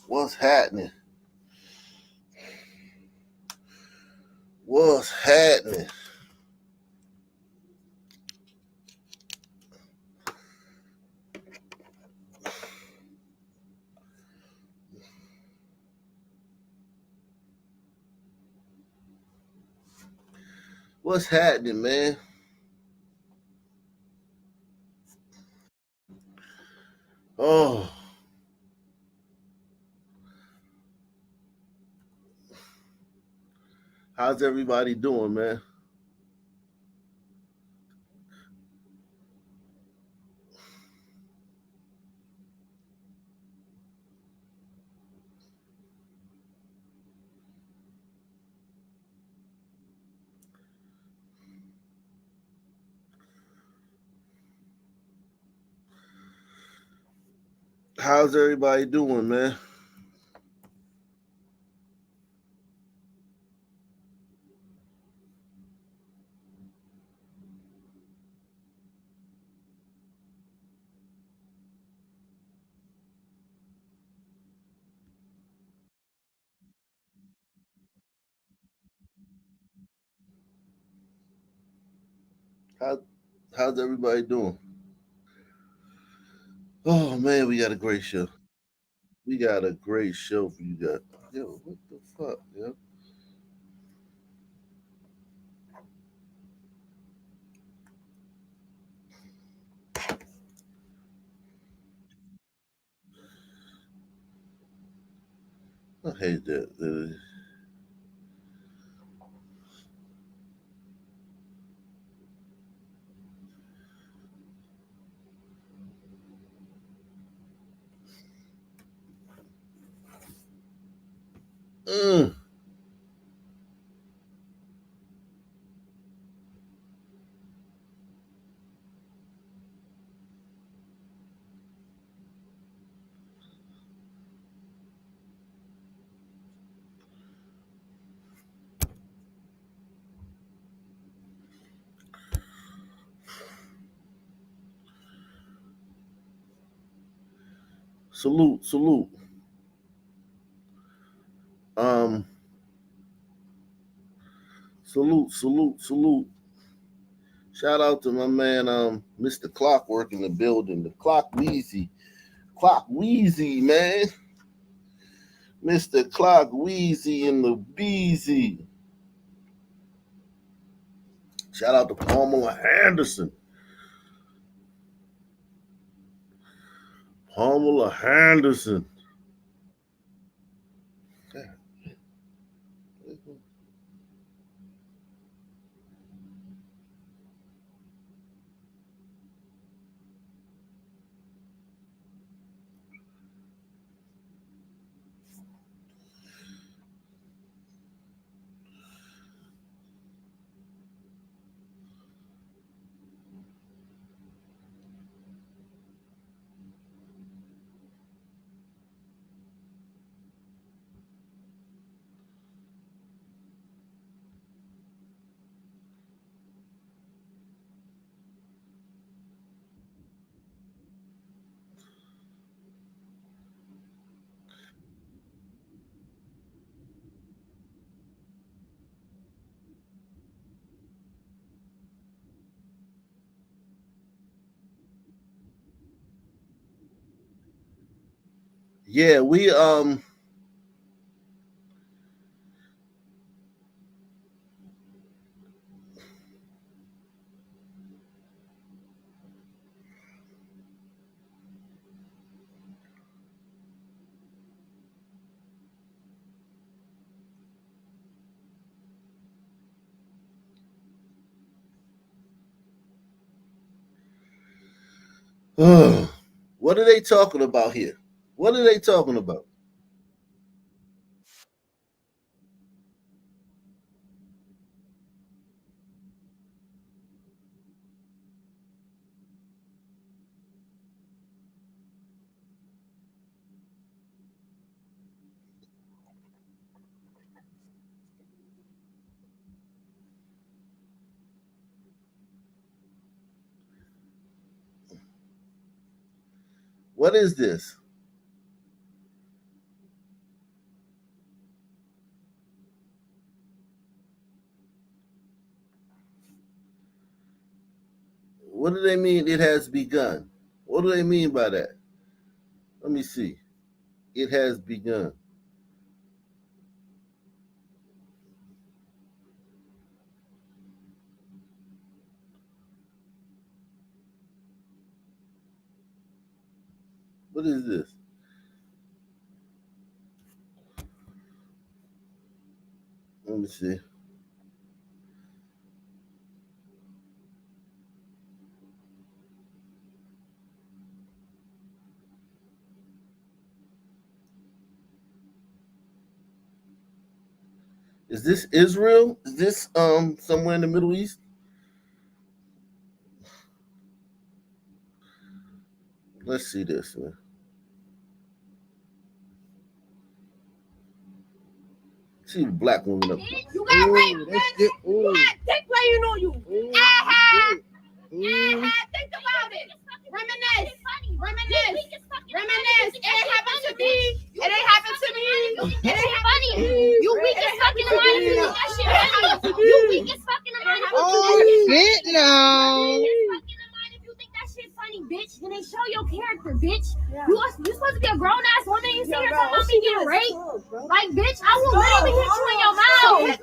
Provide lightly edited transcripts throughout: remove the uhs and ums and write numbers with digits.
What's happening? What's happening? What's happening, man? Oh, how's everybody doing, man? How's everybody doing, man? How how's everybody doing? Oh man, we got a great show. We got a great show for you guys. Yo, what the fuck, yo? I hate that. Mm. Salute, salute. Um, salute, salute, salute. Shout out to my man, Mr. Clockwork in the building. The Clock Wheezy, man. Mr. Clock Wheezy in the Beezy. Shout out to Pamela Henderson. Pamela Henderson. Yeah, we what are they talking about here? What are they talking about? What is this? What do they mean? It has begun. What do they mean by that? Let me see. It has begun. What is this? Let me see. Is this Israel? Is this somewhere in the Middle East? Let's see this, man. See the black woman up there. You got raped, bitch. You had dick playing on you. Think about it. Reminisce. Reminisce. It ain't happened to me. It ain't happened to me. It ain't funny. You weak as fuck in the mind if you think that shit funny. You weak as fuck in the mind. Oh shit, no. If you think that shit funny, bitch, then they show your character, bitch. You supposed to be a grown ass woman. You sit here talking about me getting raped. Like, bitch, I will literally hit you in your mouth.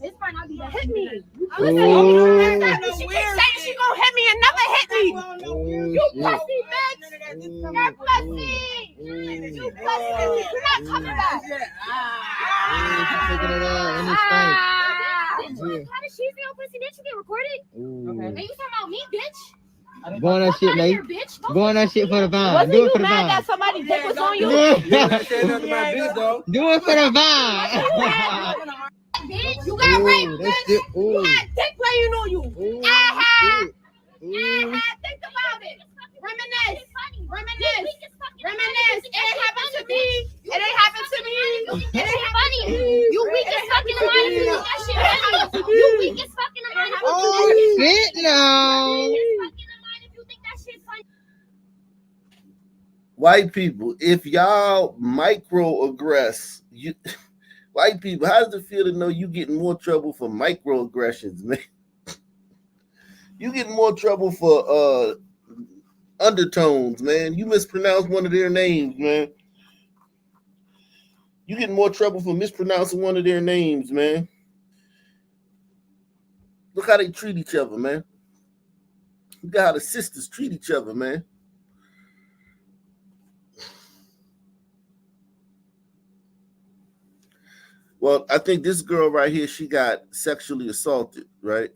This might not be that. Hit me. I'm gonna say, she keeps saying she gonna hit me and never hit me. You pussy, bitch. You're pussy. You pussy. You're not coming back. How did she feel pussy? Bitch, you get recorded? Okay. And you talking about me, bitch? Go on that shit, mate. Go on that shit for the vine. Do it for the vine. That somebody dick was on you? Do it for the vine. Bitch, you got raped, bitch. You had dick playing on you. Think about it. Reminisce. It ain't happened to me. It ain't happened to me. It ain't funny. You weak as fuck in the mind if you think that shit funny. You weak as fuck in the mind. Oh shit, no. White people, if y'all microaggress, you white people, how does it feel to know you get in more trouble for microaggressions, man? You get in more trouble for undertones, man. You mispronounce one of their names, man. You get in more trouble for mispronouncing one of their names, man. Look how they treat each other, man. Look how the sisters treat each other, man. Well, I think this girl right here, she got sexually assaulted, right?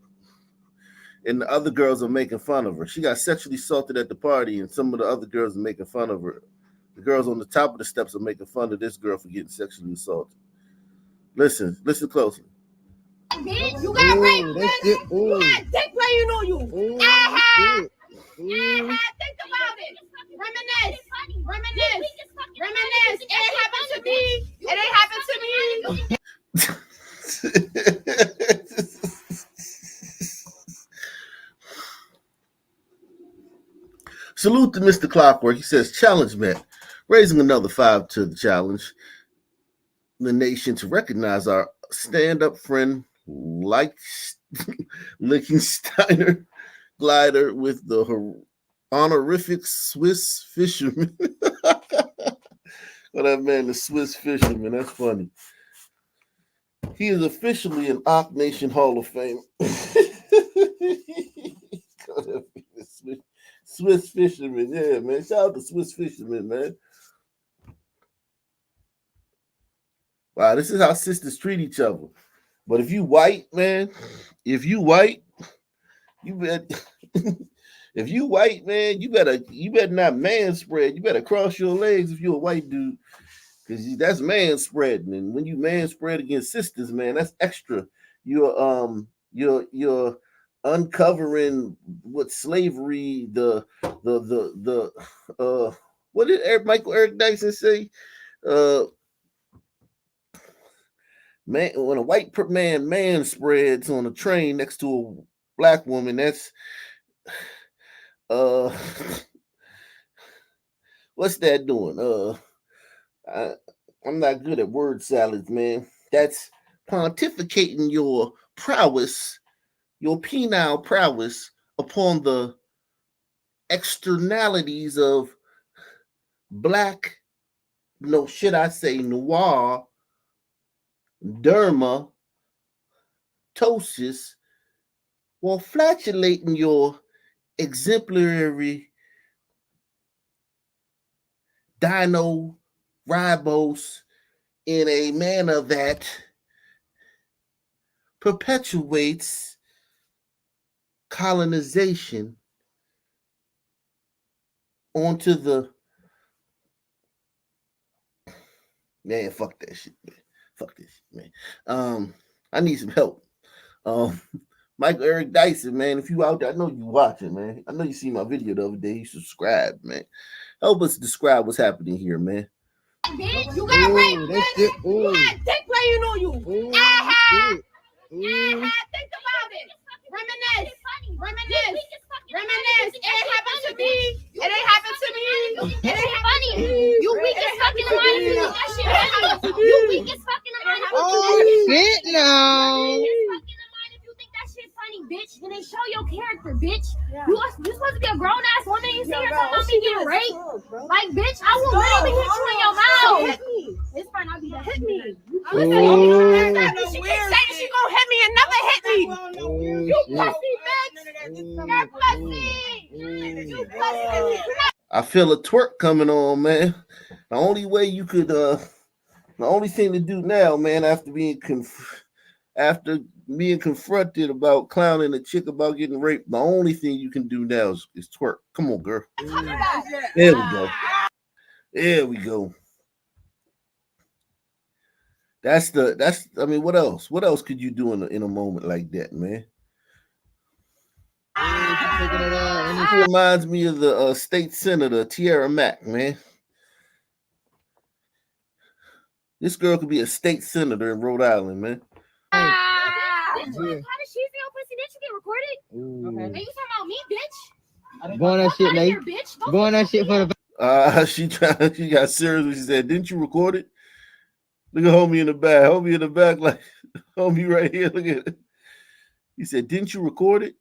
And the other girls are making fun of her. She got sexually assaulted at the party, and some of the other girls are making fun of her. The girls on the top of the steps are making fun of this girl for getting sexually assaulted. Listen closely. Bitch, you got raped, bitch. You had dick playing on you. Think about it. Reminisce. It ain't happened to me. It ain't happened to me. Salute to Mr. Clockwork. He says, challenge met. Raising another 5 to the challenge. The nation to recognize our stand-up friend, like Lichtensteiner glider with the honorific Swiss fisherman. Well, that man, the Swiss fisherman, that's funny. He is officially an Ock Nation Hall of Fame. Swiss fisherman, yeah, man. Shout out to Swiss fisherman, man. Wow, this is how sisters treat each other. But if you white, man, you bet. If you white, man, you better not man spread. You better cross your legs if you're a white dude, because that's man spreading. And when you man spread against sisters, man, that's extra. You're uncovering what slavery what did Michael Eric Dyson say? Man, when a white man spreads on a train next to a black woman, that's what's that doing? I'm not good at word salads, man. That's pontificating your prowess, your penile prowess upon the externalities of black, no, should I say noir, dermatosis, while flatulating your exemplary dino ribose in a manner that perpetuates colonization onto the man. Fuck that shit, man. Fuck this shit, man. I need some help. Michael Eric Dyson, man. If you out there, I know you watching, man. I know you see my video the other day. You subscribe, man. Help us describe what's happening here, man. Bitch, you got raped, bitch. You got dick playing on you. Think about it. Reminisce. It ain't happened to me. It ain't happened to me. It ain't funny. You weak as fuck in the mind if you think that shit funny. You weak as fuck in the mind if you think that shit funny, bitch. And they show your character, bitch. Yeah. You supposed to be a grown ass woman. You sit here talking about me getting raped. Like, bitch, I will literally hit you in your mouth. Hit me. It's fine. I'll be that. Hit me. She keeps saying she gonna hit me and never hit me. You pussy, bitch. You pussy. I feel a twerk coming on, man. The only way you could, the only thing to do now, man, after being confronted about clowning a chick about getting raped, the only thing you can do now is twerk. Come on, girl. There we go. There we go. I mean, what else? What else could you do in a moment like that, man? It reminds me of the state senator, Tiara Mack, man. This girl could be a state senator in Rhode Island, man. How did she feel, pussy? Did you get recorded? Okay. And you talking about me, bitch? Go on that shit, mate. Go on that shit for the. She got serious when she said, "Didn't you record it?" Look at homie in the back. Homie in the back, like homie right here. Look at it. He said, "Didn't you record it?"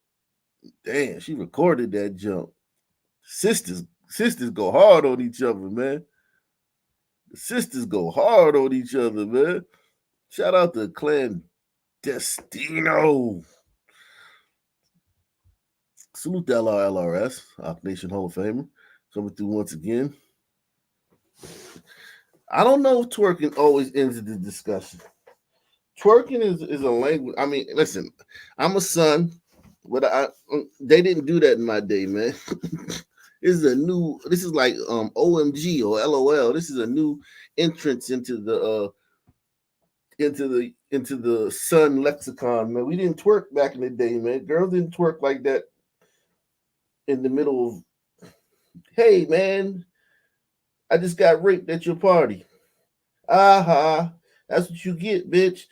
Damn, she recorded that jump. Sisters go hard on each other, man. The sisters go hard on each other, man. Shout out to Clandestino. Salute the LRS, Op Nation Hall of Famer, coming through once again. I don't know if twerking always ends the discussion. Twerking is a language. I mean, listen, I'm a son. They didn't do that in my day, man. This is like OMG or LOL. This is a new entrance into the son lexicon, man. We didn't twerk back in the day, man. Girls didn't twerk like that in the middle of, hey, man, I just got raped at your party. That's what you get, bitch.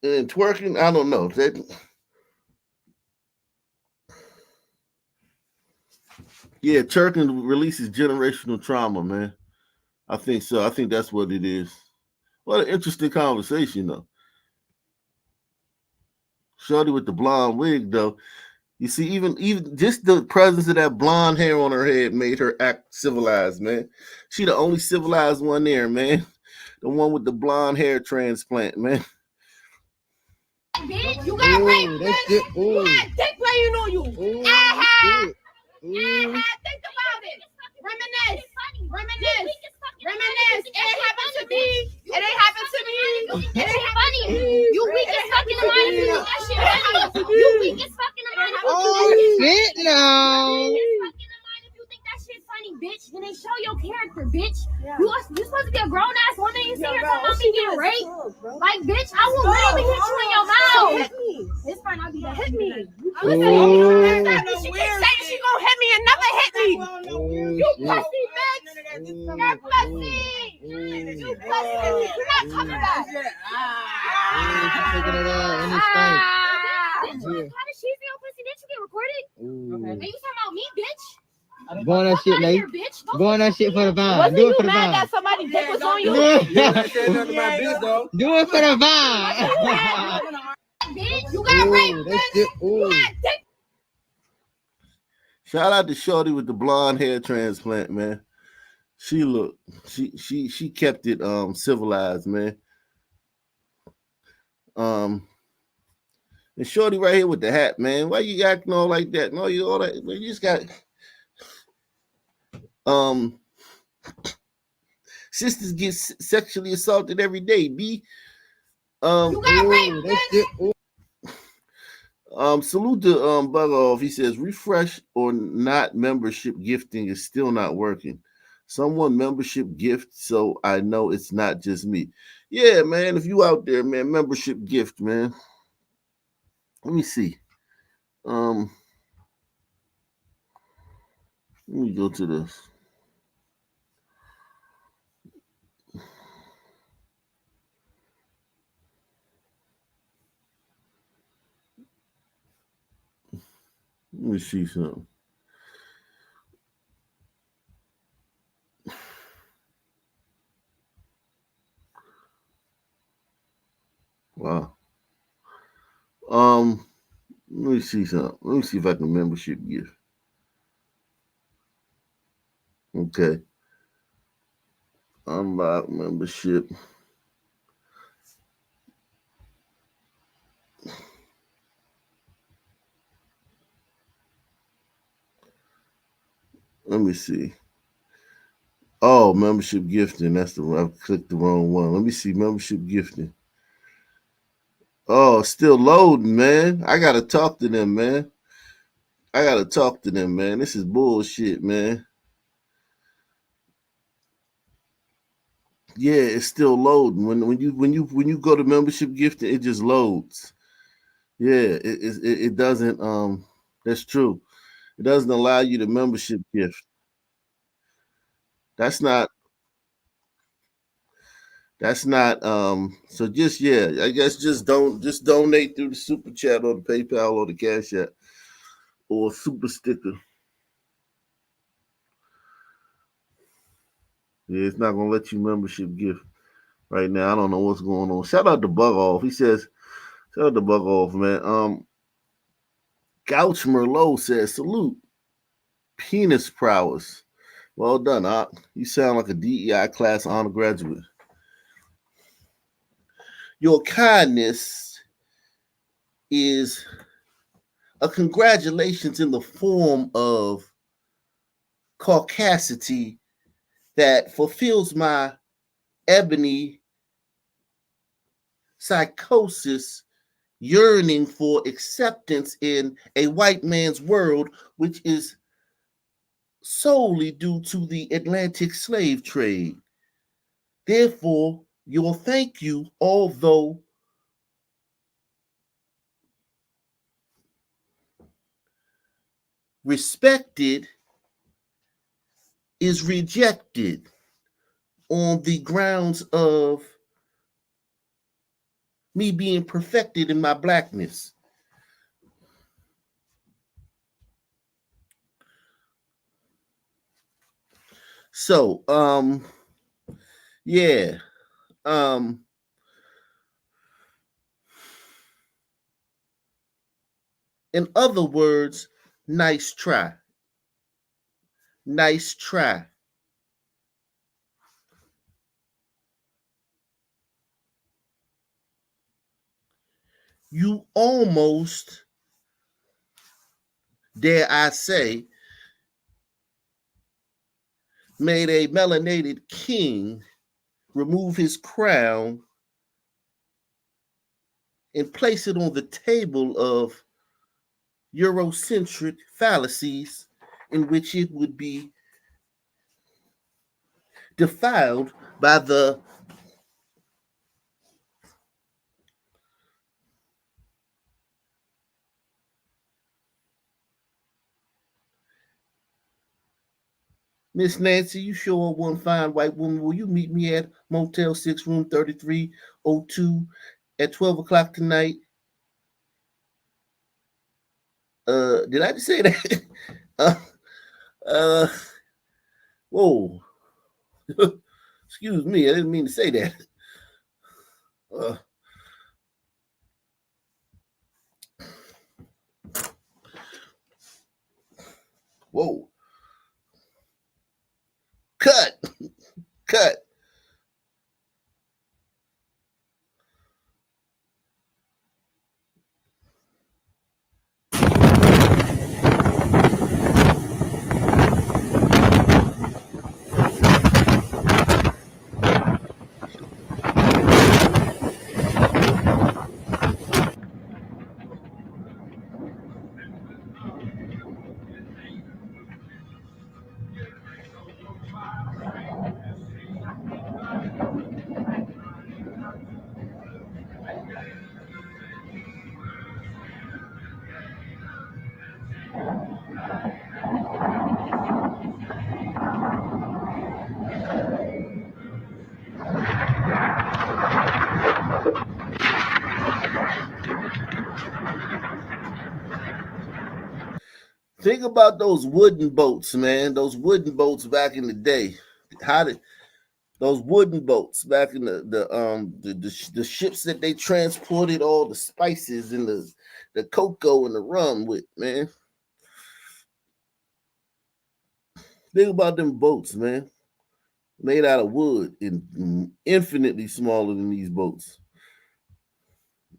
And twerking, I don't know. Yeah, twerking releases generational trauma, man. I think so. I think that's what it is. What an interesting conversation, though. Shorty with the blonde wig, though. You see, even just the presence of that blonde hair on her head made her act civilized, man. She the only civilized one there, man. The one with the blonde hair transplant, man. Bitch, you got raped, bitch. You got dick playing on you. Think about it. Reminisce. It ain't happened to me. It ain't happened to me. It ain't funny. You weak as fuck in the mind if you think that shit funny. You weak as fuck in the mind if you think that shit funny, bitch. And they show your character, bitch. Yeah. You supposed to be a grown ass woman. You sit here talking about me getting raped. Like, bitch, I will literally hit you in your mouth. Hit me. It's fine. I'll be that. Hit me. She keeps saying she gonna hit me and never hit me. You pussy, bitch. You're pussy. You pussy. You're not coming back. How did she feel, pussy? Did you get recorded? Okay. And you talking about me, bitch? Go on that shit, mate. Go on that shit for the vibe. Do it for the vibe. That somebody dick was on you? Do it for the vibe. Bitch, you got raped, bitch. You got dick. Shout out to Shorty with the blonde hair transplant, man. She kept it civilized, man. Um and Shorty right here with the hat, man. Why you acting all like that? No, you all that man, you just got um sisters get sexually assaulted every day, B. You got raped, bitch. Salute to Bug Off. He says refresh or not membership gifting is still not working. Someone membership gift, so I know it's not just me. Yeah, man. If you out there, man, membership gift, man. Let me see. Let me go to this. Let me see something. Wow. Let me see something. Let me see if I can membership gift. Okay. Unlock membership. Let me see. Oh, membership gifting. That's I clicked the wrong one. Let me see membership gifting. Oh, still loading, man. I gotta talk to them, man. I gotta talk to them, man. This is bullshit, man. Yeah, it's still loading. When you go to membership gifting, it just loads. Yeah, it doesn't. That's true. It doesn't allow you the membership gift. That's not. That's not. So just yeah, I guess just donate through the super chat or the PayPal or the Cash App or super sticker. Yeah, it's not gonna let you membership gift right now. I don't know what's going on. Shout out to Bug Off. He says, shout out to Bug Off, man. Gouch Merlot says, salute. Penis prowess. Well done, Doc. You sound like a DEI class honor graduate. Your kindness is a congratulations in the form of caucasity that fulfills my ebony psychosis yearning for acceptance in a white man's world, which is solely due to the Atlantic slave trade. Therefore, your thank you, although respected, is rejected on the grounds of me being perfected in my blackness. So, yeah. In other words, nice try. Nice try. You almost, dare I say, made a melanated king remove his crown and place it on the table of Eurocentric fallacies in which it would be defiled by the Miss Nancy, you sure one fine white woman. Will you meet me at Motel 6, room 3302 at 12 o'clock tonight? Did I just say that? uh, uh, whoa. Excuse me, I didn't mean to say that. Uh, Whoa. Cut. Cut. Think about those wooden boats, man. Those wooden boats back in the day. How did those wooden boats back in the ships that they transported all the spices and the cocoa and the rum with, man. Think about them boats, man. Made out of wood and infinitely smaller than these boats.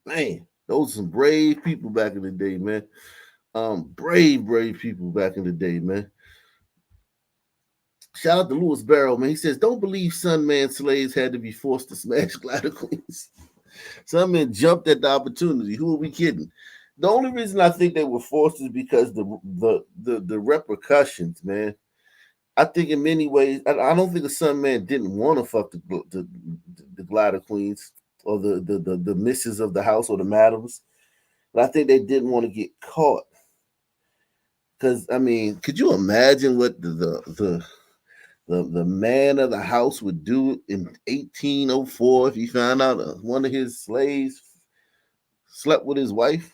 Man, those are some brave people back in the day, man. Brave people back in the day, man. Shout out to Louis Barrow, man. He says, "Don't believe Sunman slaves had to be forced to smash glider queens. Some men jumped at the opportunity. Who are we kidding?" The only reason I think they were forced is because the repercussions, man. I think in many ways, I don't think the Sunman didn't want to fuck the glider queens or the misses of the house or the madams, but I think they didn't want to get caught. Because I mean, could you imagine what the man of the house would do in 1804 if he found out one of his slaves slept with his wife?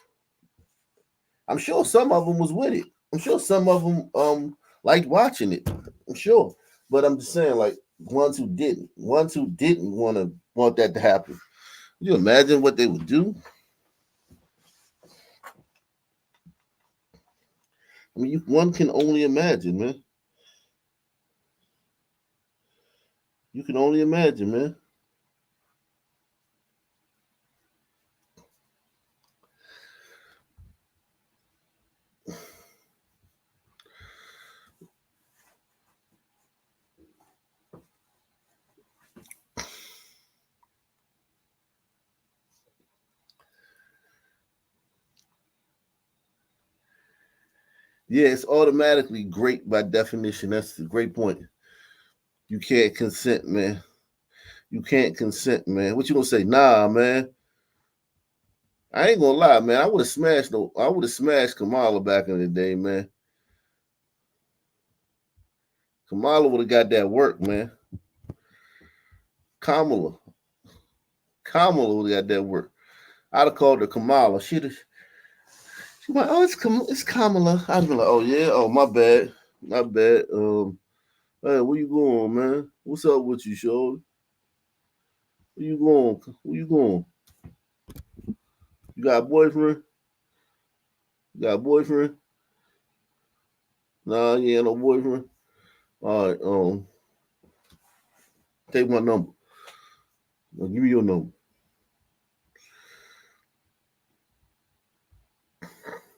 I'm sure some of them was with it. I'm sure some of them liked watching it. I'm sure, but I'm just saying, like ones who didn't want that to happen. Can you imagine what they would do? I mean, one can only imagine, man. You can only imagine, man. Yeah, it's automatically great by definition. That's a great point. You can't consent, man. You can't consent, man. What you gonna say? Nah, man. I ain't gonna lie, man. I would have smashed Kamala back in the day, man. Kamala would have got that work, man. Kamala. Kamala would have got that work. I'd have called her Kamala. She'd like, oh, it's Kamala. I'd be like, oh yeah, oh my bad. My bad. Hey, where you going, man? What's up with you, Shorty? Where you going? Where you going? You got a boyfriend? You got a boyfriend? Nah, you ain't no boyfriend. All right, take my number. Now, give me your number.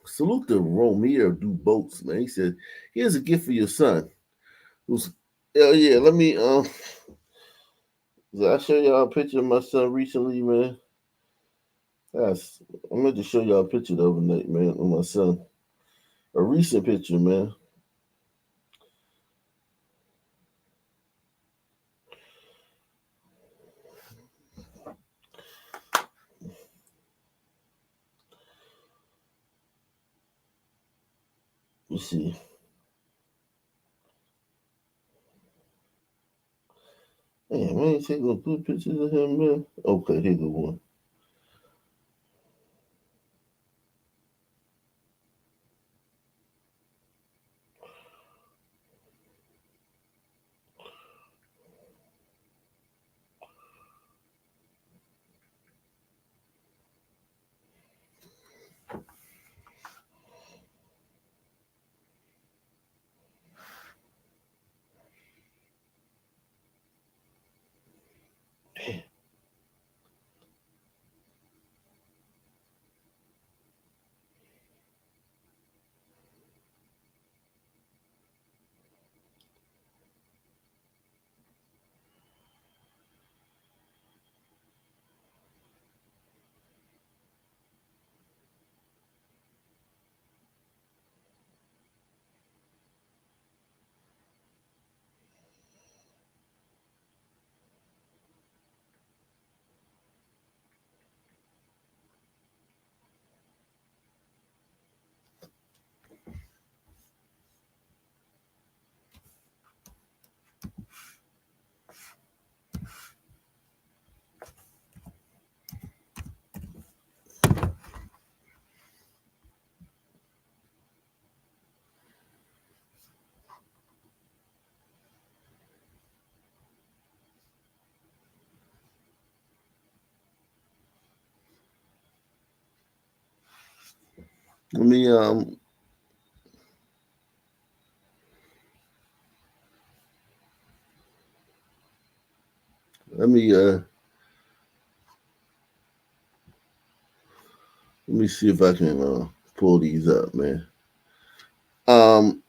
Salute to Romeo do boats, man. He said, "Here's a gift for your son." Who's, yeah. Let me. Did I show y'all a picture of my son recently, man? Yes, I meant to show y'all a picture the other night, man, of my son. A recent picture, man. You see. Man, man, ain't taking no good pictures of him, man. Okay, here go one. Let me let me see if I can pull these up, man. Um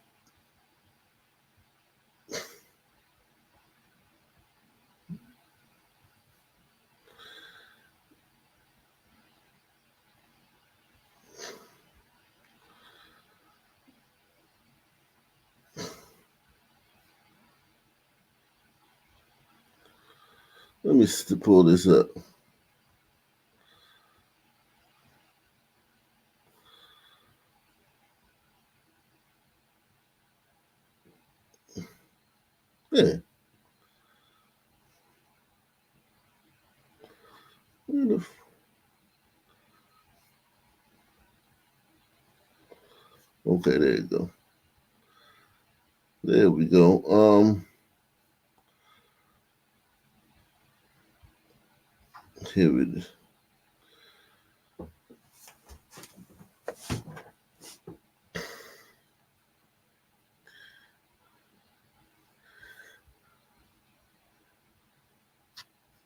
let me pull this up. Yeah. Okay, there you go. There we go. Here it is.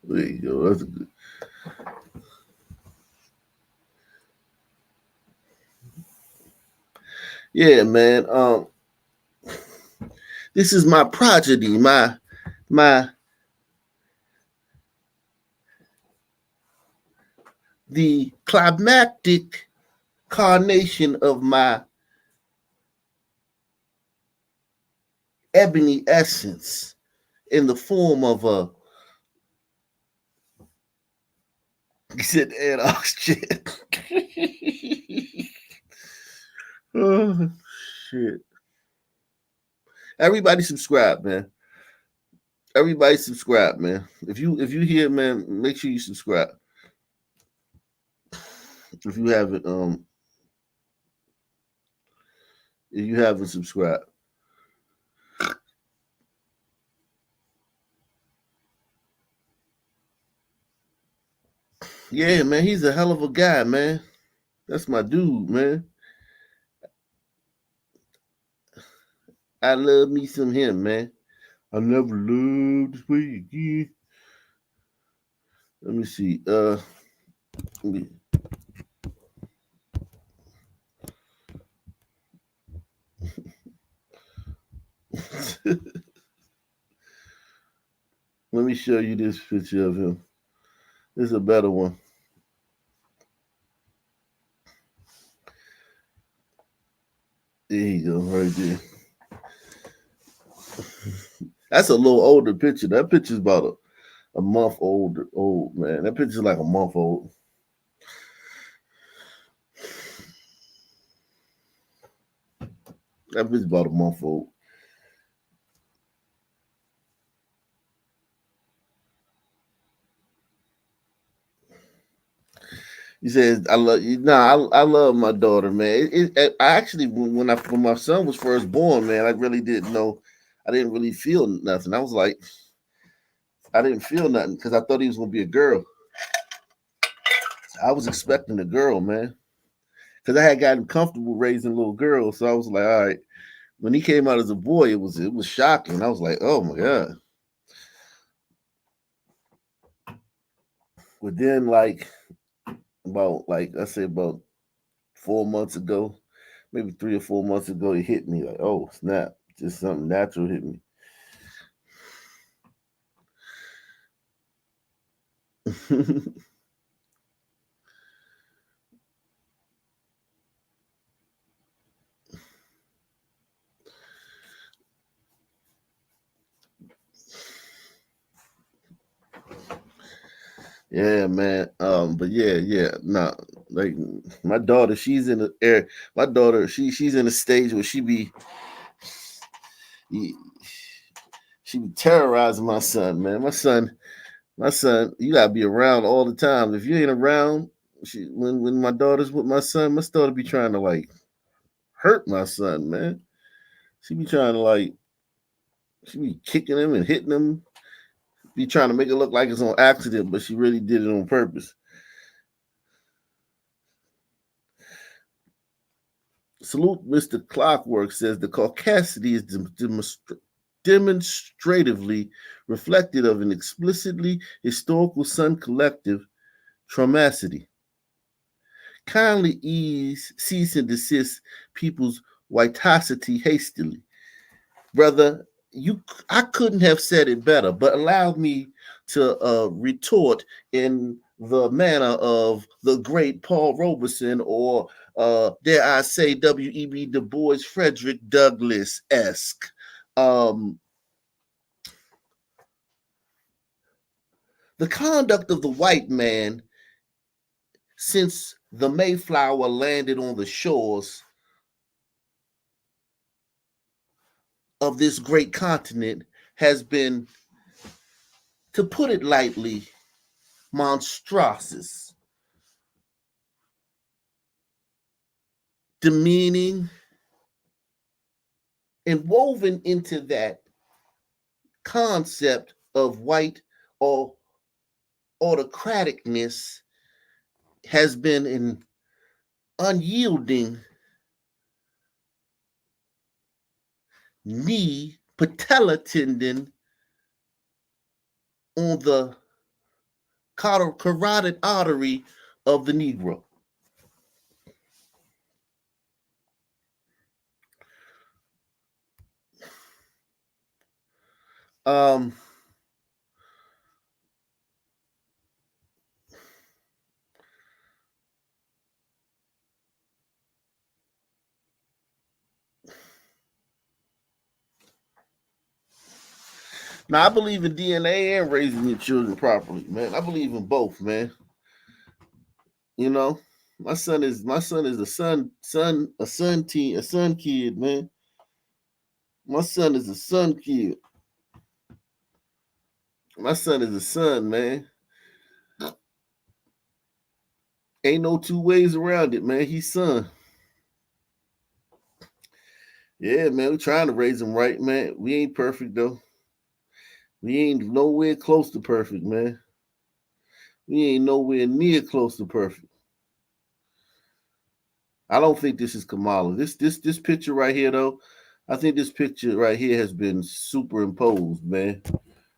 There you go. That's a good. Yeah, man. This is my progeny, my the climactic carnation of my ebony essence in the form of a. He said Ed shit. Oh shit! Everybody subscribe, man. Everybody subscribe, man. If you here, man, make sure you subscribe. If you haven't subscribed. Yeah, man, he's a hell of a guy, man. That's my dude, man. I love me some him, man. I never loved this way again. Let me see. Let me show you this picture of him. This is a better one. There you go, right there. That's a little older picture. That picture's about a month old, man. That picture's like a month old. That picture's about a month old. He says, "I love you." Nah, I love my daughter, man. I actually, when my son was first born, man, I really didn't know. I didn't really feel nothing. I was like, I didn't feel nothing because I thought he was gonna be a girl. I was expecting a girl, man, because I had gotten comfortable raising little girls. So I was like, all right. When he came out as a boy, it was shocking. I was like, oh my god. But then, like I said, about 4 months ago, maybe 3 or 4 months ago, it hit me like, oh snap, just something natural hit me. Yeah, man. But yeah. Nah, like my daughter, she's in the air. My daughter, she's in a stage where she be terrorizing my son, man. My son, you gotta be around all the time. If you ain't around, when my daughter's with my daughter be trying to like hurt my son, man. She be trying to like, she be kicking him and hitting him. Be trying to make it look like it's on accident, but she really did it on purpose. Salute Mr. Clockwork says the caucasity is demonstratively reflected of an explicitly historical Sun collective traumacity. Kindly cease and desist people's whitosity hastily. Brother, I couldn't have said it better, but allow me to retort in the manner of the great Paul Robeson, or dare I say W.E.B. Du Bois Frederick Douglass-esque. The conduct of the white man since the Mayflower landed on the shores of this great continent has been, to put it lightly, monstrous, demeaning, and woven into that concept of white or autocraticness has been an unyielding knee, patella tendon on the carotid artery of the Negro. Now I believe in DNA and raising your children properly, man. I believe in both, man. You know, my son is a son kid, man. My son is a son kid. My son is a son, man. Ain't no two ways around it, man. He's son. Yeah, man, we're trying to raise him right, man. We ain't perfect, though. We ain't nowhere close to perfect, man. We ain't nowhere near close to perfect. I don't think this is Kamala. This picture right here, though, I think this picture right here has been superimposed, man.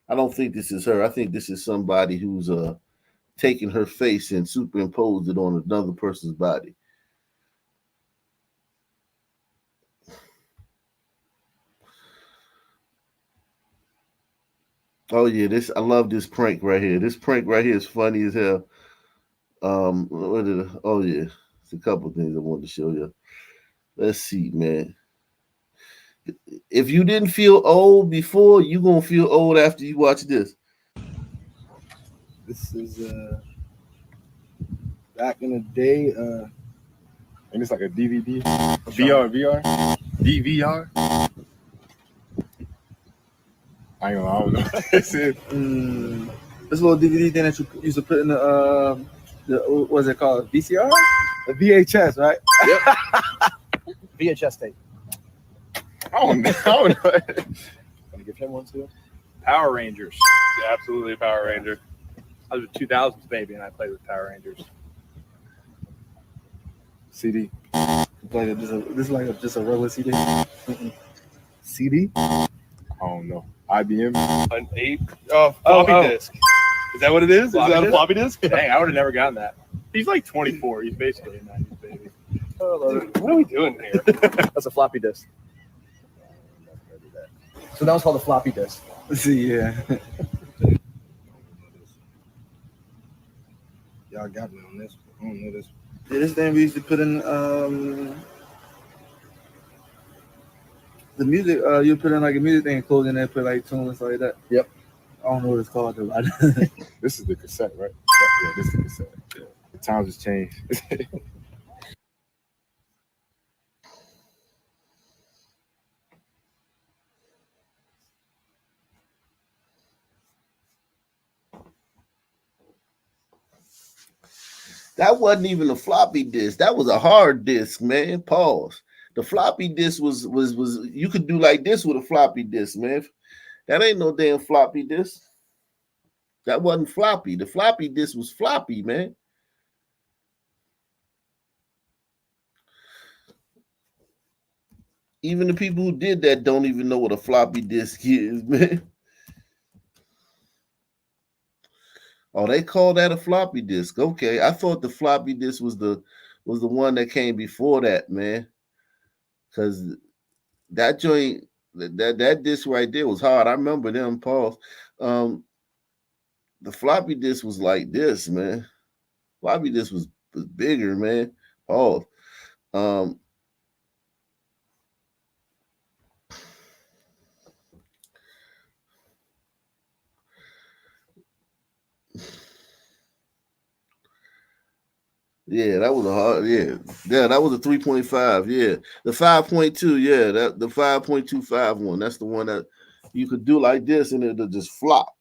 I don't think this is her. I think this is somebody who's taken her face and superimposed it on another person's body. Oh yeah, I love this prank right here. This prank right here is funny as hell. Oh yeah, it's a couple things I wanted to show you. Let's see, man. If you didn't feel old before, you're gonna feel old after you watch this. This is back in the day, and it's like a DVD, VR, DVR. I don't know what this is. This little DVD thing that you used to put in the what's it called? VCR? The VHS, right? Yep. VHS tape. I don't know. Gonna give him one too. Power Rangers. Yeah, absolutely Power Ranger. I was a 2000s baby and I played with Power Rangers. CD. Like this is like just a regular CD. CD? I don't know. IBM. An 8 floppy disk. Is that what it is? Is that a floppy disk? Dang, I would have never gotten that. He's like 24. He's basically a 90s baby. Dude, what are we doing here? That's a floppy disk. So that was called a floppy disk. See, yeah. Y'all got me on this. I don't know this. Yeah, this thing we used to put in the music. You put in like a music thing and close in there, put like tunes and stuff like that. Yep. I don't know what it's called though. This is the cassette, right? Yeah, this is the cassette. Yeah. The times has changed. That wasn't even a floppy disk. That was a hard disk, man. Pause. The floppy disk was you could do like this with a floppy disk, man. That ain't no damn floppy disk. That wasn't floppy. The floppy disk was floppy, man. Even the people who did that don't even know what a floppy disk is, man. Oh, they call that a floppy disk. Okay, I thought the floppy disk was the one that came before that, man. Because that joint, that disc right there was hard. I remember them, Paul. The floppy disk was like this, man. Floppy disk was bigger, man. Oh, yeah, that was a hard. Yeah, that was a 3.5. Yeah, the 5.2. Yeah, that the 5.25 one. That's the one that you could do like this and it'll just flop.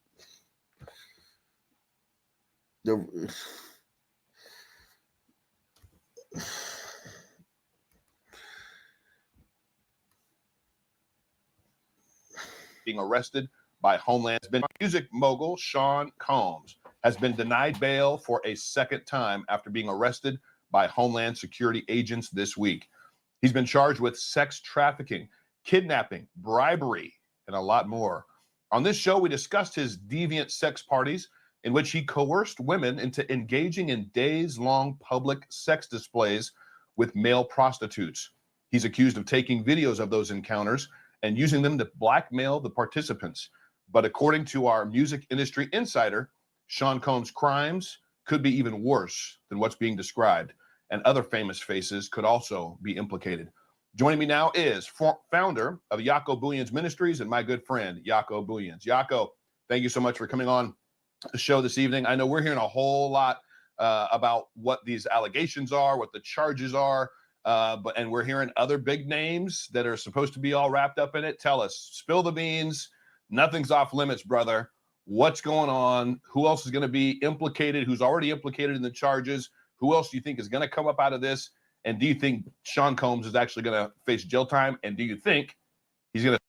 Being arrested by Homeland's music mogul Sean Combs has been denied bail for a second time after being arrested by Homeland Security agents this week. He's been charged with sex trafficking, kidnapping, bribery, and a lot more. On this show, we discussed his deviant sex parties in which he coerced women into engaging in days-long public sex displays with male prostitutes. He's accused of taking videos of those encounters and using them to blackmail the participants. But according to our music industry insider, Sean Combs' crimes could be even worse than what's being described, and other famous faces could also be implicated. Joining me now is founder of Yako Booyans Ministries and my good friend, Yako Booyans. Yako, thank you so much for coming on the show this evening. I know we're hearing a whole lot about what these allegations are, what the charges are, and we're hearing other big names that are supposed to be all wrapped up in it. Tell us, spill the beans. Nothing's off limits, brother. What's going on? Who else is going to be implicated? Who's already implicated in the charges? Who else do you think is going to come up out of this? And do you think Sean Combs is actually going to face jail time? And do you think he's going to?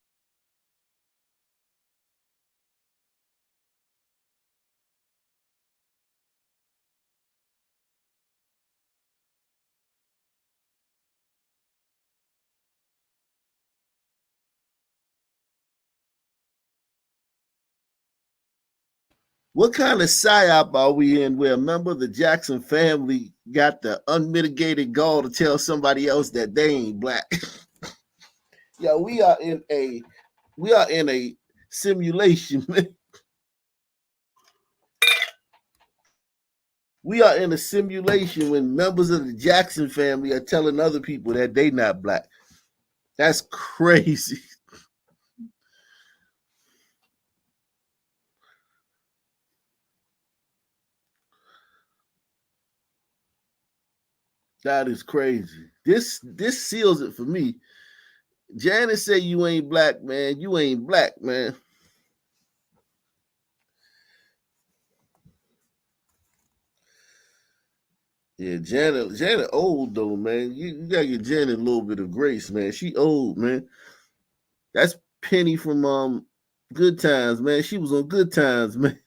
What kind of psyop are we in where a member of the Jackson family got the unmitigated gall to tell somebody else that they ain't black? Yeah, we are in a simulation, man. We are in a simulation when members of the Jackson family are telling other people that they not black. That's crazy. That is crazy. This seals it for me. Janet say you ain't black, man. You ain't black, man. Yeah, Janet old though, man. You gotta give Janet a little bit of grace, man. She old, man. That's Penny from Good Times, man. She was on Good Times, man.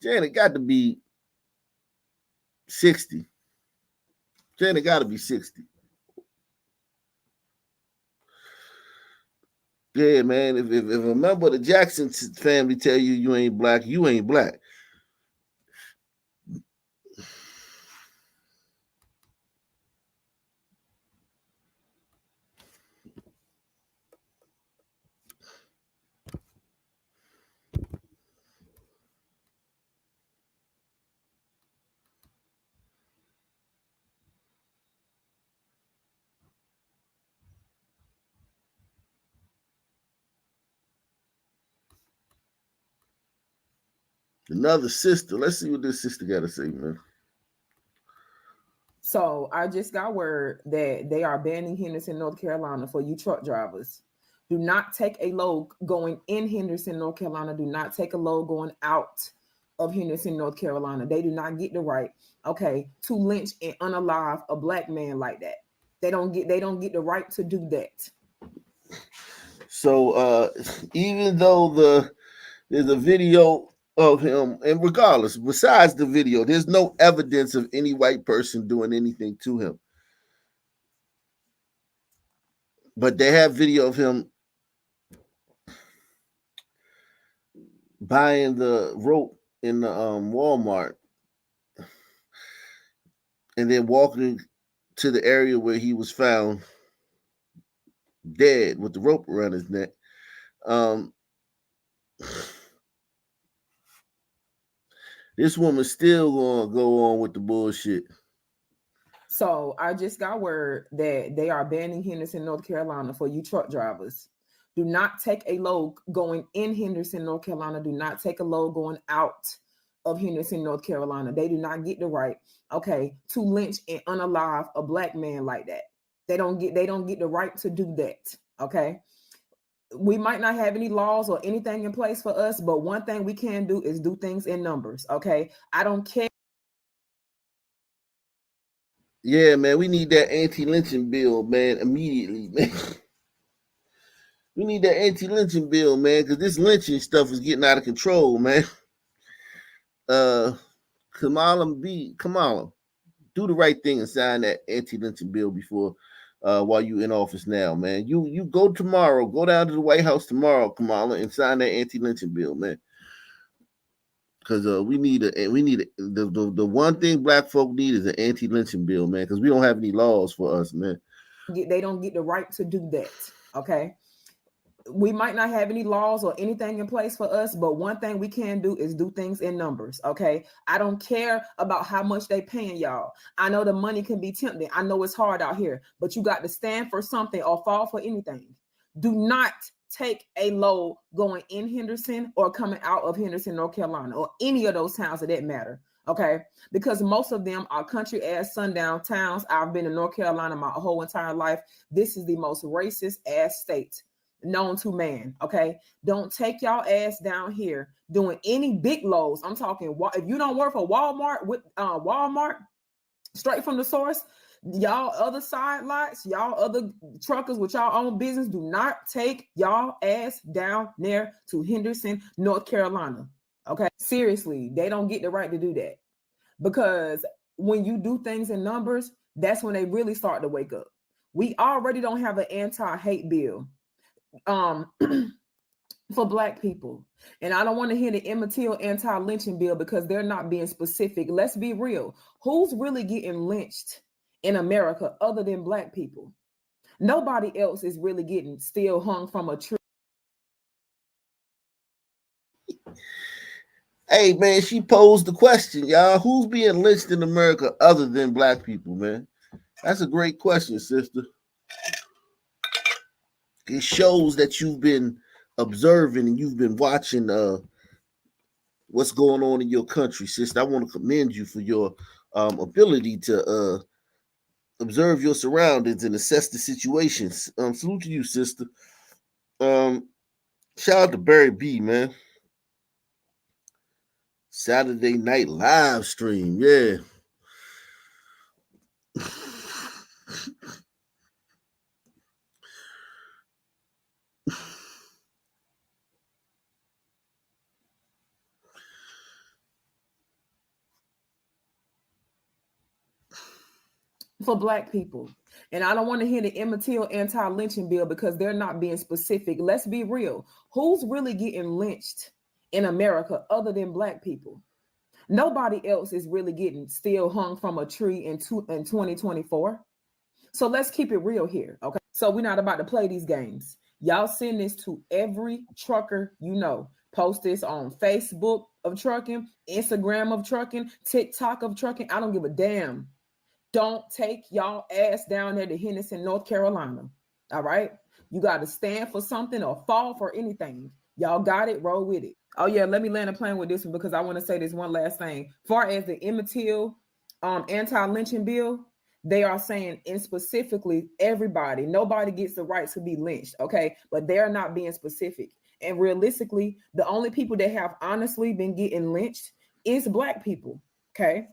Janet got to be 60. Janet got to be 60. Yeah, man. If a member of the Jackson family tell you ain't black, you ain't black. Another sister. Let's see what this sister got to say, man. So I just got word that they are banning Henderson, North Carolina for you truck drivers. Do not take a load going in Henderson, North Carolina. Do not take a load going out of Henderson, North Carolina. They do not get the right, to lynch and unalive a black man like that. They don't get the right to do that. So even though there's a video of him, and regardless, besides the video, there's no evidence of any white person doing anything to him. But they have video of him buying the rope in the Walmart and then walking to the area where he was found dead with the rope around his neck. This woman's still gonna go on with the bullshit. So I just got word that they are banning Henderson, North Carolina for you truck drivers. Do not take a load going in Henderson, North Carolina. Do not take a load going out of Henderson, North Carolina. They do not get the right, okay, to lynch and unalive a black man like that. They don't get the right to do that. Okay. We might not have any laws or anything in place for us, but one thing we can do is do things in numbers. Okay. I don't care. Yeah, man, we need that anti-lynching bill, man, immediately, man. We need that anti-lynching bill, man, because this lynching stuff is getting out of control, man. Kamala, do the right thing and sign that anti-lynching bill before while you in office now, man. You go tomorrow, go down to the White House tomorrow, Kamala, and sign that anti-lynching bill, man. Because we need the one thing black folk need is an anti-lynching bill, man. Because we don't have any laws for us, man. They don't get the right to do that. Okay. We might not have any laws or anything in place for us, but one thing we can do is do things in numbers. Okay. I don't care about how much they paying y'all. I know the money can be tempting. I know it's hard out here, but you got to stand for something or fall for anything. Do not take a load going in Henderson or coming out of Henderson, North Carolina, or any of those towns that matter. Okay. Because most of them are country ass sundown towns. I've been in North Carolina my whole entire life. This is the most racist ass state known to man. Okay. Don't take y'all ass down here doing any big loads. I'm talking, if you don't work for Walmart with Walmart straight from the source, y'all other side lots, y'all other truckers with y'all own business, do not take y'all ass down there to Henderson, North Carolina. Okay. Seriously, they don't get the right to do that, because when you do things in numbers, that's when they really start to wake up. We already don't have an anti-hate bill for black people, and I don't want to hear the Emmett Till anti-lynching bill because they're not being specific. Let's be real. Who's really getting lynched in America other than black people? Nobody else is really getting still hung from a tree. Hey, man, she posed the question, y'all. Who's being lynched in America other than black people, man? That's a great question, sister. It shows that you've been observing and you've been watching what's going on in your country, sister. I want to commend you for your ability to observe your surroundings and assess the situations. Salute to you, sister. Shout out to Barry B, man. Saturday night live stream, yeah. For black people. And I don't want to hear the Emmett Till anti-lynching bill because they're not being specific. Let's be real. Who's really getting lynched in America other than black people? Nobody else is really getting still hung from a tree in 2024. So let's keep it real here. Okay. So we're not about to play these games. Y'all send this to every trucker you know. Post this on Facebook of trucking, Instagram of trucking, TikTok of trucking. I don't give a damn. Don't take y'all ass down there to Henderson, North Carolina. All right. You got to stand for something or fall for anything. Y'all got it. Roll with it. Oh, yeah. Let me land a plane with this one because I want to say this one last thing. Far as the Emmett Till anti-lynching bill, they are saying in specifically everybody, nobody gets the right to be lynched. Okay. But they're not being specific. And realistically, the only people that have honestly been getting lynched is black people. Okay.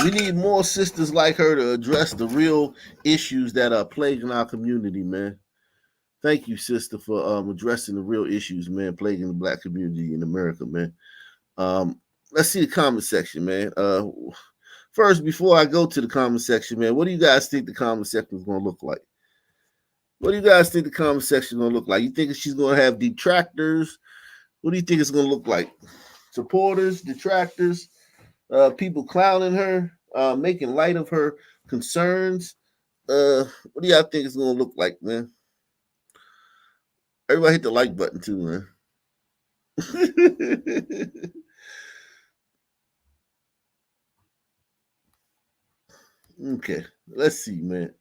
We need more sisters like her to address the real issues that are plaguing our community, man. Thank you, sister, for addressing the real issues, man, plaguing the black community in America, man. Let's see the comment section, man. First, before I go to the comment section, man, what do you guys think the comment section is going to look like? What do you guys think the comment section is going to look like? You think she's going to have detractors? What do you think it's going to look like? Supporters, detractors, people clowning her, making light of her concerns? What do y'all think it's going to look like, man? Everybody hit the like button too, man. Okay, let's see, man.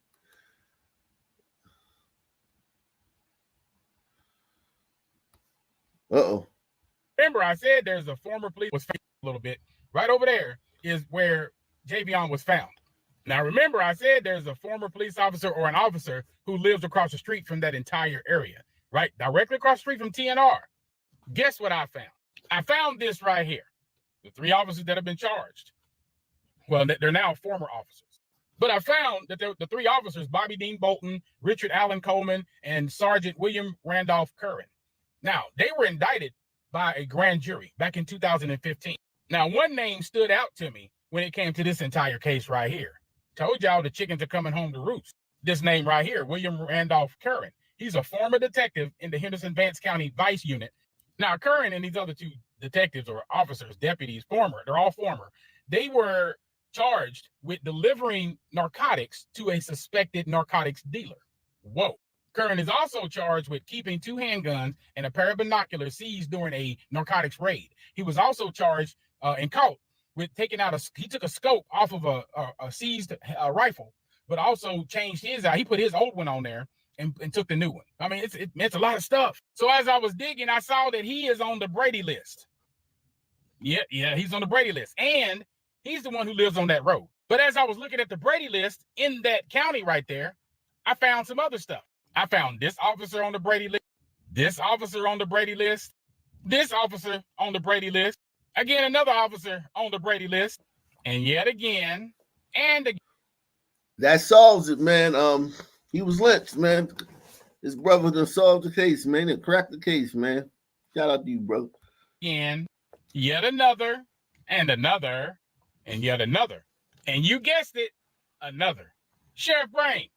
Uh-oh. Remember, I said there's a former police was found a little bit. Right over there is where Javion was found. Now, remember, I said there's a former police officer or an officer who lives across the street from that entire area, right? Directly across the street from TNR. Guess what I found? I found this right here. The 3 officers that have been charged. Well, they're now former officers. But I found that the 3 officers, Bobby Dean Bolton, Richard Allen Coleman, and Sergeant William Randolph Curran. Now, they were indicted by a grand jury back in 2015. Now, one name stood out to me when it came to this entire case right here. Told y'all the chickens are coming home to roost. This name right here, William Randolph Curran. He's a former detective in the Henderson-Vance County Vice Unit. Now, Curran and these other 2 detectives or officers, deputies, they're all former. They were charged with delivering narcotics to a suspected narcotics dealer. Whoa. Curran is also charged with keeping 2 handguns and a pair of binoculars seized during a narcotics raid. He was also charged and caught with taking out he took a scope off of a seized rifle, but also changed his out. He put his old one on there and took the new one. I mean, it's a lot of stuff. So as I was digging, I saw that he is on the Brady list. Yeah, he's on the Brady list. And he's the one who lives on that road. But as I was looking at the Brady list in that county right there, I found some other stuff. I found this officer on the Brady list, this officer on the Brady list, this officer on the Brady list, again, another officer on the Brady list, and yet again, and again. That solves it, man. He was lynched, man. His brother done solved the case, man, and cracked the case, man. Shout out to you, brother. Again, yet another, and another, and yet another. And you guessed it, another. Sheriff Brain,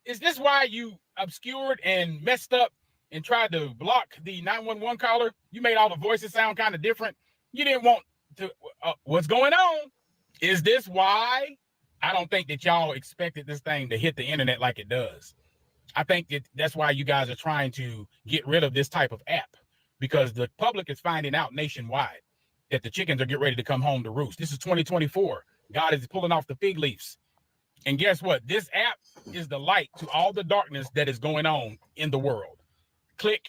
is this why you obscured and messed up and tried to block the 911 caller? You made all the voices sound kind of different. You didn't want to, what's going on? Is this why? I don't think that y'all expected this thing to hit the internet like it does. I think that's why you guys are trying to get rid of this type of app, because the public is finding out nationwide that the chickens are getting ready to come home to roost. This is 2024. God is pulling off the fig leaves. And guess what? This app is the light to all the darkness that is going on in the world. Click.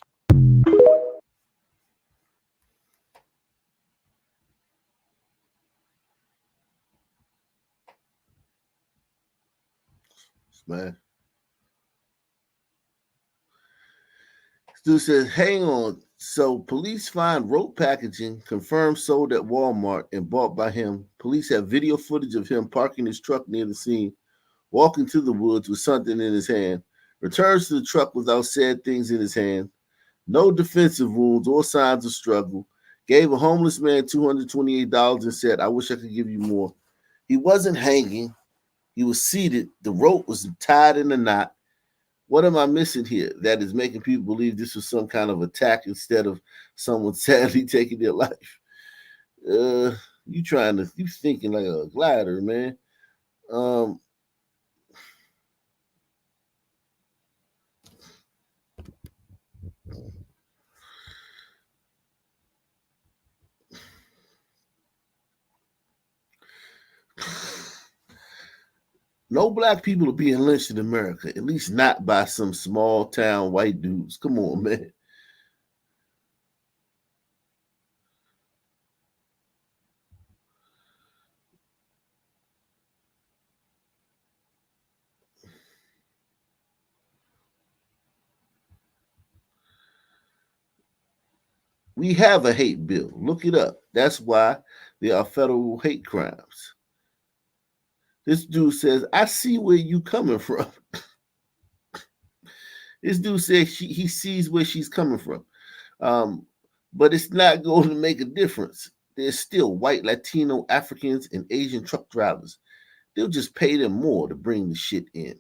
Man. Stu says, hang on. So police find rope packaging confirmed sold at Walmart and bought by him. Police have video footage of him parking his truck near the scene, walking to the woods with something in his hand, returns to the truck without said things in his hand, no defensive wounds or signs of struggle, gave a homeless man $228 and said, I wish I could give you more. He wasn't hanging. He was seated. The rope was tied in a knot. What am I missing here that is making people believe this was some kind of attack instead of someone sadly taking their life? You thinking like a glider, man. No black people are being lynched in America, at least not by some small town white dudes. Come on, man. We have a hate bill. Look it up. That's why there are federal hate crimes. This dude says, I see where you coming from. This dude says he sees where she's coming from. But it's not going to make a difference. There's still white, Latino, Africans, and Asian truck drivers they'll just pay them more to bring the shit in.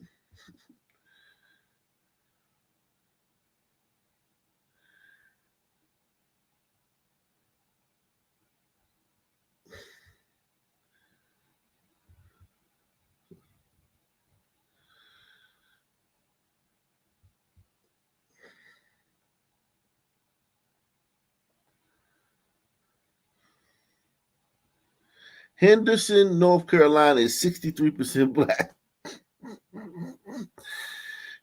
Henderson, North Carolina is 63% black.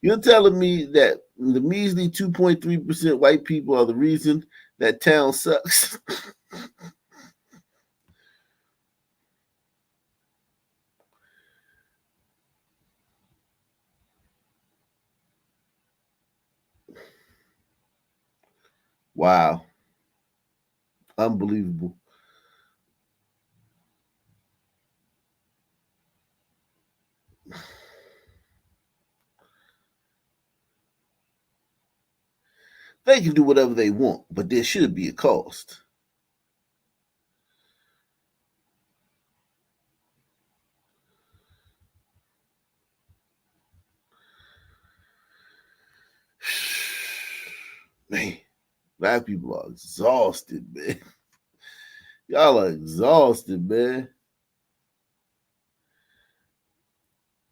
You're telling me that the measly 2.3% white people are the reason that town sucks? Wow. Unbelievable. They can do whatever they want, but there should be a cost. Man, black people are exhausted, man. Y'all are exhausted, man.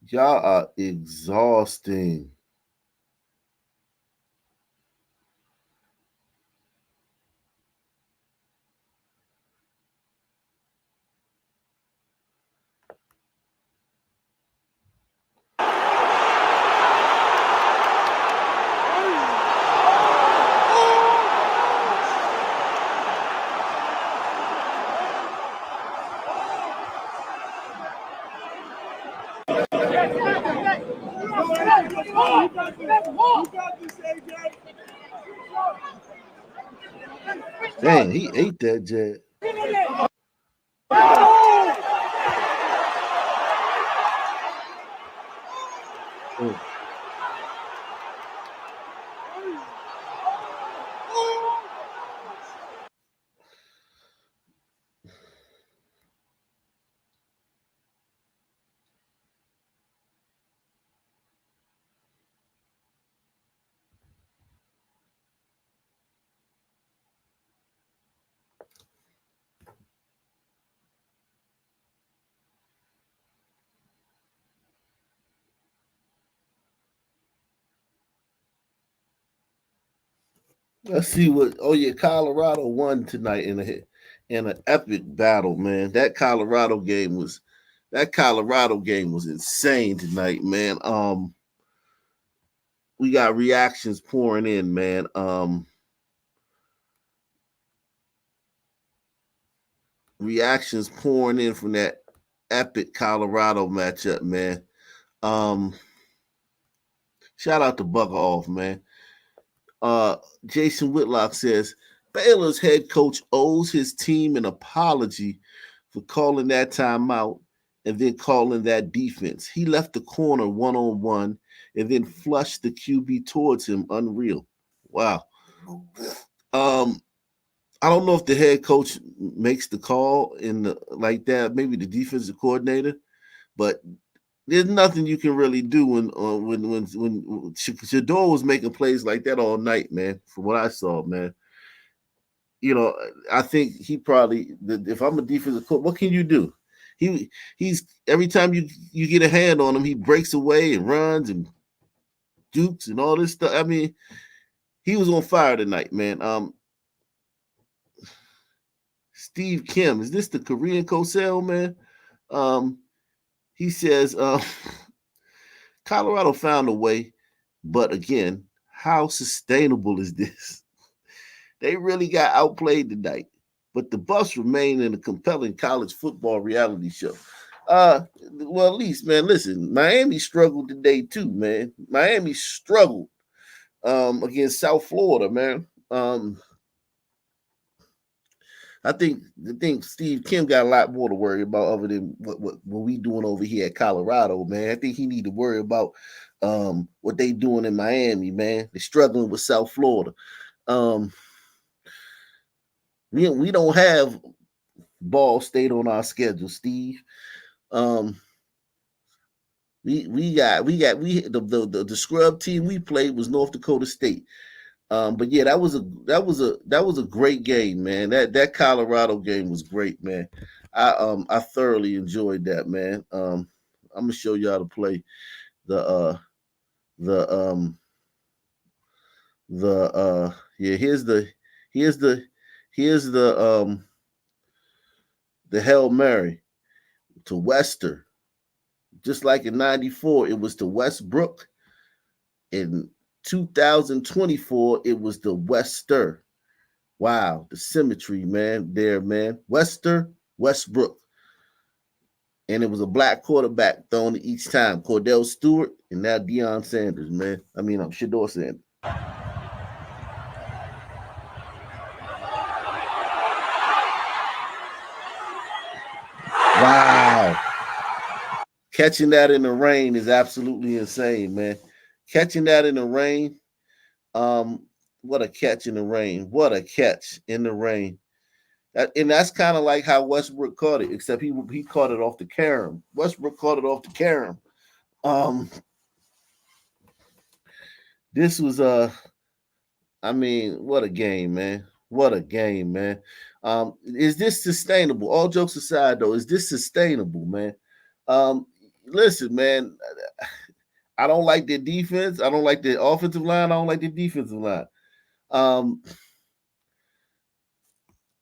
Y'all are exhausting. Dang, he ate that jab. Oh. Let's see what. Oh yeah, Colorado won tonight in an epic battle, man. That Colorado game was insane tonight, man. We got reactions pouring in, man. Reactions pouring in from that epic Colorado matchup, man. Shout out to Bugger Off, man. Jason Whitlock says Baylor's head coach owes his team an apology for calling that timeout and then calling that defense. He left the corner one-on-one and then flushed the QB towards him. Unreal. Wow. I don't know if the head coach makes the call like that, maybe the defensive coordinator, but there's nothing you can really do when Shador was making plays like that all night, man. From what I saw, man. You know, I think he probably, if I'm a defensive coach, what can you do? He's every time you get a hand on him, he breaks away and runs and dukes and all this stuff. I mean, he was on fire tonight, man. Steve Kim, is this the Korean Cosell, man? He says Colorado found a way, but again, how sustainable is this? They really got outplayed tonight, but the Buffs remain in a compelling college football reality show. Well, at least, man, listen, Miami struggled today too, man. Miami struggled against South Florida, man. I think Steve Kim got a lot more to worry about other than what we doing over here at Colorado, man. I think he need to worry about what they doing in Miami, man. They're struggling with South Florida. We don't have Ball State on our schedule, Steve. The scrub team we played was North Dakota State. But yeah, that was a great game, man. That Colorado game was great, man. I thoroughly enjoyed that, man. I'm gonna show you how to play the yeah, here's the Hail Mary to Wester. Just like in 94, it was to Westbrook. In 2024, it was the Wester. Wow, the symmetry, man, there, man. Wester, Westbrook. And it was a black quarterback thrown each time. Cordell Stewart and now Deion Sanders, man. Shedeur Sanders. Wow. Catching that in the rain is absolutely insane, man. Catching that in the rain. What a catch in the rain. What a catch in the rain. And that's kind of like how Westbrook caught it, except he caught it off the carom. Westbrook caught it off the carom. This was what a game, man. What a game, man. Is this sustainable? All jokes aside, though, is this sustainable, man? Listen, man, I don't like their defense. I don't like their offensive line. I don't like their defensive line.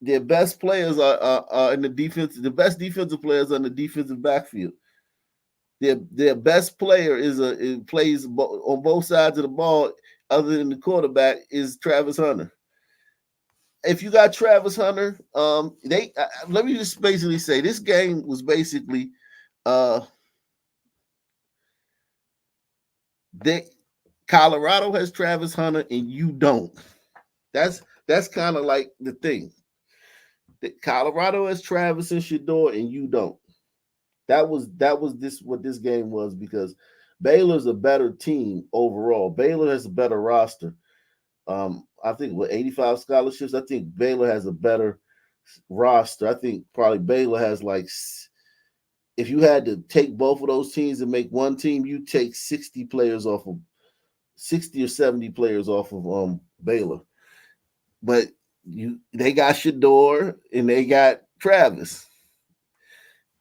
Their best players are in the defense. The best defensive players are in the defensive backfield. Their best player plays on both sides of the ball, other than the quarterback, is Travis Hunter. If you got Travis Hunter, let me just basically say this game was basically Colorado has Travis Hunter and you don't. That's kind of like the thing. Colorado has Travis and Shedeur and you don't. That was what this game was, because Baylor's a better team overall. Baylor has a better roster. I think with 85 scholarships, I think Baylor has a better roster. I think probably Baylor has if you had to take both of those teams and make one team, you take 60 or 70 players off of Baylor. But they got Shedeur and they got Travis.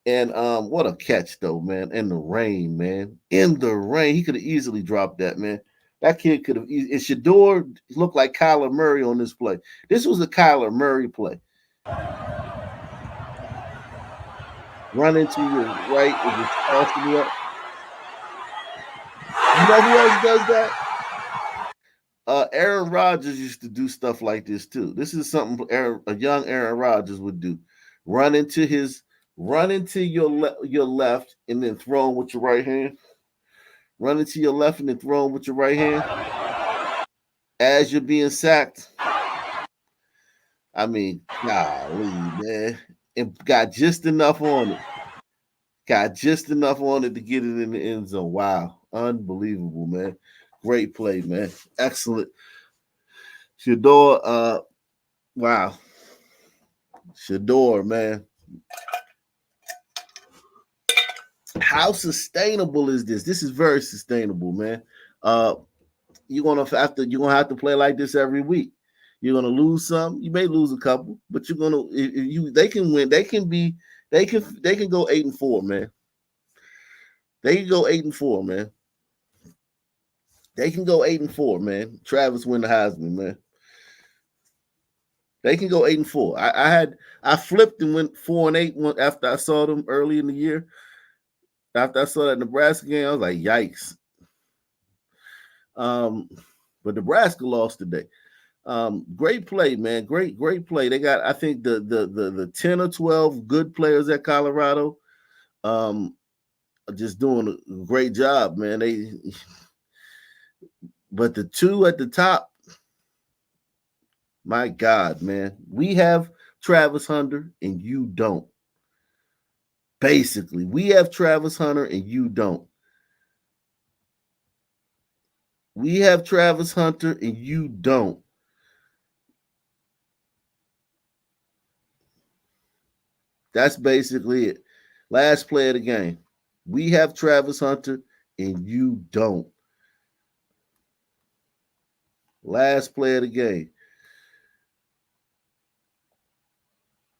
And what a catch, though, man. In the rain, man. In the rain. He could have easily dropped that, man. That kid could have. And Shedeur looked like Kyler Murray on this play. This was a Kyler Murray play. Running to your right, it was tossing you up. You know who else does that? Aaron Rodgers used to do stuff like this too. This is something a young Aaron Rodgers would do. Run into your left and then throw him with your right hand. Run into your left and then throw him with your right hand as you're being sacked. I mean, golly, man. And got just enough on it. Got just enough on it to get it in the end zone. Wow. Unbelievable, man. Great play, man. Excellent. Shedeur, wow. Shedeur, man. How sustainable is this? This is very sustainable, man. You're gonna have to play like this every week. You're gonna lose some. You may lose a couple, but you're gonna. They can win. They can go 8-4, man. They can go 8-4, man. They can go 8-4, man. Travis win the Heisman, man. They can go 8-4. I flipped and went 4-8 after I saw them early in the year. After I saw that Nebraska game, I was like, yikes. But Nebraska lost today. Great play, man. Great play. They got, I think, the 10 or 12 good players at Colorado. Just doing a great job, man. But the two at the top, my God, man. We have Travis Hunter and you don't. Basically, we have Travis Hunter and you don't. We have Travis Hunter and you don't. That's basically it. Last play of the game. We have Travis Hunter and you don't. Last play of the game.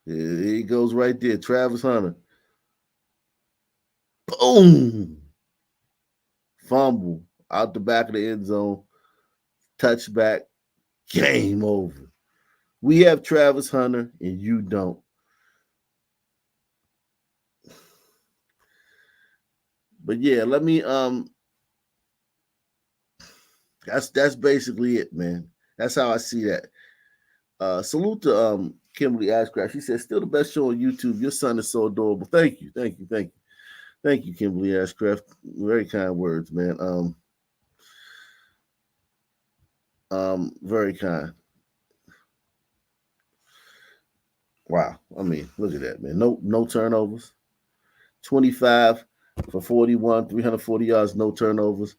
He goes right there. Travis Hunter. Boom. Fumble out the back of the end zone. Touchback. Game over. We have Travis Hunter and you don't. But yeah, let me that's basically it, man. That's how I see that. Salute to Kimberly Ashcraft. She said, still the best show on YouTube. Your son is so adorable. Thank you. Thank you, Kimberly Ashcraft. Very kind words, man. Very kind. Wow. I mean, look at that, man. No turnovers. 25 for 41, 340 yards, no turnovers.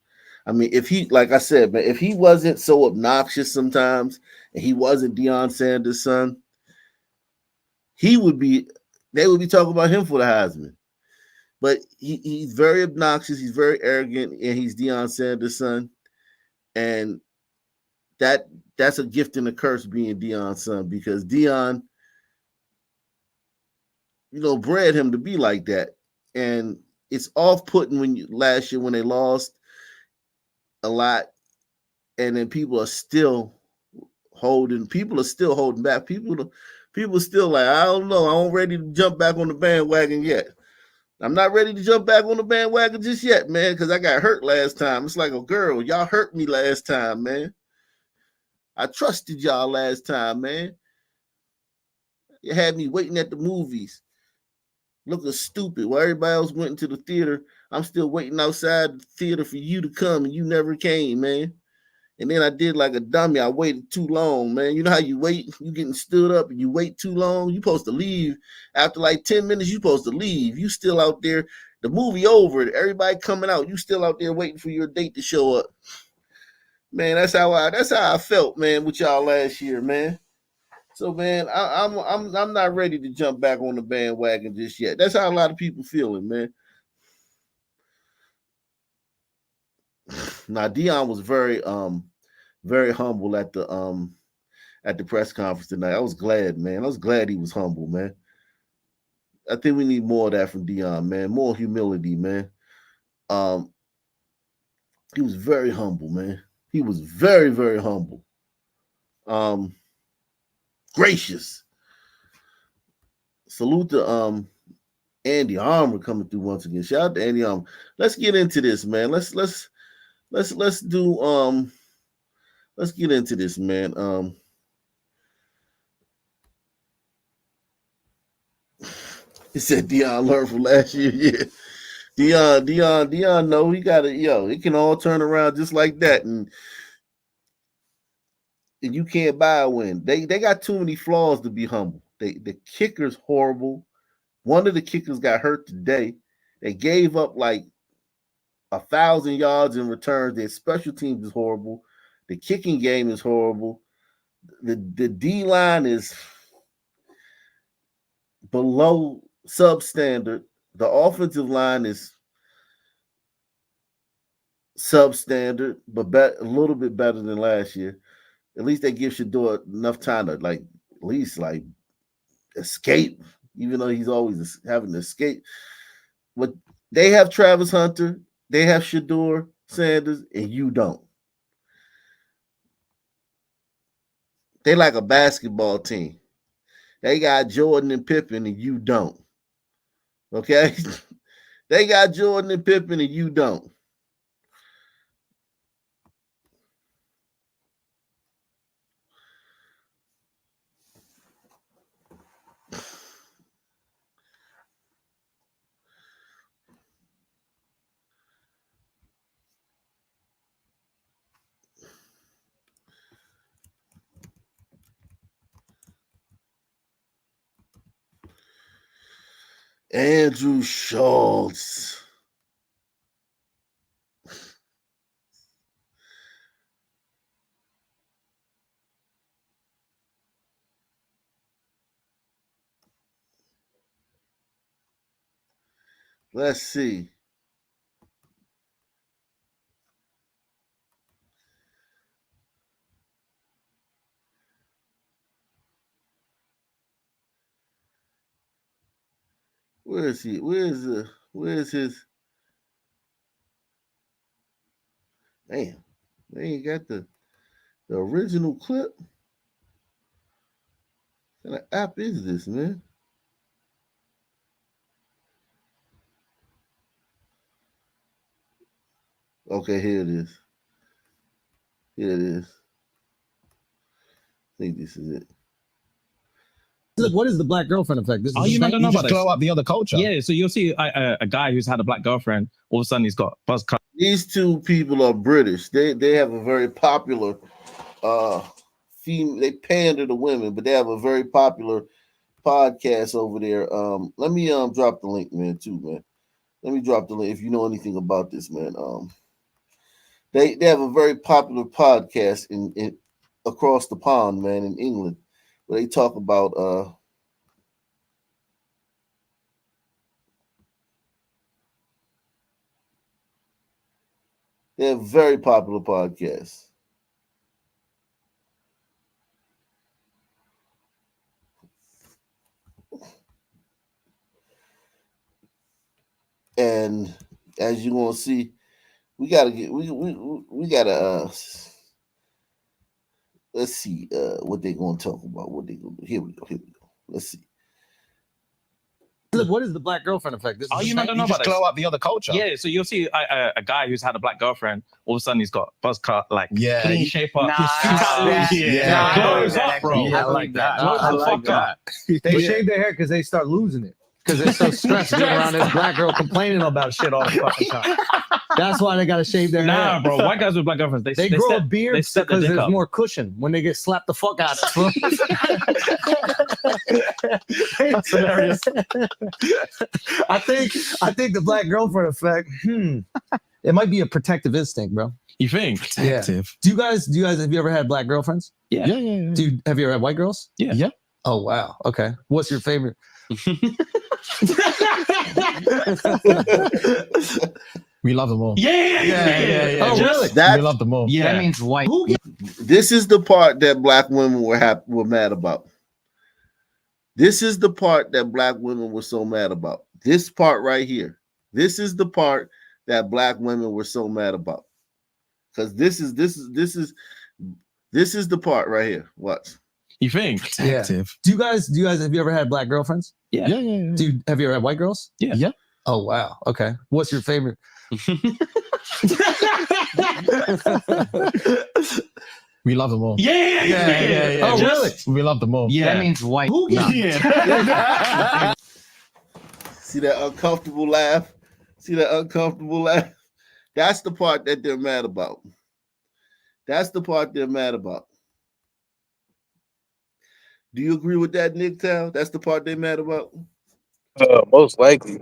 I mean, if he, like I said, man, if he wasn't so obnoxious sometimes and he wasn't Deion Sanders' son, they would be talking about him for the Heisman. But he's very obnoxious, he's very arrogant, and he's Deion Sanders' son. And that's a gift and a curse being Deion's son, because Deion, bred him to be like that. And it's off-putting when last year when they lost a lot, and then people are still holding back. People are still like, I don't know, I ain't ready to jump back on the bandwagon yet. I'm not ready to jump back on the bandwagon just yet, man, because I got hurt last time. It's like a girl. Y'all hurt me last time, man. I trusted y'all last time, man. You had me waiting at the movies, looking stupid while everybody else went into the theater. I'm still waiting outside the theater for you to come, and you never came, man. And then I did like a dummy. I waited too long, man. You know how you wait? You getting stood up and you wait too long? You supposed to leave. After like 10 minutes, you supposed to leave. You still out there. The movie over. Everybody coming out. You still out there waiting for your date to show up. Man, that's how I felt, man, with y'all last year, man. So, man, I'm not ready to jump back on the bandwagon just yet. That's how a lot of people feeling, man. Now, Deion was very humble at the press conference tonight. I was glad, man. I was glad he was humble, man. I think we need more of that from Deion, man. More humility, man. He was very humble, man. He was very, very humble. Gracious. Salute to Andy Armour coming through once again. Shout out to Andy Armour. Let's get into this, man. Let's get into this, man. He said Deion learned from last year. Yeah. Deion know he gotta, it can all turn around just like that. And you can't buy a win. They got too many flaws to be humble. The kicker's horrible. One of the kickers got hurt today. They gave up like 1,000 yards in returns. Their special teams is horrible. The kicking game is horrible. The D line is below substandard. The offensive line is substandard, but a little bit better than last year. At least they give Shador enough time to at least escape, even though he's always having to escape. But they have Travis Hunter, they have Shador Sanders, and you don't. They like a basketball team. They got Jordan and Pippen, and you don't. Okay? They got Jordan and Pippen, and you don't. Andrew Schulz. Let's see. Where is he? Where's his? Damn, they ain't got the original clip. What kind of app is this, man? Okay, here it is. Here it is. I think this is it. What is the black girlfriend effect? This is you don't know about glow up the other culture. Yeah, so you'll see a guy who's had a black girlfriend. All of a sudden, he's got buzz cut. These two people are British. They have a very popular they pander to women, but they have a very popular podcast over there. Let me drop the link, man, too, man. Let me drop the link if you know anything about this, man. They have a very popular podcast in across the pond, man, in England, where they talk about they have very popular podcasts. And as you're gonna see, we gotta let's see what they're gonna talk about. What they gonna do. Here we go. Let's see. What is the black girlfriend effect? This is you don't know about glow up the other culture. Yeah, so you'll see a guy who's had a black girlfriend. All of a sudden, he's got buzz cut, like clean shape up. Close up, bro. Yeah, I like that. I like that. They shave their hair because they start losing it. Because they're so stressed being around this black girl complaining about shit all the fucking time. That's why they gotta shave their hair. Nah, bro. White guys with black girlfriends, they grow a beard because there's more cushion when they get slapped the fuck out of. That's hilarious. I think the black girlfriend effect. It might be a protective instinct, bro. You think? Protective. Yeah. Do you guys have you ever had black girlfriends? Yeah. Have you ever had white girls? Yeah. Oh wow. Okay. What's your favorite? We love them all. Yeah. Oh, really? We love them all. Yeah. That means white. This is the part that black women were mad about. This is the part that black women were so mad about. This part right here. This is the part that black women were so mad about. Because this is the part right here. Watch. You think? Protective. Do you guys have you ever had black girlfriends? Yeah. Have you ever had white girls? Yeah. Oh wow. Okay. What's your favorite? We love them all. Yeah. Oh really? We love them all. That means white. See that uncomfortable laugh? That's the part that they're mad about. Do you agree with that, Nick Town? That's the part they're mad about? Most likely,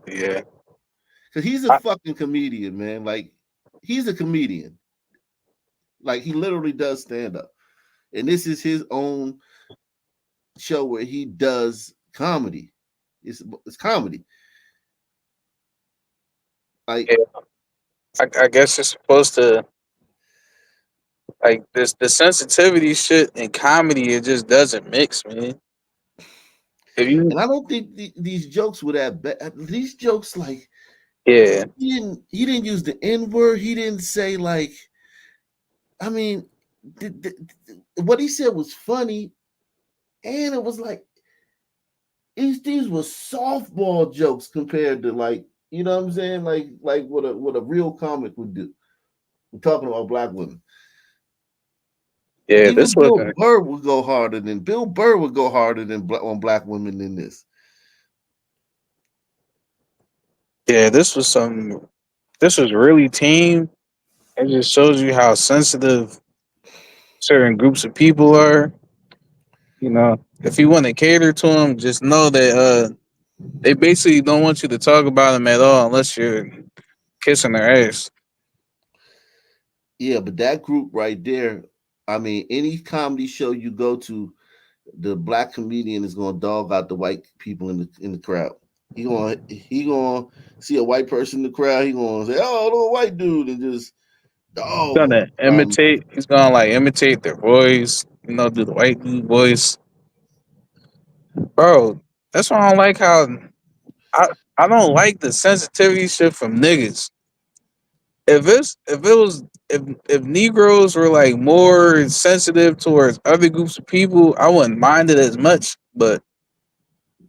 yeah. Because he's a fucking comedian, man. Like, he's a comedian. Like, he literally does stand up. And this is his own show where he does comedy. It's comedy. Like, yeah. I guess it's supposed to, like, this the sensitivity shit and comedy, it just doesn't mix, man. And I don't think these jokes were that bad. These jokes, like, yeah, he didn't use the N-word. He didn't say, like, I mean, what he said was funny, and it was like these were softball jokes compared to, like, you know what I'm saying, like what a real comic would do. We're talking about black women. Yeah, Even Bill Burr would go harder than on black women than this. Yeah, this was really tame. It just shows you how sensitive certain groups of people are. You know, if you want to cater to them, just know that they basically don't want you to talk about them at all unless you're kissing their ass. Yeah, but that group right there, I mean, any comedy show you go to, the black comedian is gonna dog out the white people in the crowd. He gonna see a white person in the crowd. He gonna say, "Oh, little white dude," and just He's gonna imitate. He's gonna like imitate their voice. You know, do the white dude voice. Bro, That's why I don't like how I don't like the sensitivity shit from niggas. If Negroes were like more sensitive towards other groups of people, I wouldn't mind it as much. But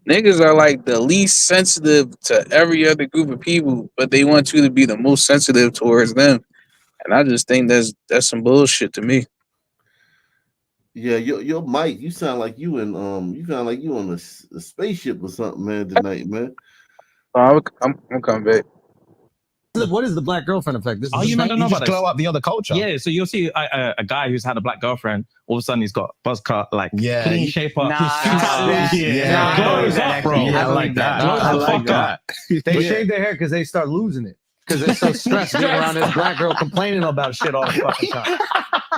niggas are like the least sensitive to every other group of people, but they want you to be the most sensitive towards them. And I just think that's some bullshit to me. Yeah, your mic, you sound like you on a spaceship or something, man, tonight, man. I'm coming back. What is the black girlfriend effect? This is you don't know about this. glow up the other culture. Yeah, so you'll see a guy who's had a black girlfriend. All of a sudden, he's got buzz cut, like clean shape up. Glows up, bro. I like that. I like that. They Yeah. shave their hair because they start losing it. Because they're so stressed being around this black girl complaining about shit all the fucking time.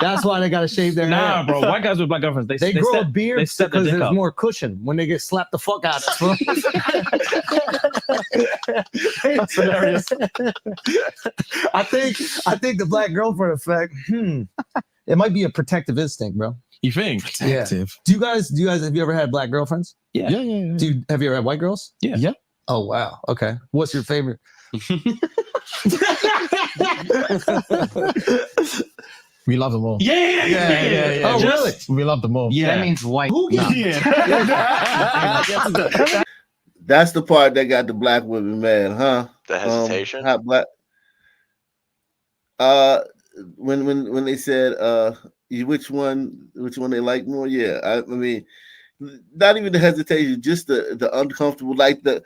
That's why they gotta shave their hair. Nah, bro. White guys with black girlfriends, they grow a step- beard they step their because dick there's up. more cushion when they get slapped the fuck out of. That's hilarious. I think the black girlfriend effect. It might be a protective instinct, bro. You think? Protective. Do you guys have you ever had black girlfriends? Yeah. Have you ever had white girls? Yeah. Oh wow. Okay. What's your favorite? We love them all. Yeah. Oh really? We love them all. Yeah. That means white. That's the part that got the black women mad, huh? The hesitation. Hot black. When they said which one they like more, yeah. I mean, not even the hesitation, just the uncomfortable, like the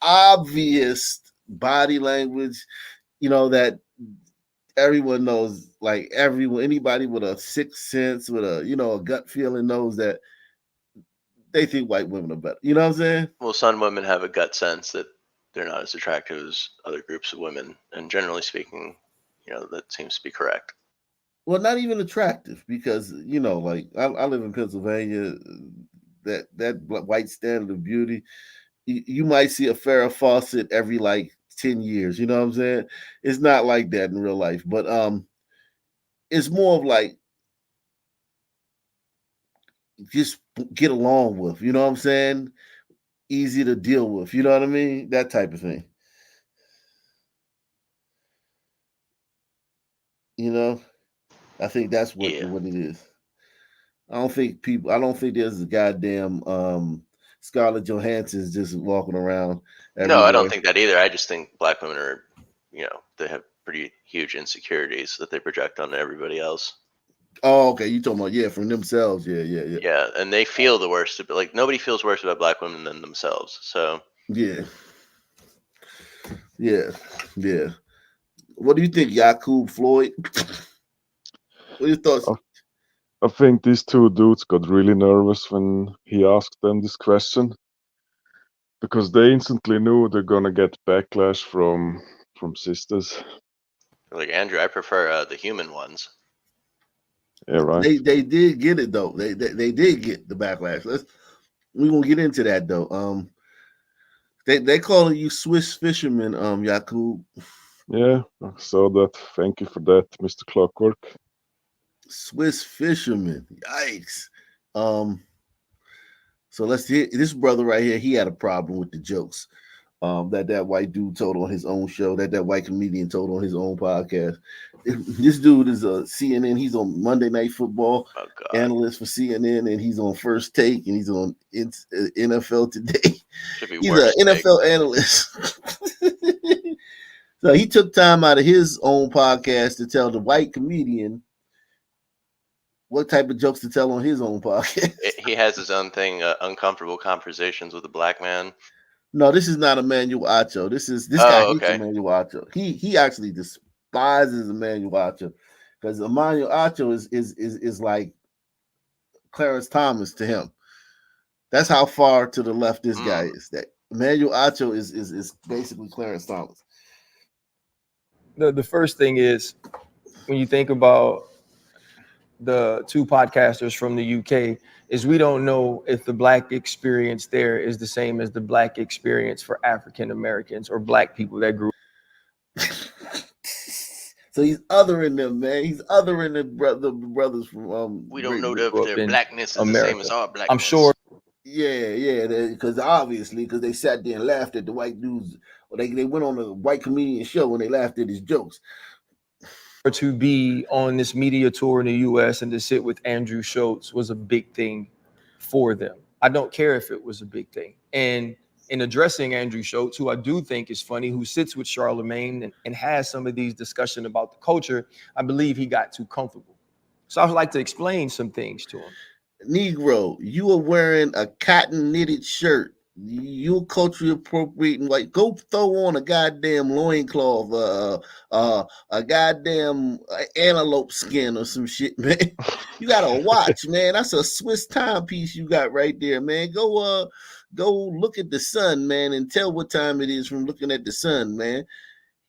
obvious body language, that everyone knows, like anybody with a sixth sense, with a a gut feeling knows that they think white women are better. You know what I'm saying? Well, some women have a gut sense that they're not as attractive as other groups of women, and generally speaking, that seems to be correct. Well, not even attractive, because like I live in Pennsylvania. That white standard of beauty, you might see a Farrah Fawcett every like 10 years. You know what I'm saying? It's not like that in real life, but it's more of like just get along with. You know what I'm saying? Easy to deal with. You know what I mean? That type of thing. I think that's what it is. I don't think there's a goddamn Scarlett Johansson's just walking around everywhere. No, I don't think that either. I just think black women are, they have pretty huge insecurities that they project onto everybody else. Oh, okay. You talking about from themselves? Yeah. Yeah, and they feel the worst. Like nobody feels worse about black women than themselves. So yeah. What do you think, Yakub Floyd? What are your thoughts? I think these two dudes got really nervous when he asked them this question, because they instantly knew they're gonna get backlash from sisters. like Andrew, I prefer the human ones. Yeah, right. They did get it though. They did get the backlash. We're gonna get into that though. They calling you Swiss fisherman, Yakub. Yeah, I saw that. Thank you for that, Mr. Clockwork. Swiss fisherman. Yikes. So let's hear this brother right here. He had a problem with the jokes that white dude told on his own show, that white comedian told on his own podcast. This dude is a CNN. He's on Monday Night Football, analyst for CNN, and he's on First Take, and he's on NFL Today. He's an NFL analyst. So he took time out of his own podcast to tell the white comedian what type of jokes to tell on his own podcast. He has his own thing, uncomfortable conversations with a black man. No, this is not Emmanuel Acho. This guy hates Emmanuel Acho. He actually despises Emmanuel Acho, because Emmanuel Acho is like Clarence Thomas to him. That's how far to the left this guy is. That Emmanuel Acho is basically Clarence Thomas. The first thing is, when you think about the two podcasters from the UK, is we don't know if the black experience there is the same as the black experience for African Americans or black people that grew. So he's othering them, man. He's othering the brothers from. We don't know if their blackness is the same as our blackness. I'm sure Yeah, because obviously, because they sat there and laughed at the white dudes, or they went on a white comedian show and they laughed at his jokes. To be on this media tour in the U.S. and to sit with Andrew Schulz was a big thing for them. I don't care if it was a big thing. And in addressing Andrew Schulz, who I do think is funny, who sits with Charlemagne and has some of these discussions about the culture, I believe he got too comfortable. So I would like to explain some things to him. Negro, you are wearing a cotton knitted shirt. You're culturally appropriating. Like, go throw on a goddamn loincloth, a goddamn antelope skin or some shit, man. You got a watch, man. That's a Swiss timepiece you got right there, man. Go look at the sun, man, and tell what time it is from looking at the sun, man.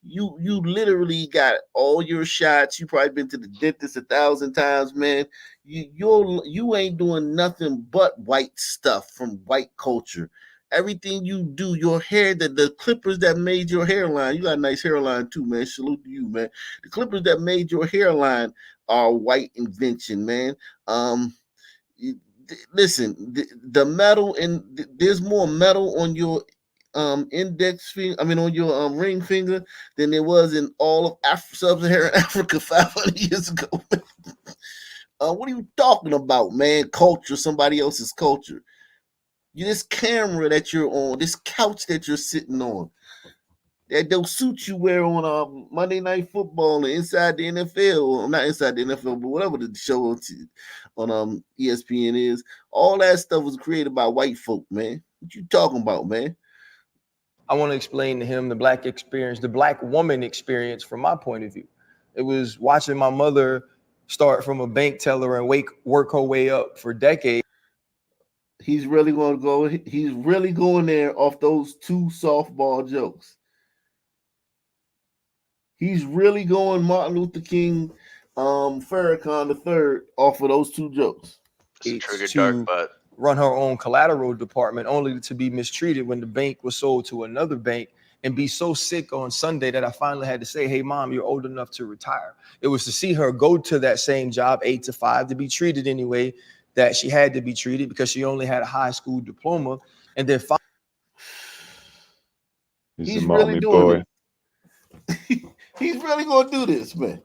You literally got all your shots. You probably been to the dentist 1,000 times, man. You ain't doing nothing but white stuff from white culture. Everything you do, your hair, the clippers that made your hairline, you got a nice hairline too, man. Salute to you, man. The clippers that made your hairline are white invention, man. Listen, the metal, and there's more metal on your index finger, on your ring finger than there was in all of sub-Saharan Africa 500 years ago. What are you talking about, man? Culture, somebody else's culture. This camera that you're on, this couch that you're sitting on, that those suits you wear on Monday Night Football and inside the NFL, or not inside the NFL, but whatever the show on ESPN is, all that stuff was created by white folk, man. What you talking about, man? I want to explain to him the black experience, the black woman experience from my point of view. It was watching my mother start from a bank teller and work her way up for decades. He's really going to go. He's really going there off those two softball jokes. He's really going Martin Luther King, Farrakhan III off of those two jokes. Triggered dark butt. Run her own collateral department, only to be mistreated when the bank was sold to another bank, and be so sick on Sunday that I finally had to say, "Hey, Mom, you're old enough to retire." It was to see her go to that same job, 8 to 5, to be treated anyway that she had to be treated because she only had a high school diploma, and then he's a mommy boy. He's really going to do this, man.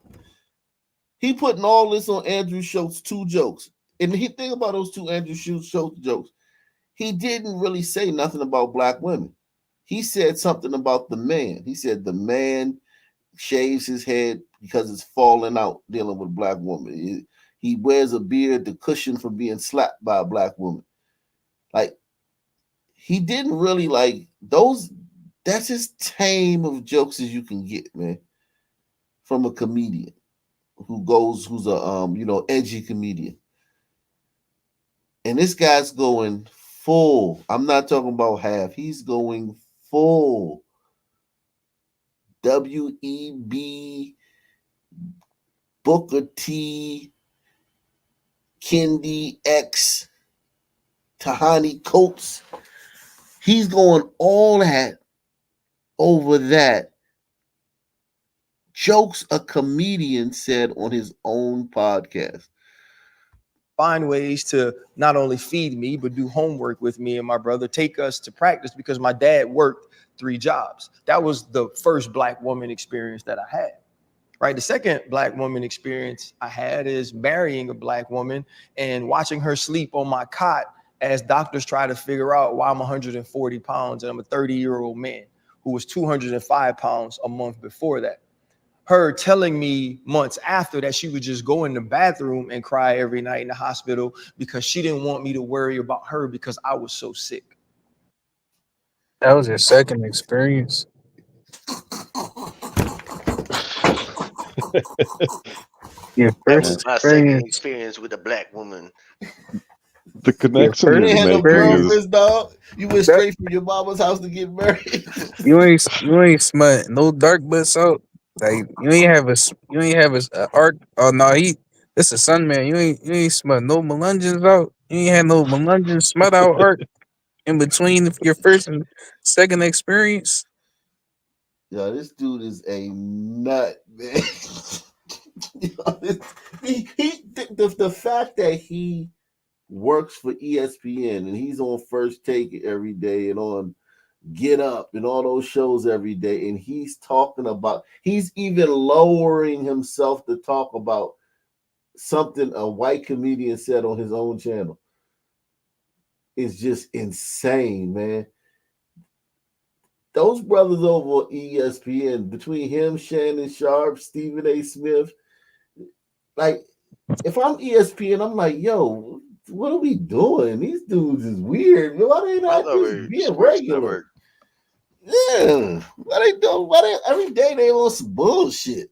He putting all this on Andrew Schulz two jokes. And he think about those two Andrew Schulz jokes. He didn't really say nothing about black women. He said something about the man. He said the man shaves his head because it's falling out dealing with a black woman. He wears a beard to cushion from being slapped by a black woman. Like, he didn't really like those. That's as tame of jokes as you can get, man, from a comedian who's a edgy comedian. And this guy's going full. I'm not talking about half. He's going full. W.E.B. Booker T. Kendi X. Tahani Coates. He's going all that over that. Jokes a comedian said on his own podcast. Find ways to not only feed me, but do homework with me and my brother, take us to practice because my dad worked 3 jobs. That was the first black woman experience that I had, right? The second black woman experience I had is marrying a black woman and watching her sleep on my cot as doctors try to figure out why I'm 140 pounds and I'm a 30-year-old man who was 205 pounds a month before that. Her telling me months after that she would just go in the bathroom and cry every night in the hospital because she didn't want me to worry about her because I was so sick. That was your second experience. Your first my second experience with a black woman. The connection You he's ain't had no making girlfriends, is dog. You went straight from your mama's house to get married. You ain't smut no dark butts out. Like you ain't have a art. Oh no, this a sun man. You ain't smut no melungeons out. You ain't had no melungeons smut out art in between your first and second experience. Yo, this dude is a nut, man. The fact that he works for ESPN, and he's on First Take every day and on Get Up and all those shows every day, and he's even lowering himself to talk about something a white comedian said on his own channel. It's just insane, man. Those brothers over on ESPN, between him, Shannon Sharp, Stephen A. Smith, like, if I'm ESPN, I'm like, yo, what are we doing? These dudes is weird. Why they not just being regular? Yeah. Why they every day they on some bullshit?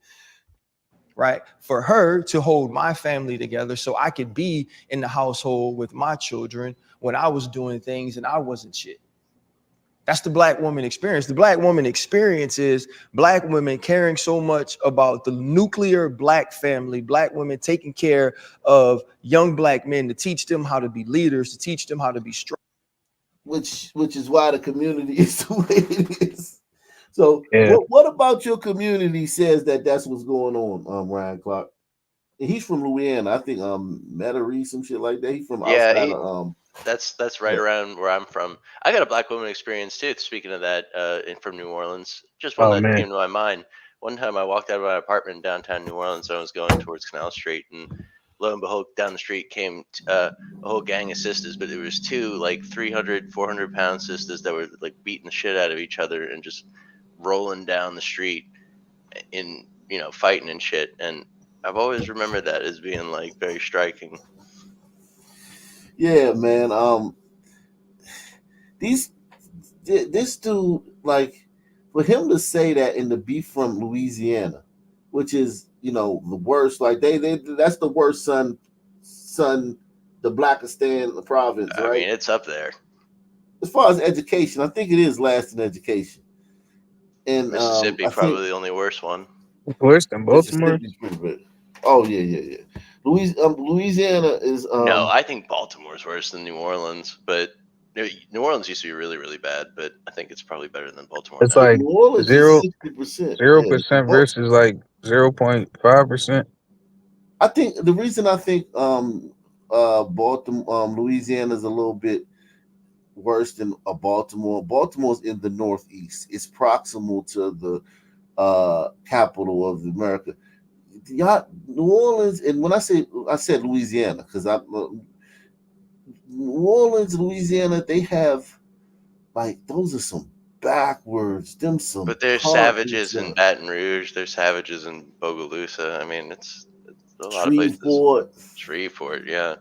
Right, for her to hold my family together so I could be in the household with my children when I was doing things and I wasn't shit. That's the black woman experience. The black woman experience is black women caring so much about the nuclear black family, black women taking care of young black men to teach them how to be leaders, to teach them how to be strong. Which is why the community is the way it is. So Yeah. what about your community says that's what's going on, Ryan Clark? And he's from Louisiana, I think Metairie, some shit like that. He's from outside of That's right around where I'm from. I got a black woman experience too. Speaking of that, from New Orleans, just one that came to my mind. One time I walked out of my apartment in downtown New Orleans. I was going towards Canal Street, and lo and behold, down the street came a whole gang of sisters, but there was two like 300, 400-pound sisters that were like beating the shit out of each other and just rolling down the street in, fighting and shit. And I've always remembered that as being like very striking. Yeah, man. This dude, like, for him to say that and to be from Louisiana, which is, the worst, like that's the worst son, the Blakistan province, right? I mean, it's up there. As far as education, I think it is last in education. And Mississippi, probably the only worst one. Worse than Baltimore? Oh yeah. Louisiana is. No, I think Baltimore's worse than New Orleans, but New Orleans used to be really, really bad. But I think it's probably better than Baltimore. It's now. like New Orleans 0% versus like 0.5%. I think the reason I think Baltimore, Louisiana is a little bit worse than Baltimore. Baltimore's in the northeast. It's proximal to the capital of America. New Orleans, and when I said Louisiana, because New Orleans, Louisiana, they have those are some backwards, But there's savages in Baton Rouge. There's savages in Bogalusa. I mean, it's a lot of places. Shreveport, yeah.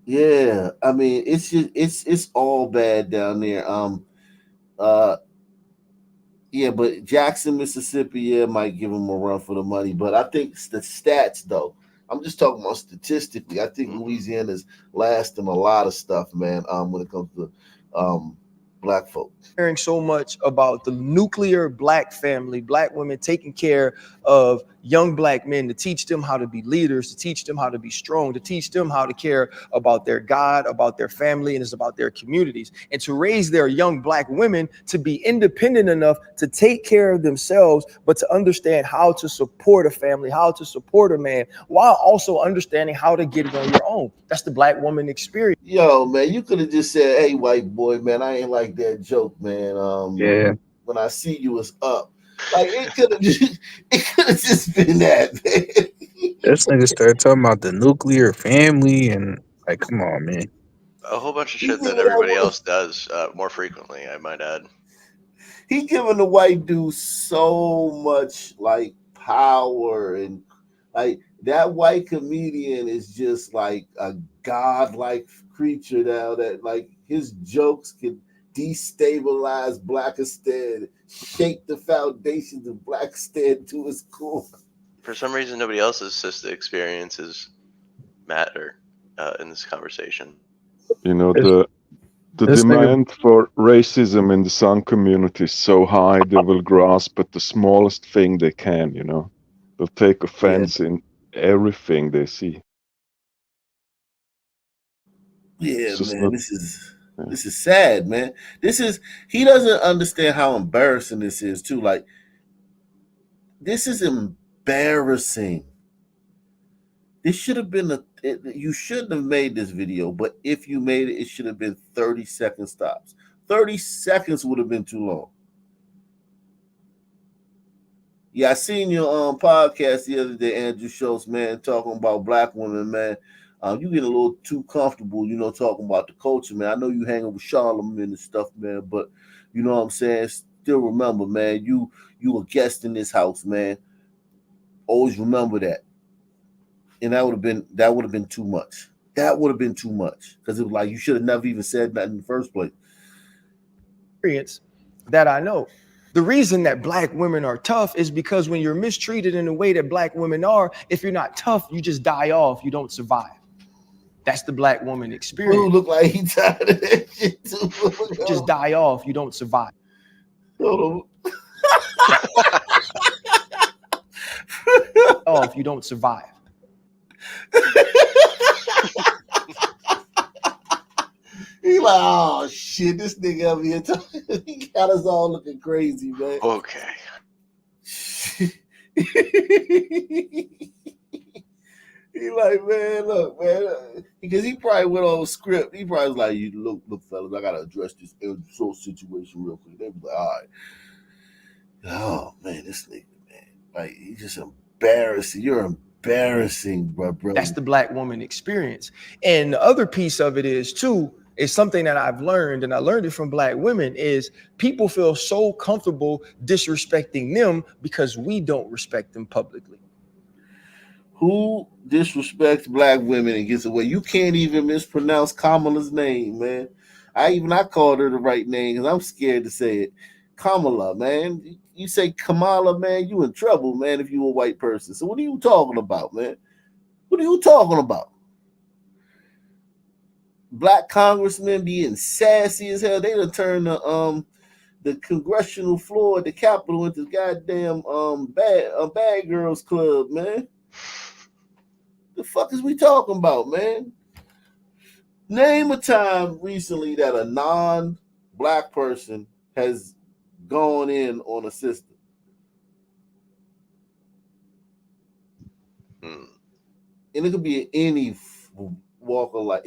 Yeah, I mean, it's all bad down there. Yeah, but Jackson, Mississippi, might give them a run for the money. But I think the stats, though, I'm just talking about statistically. I think Louisiana's last in a lot of stuff, man. When it comes to black folk. Caring so much about the nuclear black family, black women taking care of young black men to teach them how to be leaders, to teach them how to be strong, to teach them how to care about their God, about their family, and it's about their communities, and to raise their young black women to be independent enough to take care of themselves, but to understand how to support a family, how to support a man, while also understanding how to get it on your own. That's the black woman experience. Yo, man, you could have just said, "Hey, white boy, man, I ain't like that joke, man. Yeah. When I see you, it's up." Like it could have just been that, man. This nigga started talking about the nuclear family and like, come on, man. A whole bunch of shit that everybody else does more frequently, I might add. He giving the white dude so much like power, and like that white comedian is just like a godlike creature now that like his jokes can destabilize Blakistan, shake the foundations of Blakistan to its core. For some reason, nobody else's sister experiences matter in this conversation. The demand for racism in the Sun community is so high, they will grasp at the smallest thing they can, They'll take offense in everything they see. Yeah, man, this is sad, man. He doesn't understand how embarrassing this is too. Like, this is embarrassing This should have been you shouldn't have made this video, but if you made it, it should have been 30-second stops. 30 seconds would have been too long. Yeah, I seen your podcast the other day, Andrew Schulz, man, talking about black women, man. You get a little too comfortable, talking about the culture, man. I know you hanging with Charlamagne and stuff, man, but you know what I'm saying? Still remember, man, you a guest in this house, man. Always remember that. And that would have been too much. That would have been too much. Because it was like you should have never even said that in the first place. Experience that I know. The reason that black women are tough is because when you're mistreated in the way that black women are, if you're not tough, you just die off. You don't survive. That's the black woman experience. Dude look like he tired of that shit too. You just die off. You don't survive. Off. You don't survive. He like, oh shit, this nigga over here he got us all looking crazy, man. Okay. He like, man, look, man, because he probably went on script. He probably was like, "You look, fellas, I gotta address this Andrew situation real quick." They be like, "All right." Oh man, this nigga, man, like he's just embarrassing. You're embarrassing, bro. That's the black woman experience, and the other piece of it is too. Is something that I've learned, and I learned it from black women, is people feel so comfortable disrespecting them because we don't respect them publicly. Who disrespects black women and gets away? You can't even mispronounce Kamala's name, man. I called her the right name because I'm scared to say it. Kamala, man. You say Kamala, man, you in trouble, man, if you a white person. So what are you talking about, man? What are you talking about? Black congressmen being sassy as hell. They done turned the congressional floor at the Capitol into goddamn bad girls club, man. The fuck is we talking about, man? Name a time recently that a non-black person has gone in on a system. And it could be any walk of life,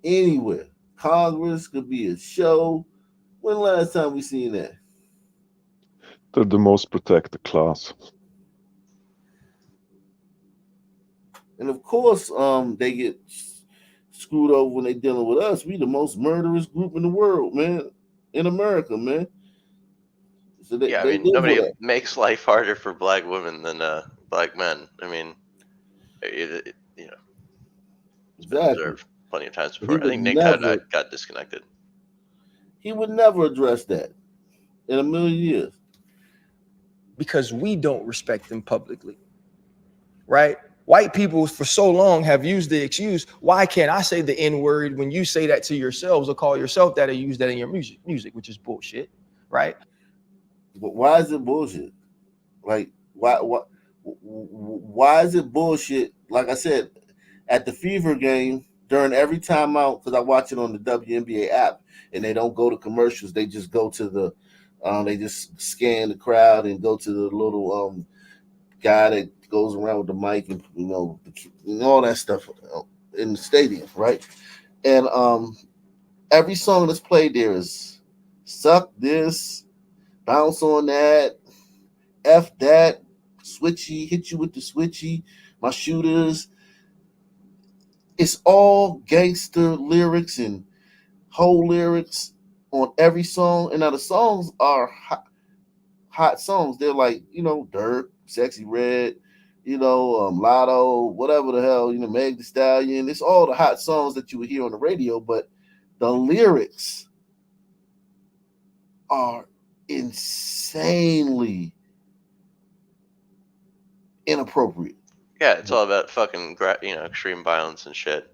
anywhere. Congress could be a show. When last time we seen that? They're the most protected class. And of course, they get screwed over when they dealing with us. We the most murderous group in the world, man. In America, man. So I mean, nobody makes life harder for black women than black men. I mean, you know, it's been observed plenty of times before. I think Nick got disconnected. He would never address that in a million years. Because we don't respect them publicly, right? White people for so long have used the excuse, why can't I say the N-word when you say that to yourselves or call yourself that or use that in your music, which is bullshit, right? But why is it bullshit? Like, why is it bullshit? Like I said, at the Fever game, during every timeout, because I watch it on the WNBA app, and they don't go to commercials, they just go to the, they just scan the crowd and go to the little guy that goes around with the mic and all that stuff in the stadium, right? And every song that's played there is suck this, bounce on that, F that, switchy, hit you with the switchy, my shooters. It's all gangster lyrics and whole lyrics on every song. And now the songs are hot songs. They're like, Dirt, Sexy Red, Lotto, whatever the hell, Meg Thee Stallion. It's all the hot songs that you would hear on the radio, but the lyrics are insanely inappropriate. Yeah, it's all about fucking, extreme violence and shit.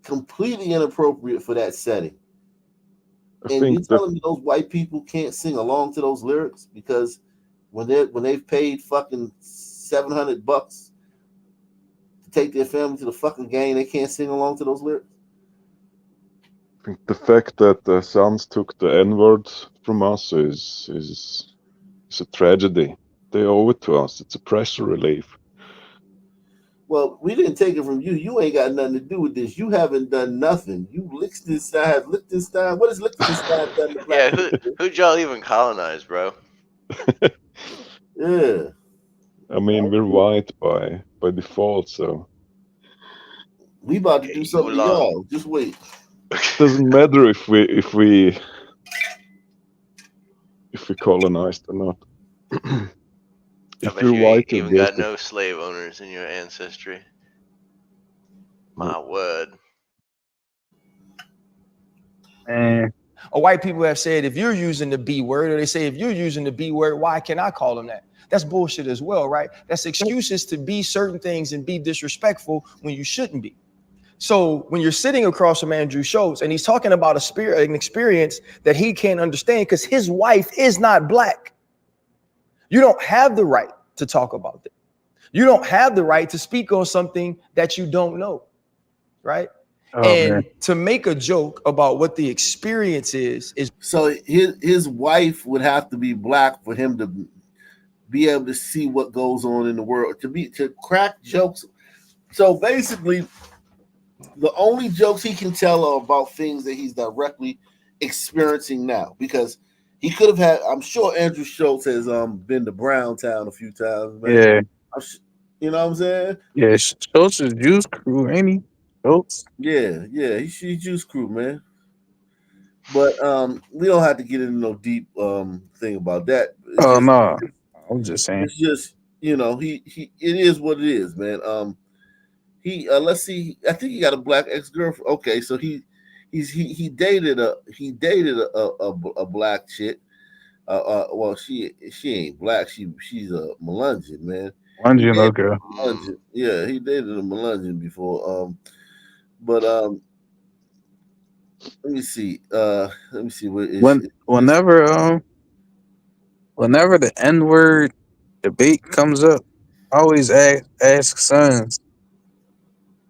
Completely inappropriate for that setting. And you telling me those white people can't sing along to those lyrics because when they've paid fucking $700 to take their family to the fucking game, they can't sing along to those lyrics? I think the fact that the Suns took the N-word from us is a tragedy. They owe it to us. It's a pressure relief. Well, we didn't take it from you. You ain't got nothing to do with this. You haven't done nothing. You Liechtenstein. What is Liechtenstein done to black people? Who'd y'all even colonize, bro? Yeah. I mean, we're white by default, so we about to do something to y'all. Just wait. Doesn't matter if we colonized or not. If you're white, you're even got guilty. no slave owners in your ancestry. My word. Or white people have said, if you're using the B word, or they say, if you're using the B word, why can't I call them that? That's bullshit as well, right? That's excuses to be certain things and be disrespectful when you shouldn't be. So when you're sitting across from Andrew Schulz and he's talking about an experience that he can't understand because his wife is not black, you don't have the right to talk about it. You don't have the right to speak on something that you don't know, right? And to make a joke about what the experience is so his wife would have to be black for him to be able to see what goes on in the world, to crack jokes. So basically, the only jokes he can tell are about things that he's directly experiencing now, because he could have had. I'm sure Andrew Schulz has been to Browntown a few times, man. Yeah. You know what I'm saying? Yeah, Schulz is Juice Crew, ain't he? Schulz? Yeah, he's Juice Crew, man. But we don't have to get into no deep thing about that. It's no. I'm just saying. It's just, he it is what it is, man. He let's see, I think he got a black ex-girlfriend. Okay, so he dated a black chick. Well, she ain't black. She's a Melungeon, man. Melungeon, okay. Melungeon. Yeah, he dated a Melungeon before. But let me see. What is whenever the N-word debate comes up, I always ask sons,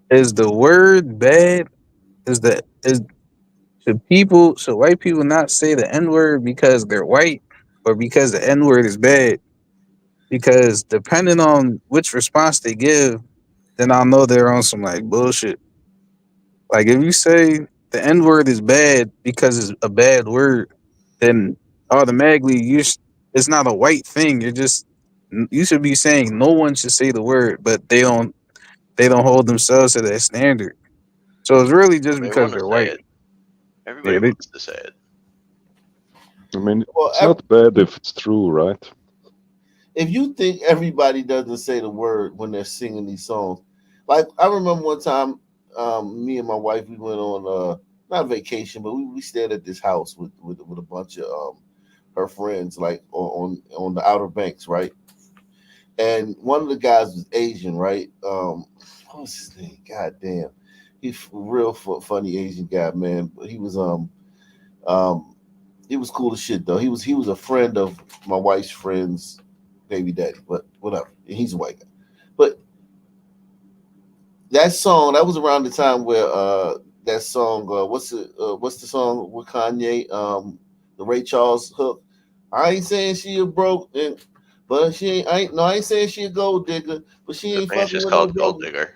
is the word bad? Should white people not say the N-word because they're white, or because the N-word is bad? Because depending on which response they give, then I'll know they're on some like bullshit. Like if you say the N-word is bad because it's a bad word, then automatically it's not a white thing. You should be saying no one should say the word, but they don't hold themselves to that standard. So it's really just They because want to they're say white. it. Everybody wants to say it. I mean, it's not bad if it's true, right? If you think everybody doesn't say the word when they're singing these songs, like I remember one time, me and my wife, we went on not vacation, but we stayed at this house with a bunch of her friends, like on the Outer Banks, right? And one of the guys was Asian, right? What was his name? God damn, he's a real funny Asian guy, man. But he was cool as shit though. He was a friend of my wife's friend's baby daddy, but whatever. He's a white guy. But that song, that was around the time where that song, what's the song with Kanye, the Ray Charles hook? I ain't saying she a broke, but I ain't saying she a gold digger, but she ain't fucking just with called no Gold Digger.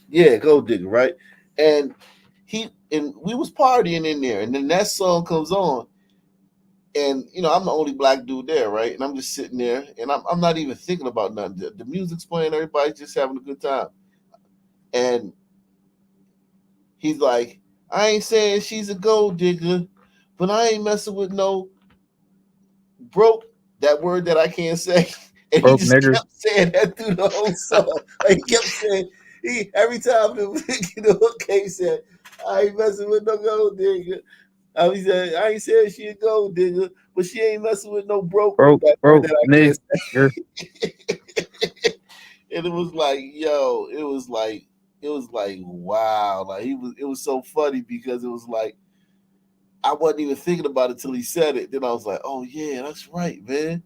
Yeah, gold digger, right? And we was partying in there, and then that song comes on. And I'm the only black dude there, right? And I'm just sitting there, and I'm not even thinking about nothing. The music's playing, everybody's just having a good time. And he's like, I ain't saying she's a gold digger, but I ain't messing with no broke, that word that I can't say. And broke he just nigger. kept saying that through the whole song. Like, he kept saying, every time the hook came, he said, I ain't messing with no gold digger. He said, I ain't saying she a gold digger, but she ain't messing with no broke that I can't say. And it was like, yo, it was like, wow. Like it was so funny because it was like, I wasn't even thinking about it till he said it. Then I was like, oh yeah, that's right, man.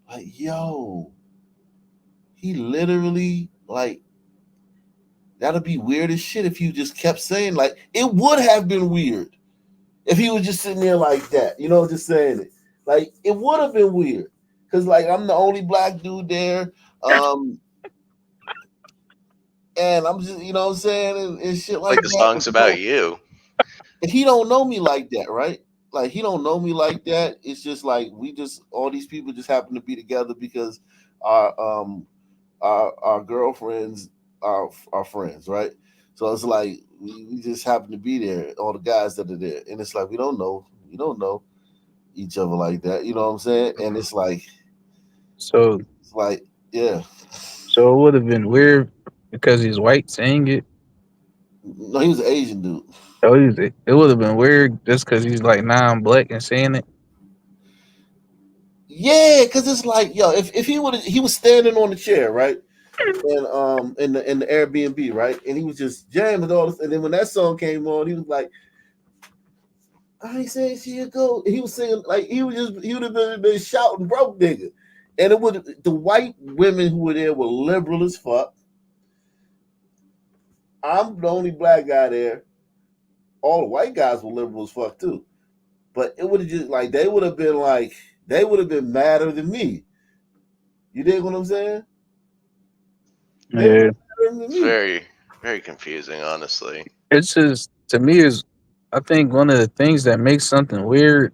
Like, yo, he literally, like, that'd be weird as shit if you just kept saying, like, it would have been weird if he was just sitting there like that, just saying it. Like, it would have been weird. Because, like, I'm the only black dude there. And I'm just, you know what I'm saying, and shit like the that. song's about you. And he don't know me like that, right? Like he don't know me like that. It's just like we just all these people just happen to be together because our girlfriends are friends, right? So it's like we just happen to be there, all the guys that are there, and it's like we don't know each other like that. You know what I'm saying? And it's like yeah. So it would have been weird because he's white saying it. No, he was an Asian dude. Oh, it would have been weird just because he's like, nah, I'm black and saying it. Yeah, because it's like, yo, if he was standing on the chair, right? And in the Airbnb, right? And he was just jamming all this. And then when that song came on, he was like, I ain't saying she a go. He was singing like he would have been shouting broke nigga. And it would the white women who were there were liberal as fuck. I'm the only black guy there. All the white guys were liberal as fuck too. But it would have just like they would have been madder than me. You dig what I'm saying? Yeah. It's very, very confusing, honestly. It's just, to me, is I think one of the things that makes something weird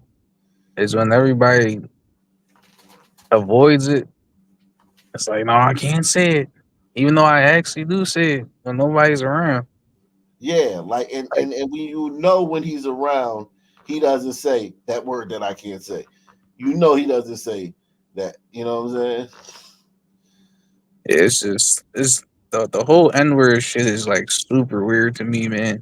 is when everybody avoids it. It's like, no, I can't say it, even though I actually do say it when nobody's around. Yeah, like and when you know when he's around, he doesn't say that word that I can't say. You know he doesn't say that. You know what I'm saying? It's just the whole N word shit is like super weird to me, man.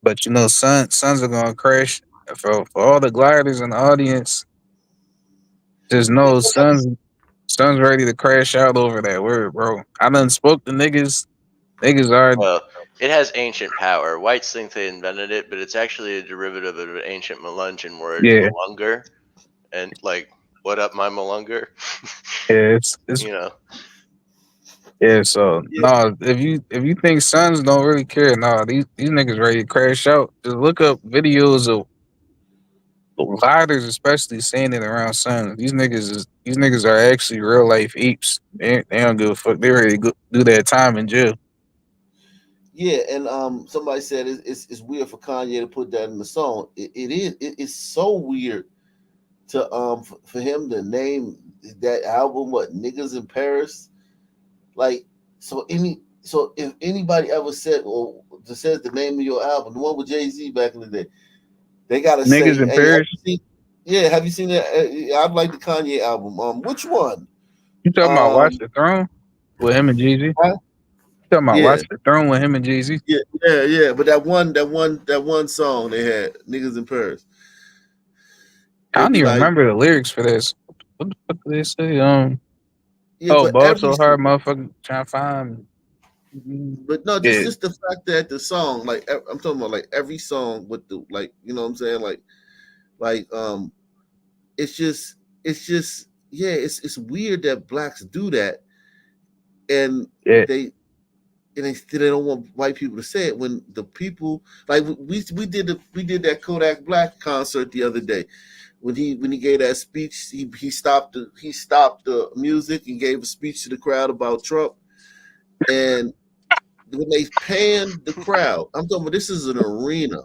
But you know, sons are gonna crash for all the gliders in the audience. Just know, sons ready to crash out over that word, bro. I done spoke to niggas. Niggas are Well, it has ancient power. Whites think they invented it, but it's actually a derivative of an ancient Melungeon word, Yeah. Melunger. And like, what up, my Melunger? Yeah, it's You know. yeah. So no, if you think sons don't really care, no, these niggas ready to crash out. Just look up videos of gliders, especially saying it around sons. These niggas are actually real life apes. They don't give a fuck. They ready to go do that time in jail. Yeah, and somebody said it's weird for Kanye to put that in the song. It is. It's so weird to for him to name that album what Niggas in Paris. Like so if anybody ever said or says the name of your album, the one with Jay-Z back in the day, they gotta say, Niggas in hey, Paris. have you seen that? I'd like the Kanye album. Which one? You talking about Watch the Throne with him and Jay-Z? Huh? Talking about Yeah. Watch the Throne with him and Jay-Z? Yeah. But that one song they had, Niggas in Paris. I don't even remember the lyrics for this. What the fuck did they say? Ball so hard, motherfucker, trying to find. But no, just the fact that the song, like I'm talking about, like every song with the like, you know what I'm saying, like it's just yeah, it's weird that blacks do that, and they don't want white people to say it when the people like we did that Kodak Black concert the other day. When he gave that speech, he stopped the music and gave a speech to the crowd about Trump. And when they panned the crowd, I'm talking about this is an arena.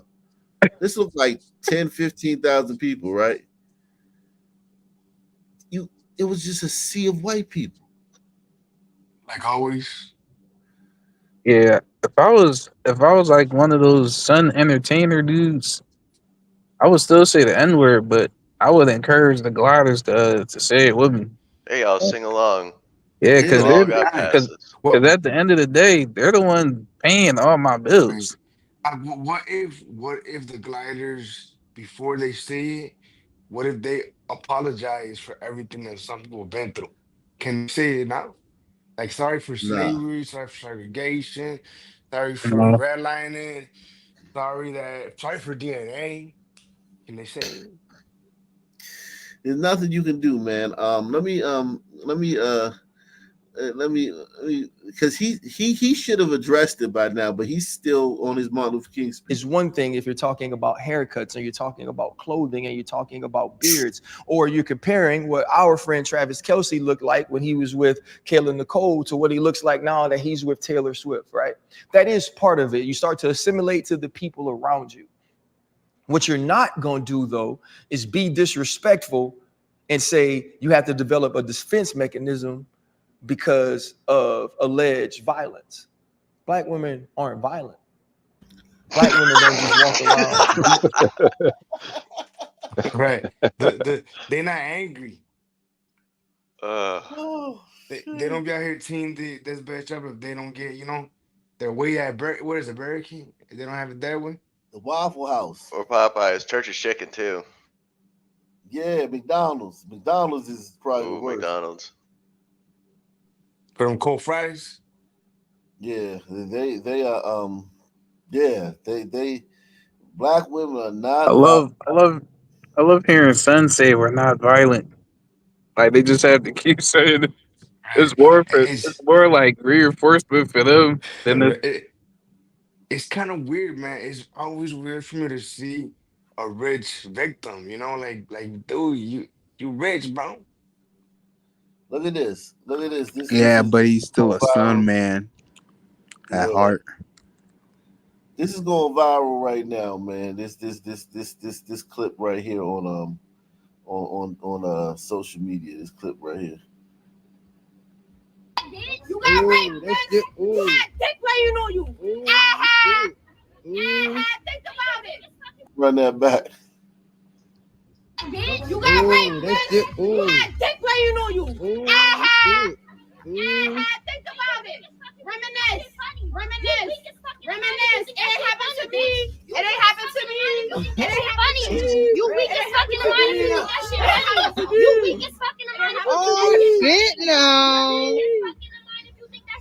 This looked like 10, 15,000 people, right? It was just a sea of white people. Like always. Yeah. If I was like one of those Sun entertainer dudes, I would still say the N-word, but I would encourage the gliders to say it with me. Hey, y'all sing along. Yeah, because all got passes. at the end of the day, they're the one paying all my bills. What if the gliders, before they say it, what if they apologize for everything that some people have been through? Can they say it now? Like, sorry for slavery, sorry for segregation, sorry for redlining, sorry for DNA. Can they say it? There's nothing you can do, man. Let me because he should have addressed it by now, but he's still on his Martin Luther King speech. Is one thing if you're talking about haircuts and you're talking about clothing and you're talking about beards, or you're comparing what our friend Travis Kelce looked like when he was with Kayla Nicole to what he looks like now that he's with Taylor Swift, right? That is part of it. You start to assimilate to the people around you. What you're not going to do, though, is be disrespectful and say you have to develop a defense mechanism because of alleged violence. Black women aren't violent. Black women don't just walk around. Right. They're not angry. They don't be out here team this bitch up if they don't get, their way at what is it, Burger King? If they don't have it that way. The Waffle House. Or Popeyes, Church's Chicken too. Yeah, McDonald's. McDonald's is probably the worst. McDonald's. For them cold fries. Yeah, they are they black women are not. I love hearing Son say we're not violent. Like they just have to keep saying it. It's more like reinforcement for them than it's kind of weird, man. It's always weird for me to see a rich victim, like dude, you rich, bro. Look at this. But he's still a son, man. At heart. This is going viral right now, man. This clip right here on social media. This clip right here. You got raped, bitch. You got dick playing on you. Think about it. Run that back. Bitch, you got raped, bitch. You got dick playing on you. Think about it. Reminisce. It ain't happened to me. It ain't happened to me. It ain't funny. You weak as fucking mind. You think that shit funny. You weak as fucking mind. Oh shit, no.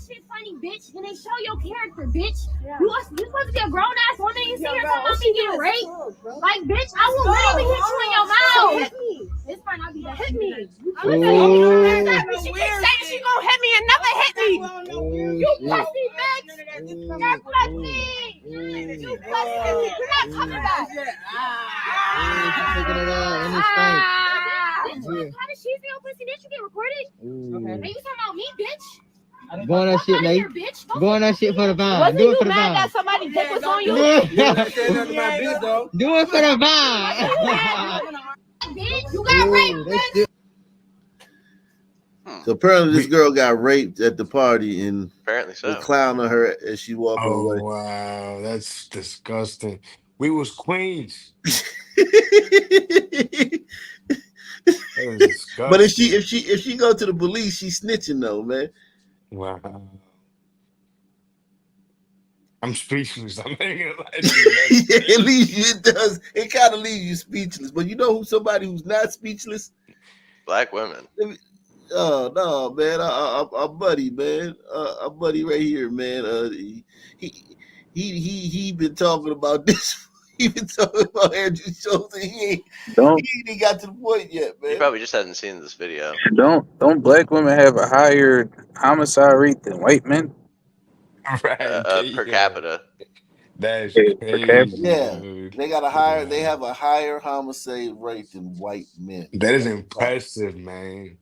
Shit funny, bitch. Then they show your character, bitch. You supposed to be a grown ass woman. You see her talking about me getting raped. Like, bitch, I will literally hit you in your mouth. Hit me. This might not be that. Hit me. I'm gonna tell you, she keeps saying she gonna hit me and never hit me. You pussy, bitch. You're pussy. You pussy. You're not coming back. Bitch, how did she feel pussy? Did you get recorded? Are you talking about me, bitch? Go on that shit, Nate. Go on that shit for the vine. Do it for the vine. That somebody dick was on you? Do it for the vine. Bitch, you got raped, bitch. So apparently this girl got raped at the party and apparently so. Clowning her as she walked away. Oh wow, that's disgusting. We was queens. But if she go to the police, she's snitching though, man. Wow. I'm speechless. I'm not gonna lie to you. It leaves you, it does. It kind of leaves you speechless. But you know who somebody who's not speechless? Black women. Oh no, man. Our buddy, man. Our buddy right here, man. He been talking about this. He been talking about Andrew Schulz, and he ain't got to the point yet, man. You probably just hadn't seen this video. Don't black women have a higher homicide rate than white men? Right. Per capita. That's crazy. Yeah, they have a higher homicide rate than white men. That is impressive, man.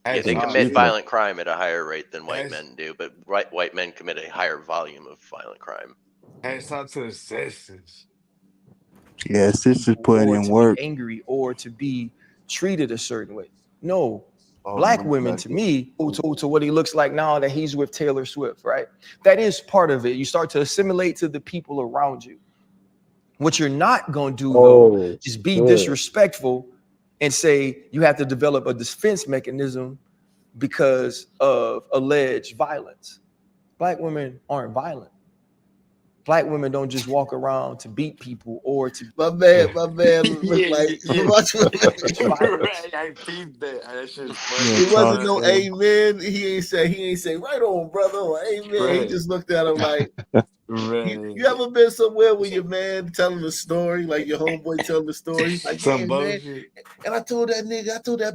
Yeah, they commit violent crime at a higher rate than white men do, but white men commit a higher volume of violent crime. Hats off to the sisters. Yeah, sisters putting in work. Angry or to be treated a certain way. No. Black women, to me, to what he looks like now that he's with Taylor Swift, right? That is part of it. You start to assimilate to the people around you. What you're not going to do, though, is be disrespectful and say you have to develop a defense mechanism because of alleged violence. Black women aren't violent. Black women don't just walk around to beat people or to. My man look like. I peeped that. That shit's funny. It wasn't no amen. He ain't say right on, brother, or amen. Right. He just looked at him like, You ever been somewhere with your man telling a story, like your homeboy telling the story, like, Some man, bullshit. and I told that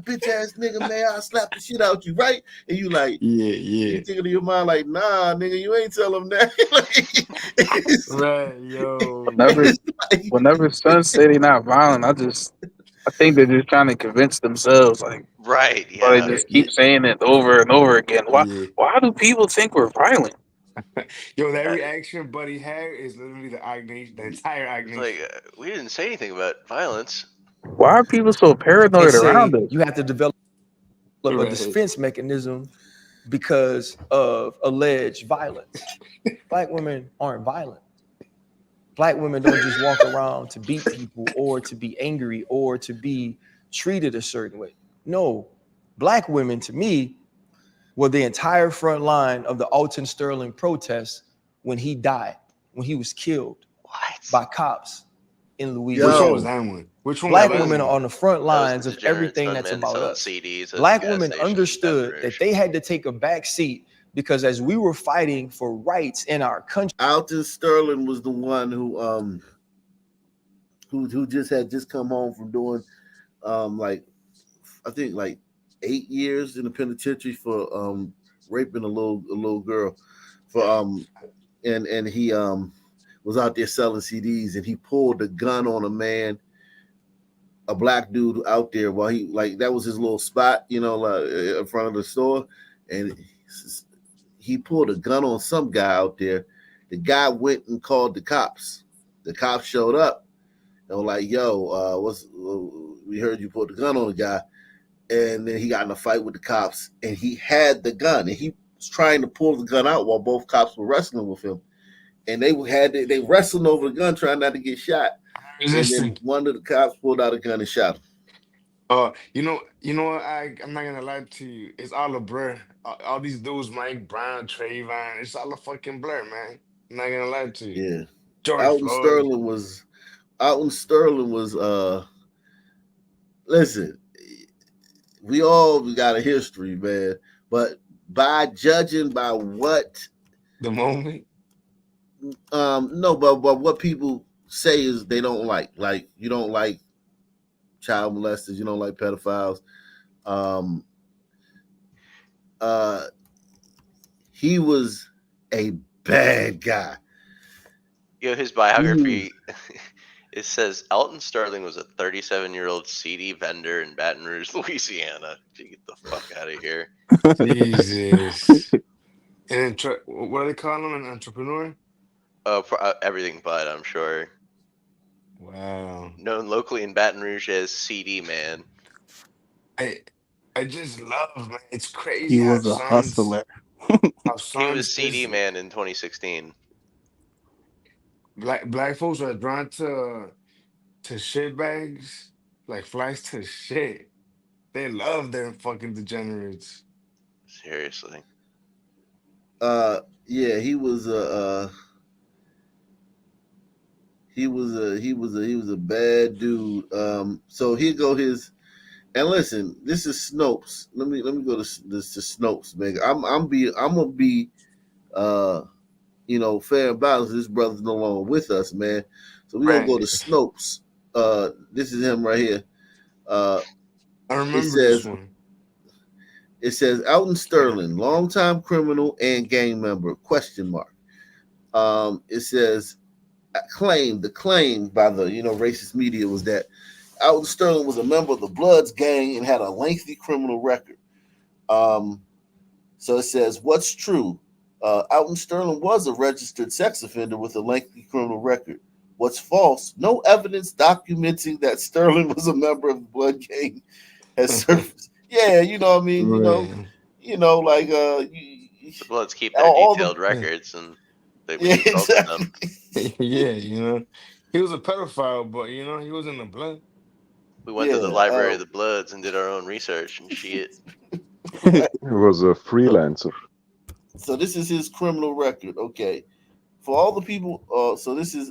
bitch ass nigga, man, I'll slap the shit out you, right? And you like, Yeah. you thinking to your mind like, nah, nigga, you ain't tell him that. Right, yo. Whenever sons say they're not violent, I think they're just trying to convince themselves, like, Right, or they yeah. just keep saying it over and over again. Why? Yeah. Why do people think we're violent? Yo, that reaction Buddy had is literally the entire It's like Nation. we didn't say anything about violence. Why are people so And paranoid around say us? you have to develop a Right. defense mechanism because of alleged violence. Black women aren't violent. Black women don't just walk around to beat people or to be angry or to be treated a certain way. No, Black women, to me, were the entire front line of the Alton Sterling protest when he died, when he was killed by cops in Louisiana. Which one was that one? Which one Black was that women are one? on the front lines the of degenerates everything that's gunmen about selling us. CDs at the Black gas women station in understood Baton that Rouge. they had to take a back seat because as we were fighting for rights in our country. Alton Sterling was the one who just had just come home from doing like I think like 8 years in the penitentiary for raping a little girl for and he was out there selling CDs and he pulled a gun on a man, a black dude out there while he like that was his little spot, you know, like in front of the store, and he pulled a gun on some guy out there. The guy went and called the cops. The cops showed up. They were like, "Yo, we heard you pulled the gun on the guy," and then he got in a fight with the cops, and he had the gun, and he was trying to pull the gun out while both cops were wrestling with him, and they wrestled over the gun, trying not to get shot. And then one of the cops pulled out a gun and shot him. You know what? I'm not gonna lie to you. It's all a blur. All these dudes, Mike Brown, Trayvon, it's all a fucking blur, man. I'm not gonna lie to you. Yeah, George Alton Floyd. Sterling was listen, we got a history, man, but by judging by what the moment, no, but what people say is they don't like you don't like child molesters, you don't like pedophiles. He was a bad guy. His biography, it says Alton Sterling was a 37-year-old CD vendor in Baton Rouge, Louisiana. Get the fuck out of here. Jesus. And what do they call him? An entrepreneur? Everything but, I'm sure. Wow. Known locally in Baton Rouge as CD Man. I just love, man. It's crazy. He was a hustler. He was CD Man in 2016. Black folks are drawn to shit bags, like flies to shit. They love them fucking degenerates. Seriously. Yeah, he was a bad dude. So here go his. And listen, this is Snopes. Let me go to Snopes, man. I'm gonna be fair and balanced. This brother's no longer with us, man. So we're gonna go to Snopes. This is him right here. I remember this one. It says Alton Sterling, longtime criminal and gang member, ? It says the claim by the racist media was that Alton Sterling was a member of the Bloods gang and had a lengthy criminal record. So it says, what's true? Alton Sterling was a registered sex offender with a lengthy criminal record. What's false? No evidence documenting that Sterling was a member of the Blood gang has surfaced. Yeah, you know what I mean? Right. The Bloods keep their detailed records and they consulted them. Yeah, he was a pedophile, but he was in the blood. We went to the library of the Bloods and did our own research and shit. He was a freelancer. So this is his criminal record. Okay, for all the people. So this is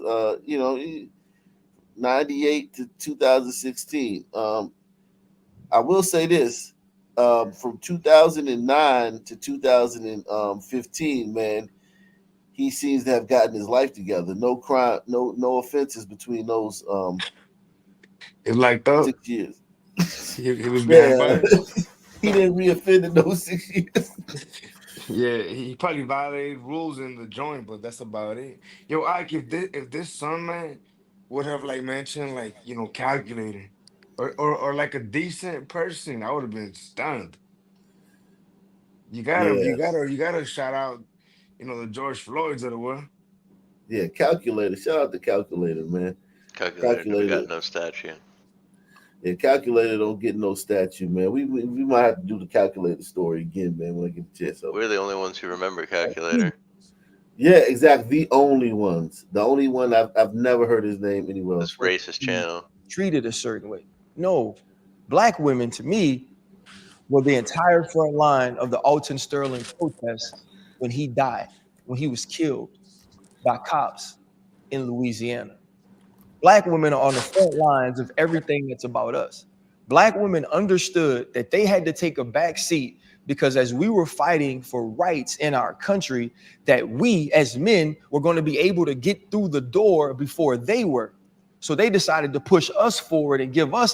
98 to 2016. I will say this. From 2009 to 2015, man, he seems to have gotten his life together. No crime, no offenses between those It's like that. 6 years. He was behind Yeah, bars. he didn't reoffend in those 6 years. Yeah, he probably violated rules in the joint, but that's about it. Yo, Ike, if this son man would have like mentioned like calculating, or like a decent person, I would have been stunned. You gotta you Yeah, gotta you gotta shout out, the George Floyds of the world. yeah. Calculator. Shout out to Calculator, man. Calculator never Calculator. got no statue. Yeah, Calculator don't get no statue, man. We might have to do the Calculator story again, man, when I get the chance. We're the only ones who remember Calculator. Yeah, exactly. The only ones. The only one I've never heard his name anywhere else. This racist channel. Treated a certain way. No, black women to me were the entire front line of the Alton Sterling protest when he died, when he was killed by cops in Louisiana. Black women are on the front lines of everything that's about us. Black women understood that they had to take a back seat because as we were fighting for rights in our country, that we as men were going to be able to get through the door before they were. So they decided to push us forward and give us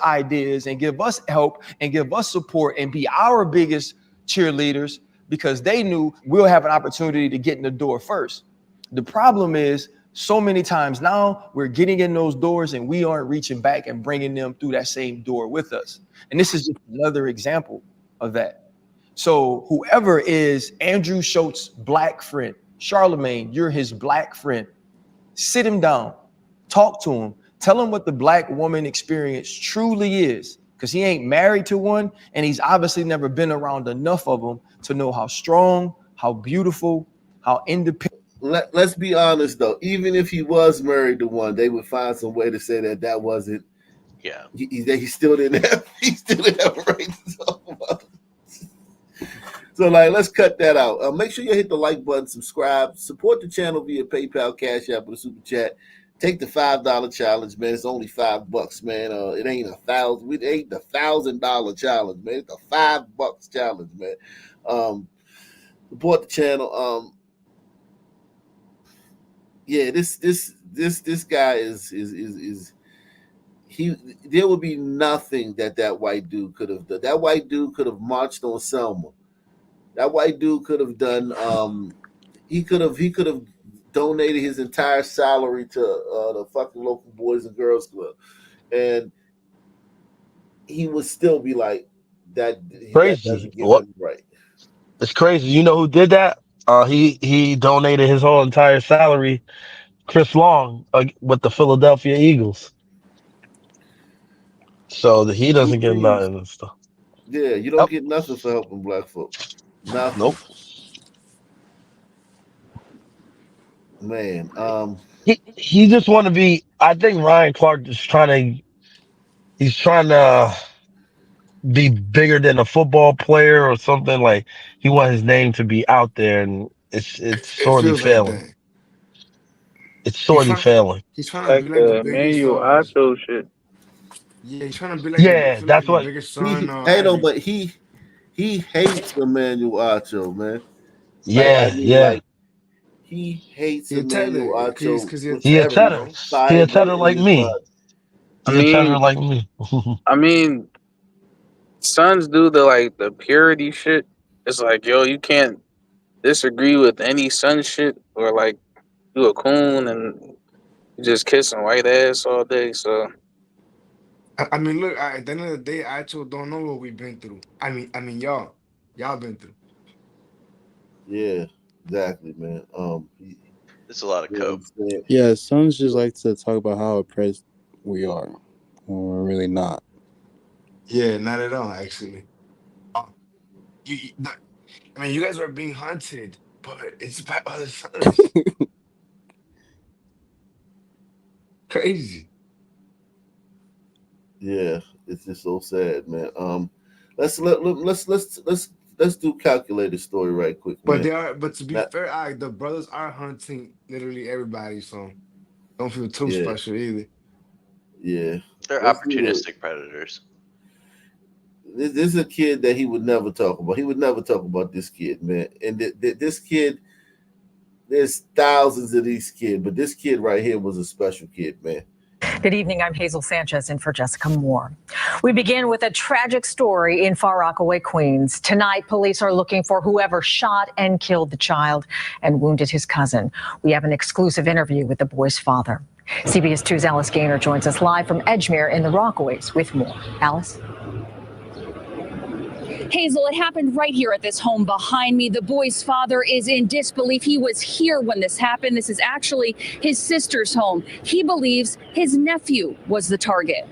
ideas and give us help and give us support and be our biggest cheerleaders because they knew we'll have an opportunity to get in the door first. The problem is so many times now we're getting in those doors and we aren't reaching back and bringing them through that same door with us. And this is just another example of that. So whoever is Andrew Schultz's black friend, Charlemagne, you're his black friend, sit him down, talk to him, tell him what the black woman experience truly is, because he ain't married to one and he's obviously never been around enough of them to know how strong, how beautiful, how independent. Let's be honest though. Even if he was married to one, they would find some way to say that wasn't. Yeah, he still didn't have. He still didn't have a right to talk about it. So let's cut that out. Make sure you hit the like button, subscribe, support the channel via PayPal, Cash App, or the Super Chat. Take the $5 challenge, man. It's only $5, man. It ain't $1,000. It ain't the $1,000 challenge, man. It's the $5 challenge, man. Support the channel. Yeah, this guy is he. There would be nothing that white dude could have done. That white dude could have marched on Selma. That white dude could have done. He could have donated his entire salary to the fucking local Boys and Girls Club, and he would still be like that. Crazy. That doesn't give him right. It's crazy. You know who did that? He donated his whole entire salary. Chris Long with the Philadelphia Eagles. So he doesn't get nothing and stuff. Yeah, you don't get nothing for helping black folk. Nothing. Nope. Man, he just want to be. I think Ryan Clark is trying to be bigger than a football player or something. Like he wants his name to be out there, and it's It sorely feels like failing. that. It's sorely failing. He's trying to be like the biggest. Manuel shit. Yeah, he's trying to be like the biggest son. But he hates Emmanuel Acho, man. Yeah. He hates He a Emmanuel tether, Acho. because he's He a cheddar. He a cheddar like me. I mean, sons do the purity shit. It's like, yo, you can't disagree with any son shit or do a coon and just kissing white ass all day. So I mean, look. At the end of the day, I actually don't know what we've been through. I mean, y'all been through. Yeah, exactly, man. It's a lot of coke. Yeah, sons just like to talk about how oppressed we are when we're really not. Yeah, not at all, actually. You guys are being hunted, but it's by other sons. Crazy. Yeah, it's just so sad, man. Let's do Calculator story right quick, But man. they are. But to be fair, the brothers are hunting literally everybody, so don't feel too special either. Yeah, they're opportunistic predators. This is a kid that he would never talk about. He would never talk about this kid, man. And this kid, There's thousands of these kids, but this kid right here was a special kid, man. Good evening. I'm Hazel Sanchez in for Jessica Moore. We begin with a tragic story in Far Rockaway, Queens. Tonight, police are looking for whoever shot and killed the child and wounded his cousin. We have an exclusive interview with the boy's father. CBS 2's Alice Gaynor joins us live from Edgemere in the Rockaways with more. Alice? Hazel, it happened right here at this home behind me. The boy's father is in disbelief. He was here when this happened. This is actually his sister's home. He believes his nephew was the target.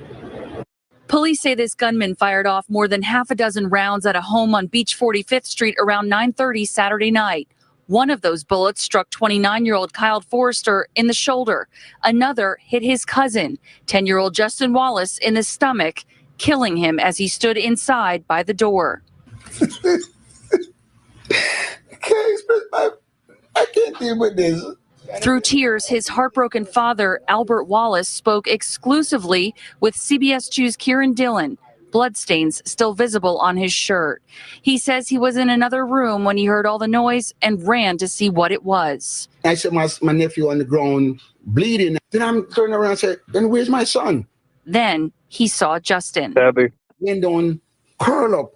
Police say this gunman fired off more than half a dozen rounds at a home on Beach 45th Street around 9:30 Saturday night. One of those bullets struck 29-year-old Kyle Forrester in the shoulder. Another hit his cousin, 10-year-old Justin Wallace, in the stomach, killing him as he stood inside by the door. I can't deal with this. Through tears, his heartbroken father, Albert Wallace, spoke exclusively with CBS 2's Kieran Dillon, bloodstains still visible on his shirt. He says he was in another room when he heard all the noise and ran to see what it was. I said my nephew on the ground bleeding. Then I'm turning around and said, then where's my son? Then he saw Justin. Went down, curl up.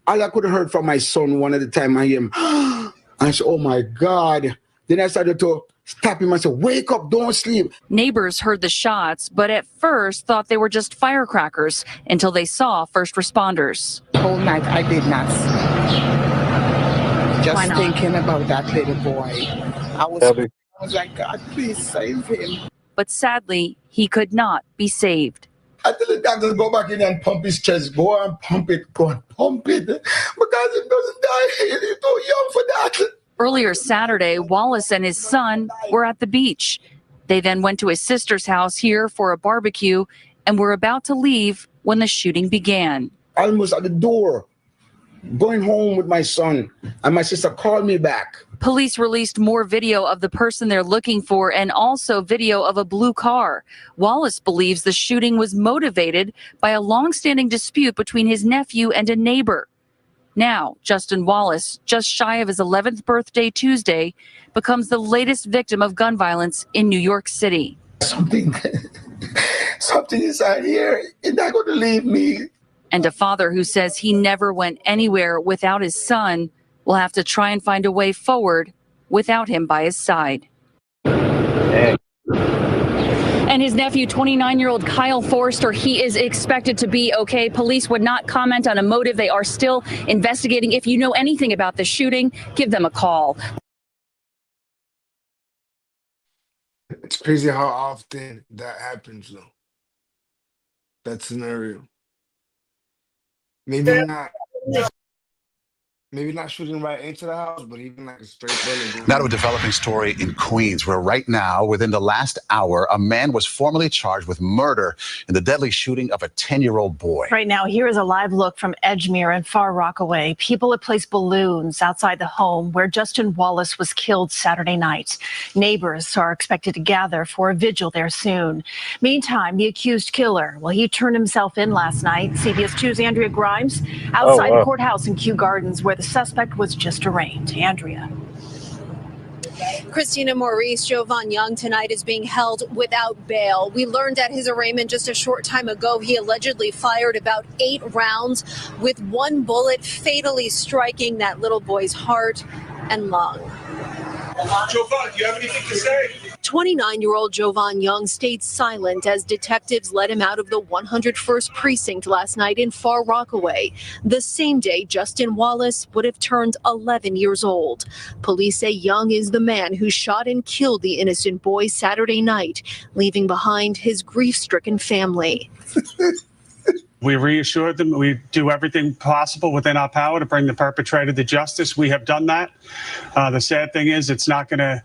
All I could have heard from my son one at a time, I hear him. I said, oh my God. Then I started to stop him. I said, wake up, don't sleep. Neighbors heard the shots, but at first thought they were just firecrackers until they saw first responders. Whole night I did not sleep. Just thinking about that little boy. I was like, God, please save him. But sadly, he could not be saved. I tell the doctor to go back in and pump his chest. Go and pump it. Go and pump it. Because it doesn't die. He's too young for that. Earlier Saturday, Wallace and his son were at the beach. They then went to his sister's house here for a barbecue and were about to leave when the shooting began. Almost at the door, going home with my son, and my sister called me back. Police released more video of the person they're looking for and also video of a blue car. Wallace believes the shooting was motivated by a long-standing dispute between his nephew and a neighbor. Now, Justin Wallace, just shy of his 11th birthday Tuesday, becomes the latest victim of gun violence in New York City. Something inside here is not going to leave me. And a father who says he never went anywhere without his son will have to try and find a way forward without him by his side. And his nephew, 29-year-old Kyle Forrester, he is expected to be okay. Police would not comment on a motive. They are still investigating. If you know anything about the shooting, give them a call. It's crazy how often that happens, though. That scenario. Maybe not shooting right into the house, but even like a straight bullet. Now to a developing story in Queens, where right now, within the last hour, a man was formally charged with murder in the deadly shooting of a 10-year-old boy. Right now, here is a live look from Edgemere and Far Rockaway. People have placed balloons outside the home where Justin Wallace was killed Saturday night. Neighbors are expected to gather for a vigil there soon. Meantime, the accused killer, well, he turned himself in last night. CBS 2's Andrea Grimes outside the courthouse in Kew Gardens, where the suspect was just arraigned. Andrea. Christina Maurice, Jovan Young tonight is being held without bail. We learned at his arraignment just a short time ago he allegedly fired about 8 rounds, with one bullet fatally striking that little boy's heart and lung. Jovan, do you have anything to say? 29-year-old Jovan Young stayed silent as detectives led him out of the 101st precinct last night in Far Rockaway, the same day Justin Wallace would have turned 11 years old. Police say Young is the man who shot and killed the innocent boy Saturday night, leaving behind his grief-stricken family. We reassured them we do everything possible within our power to bring the perpetrator to justice. We have done that. The sad thing is it's not going to,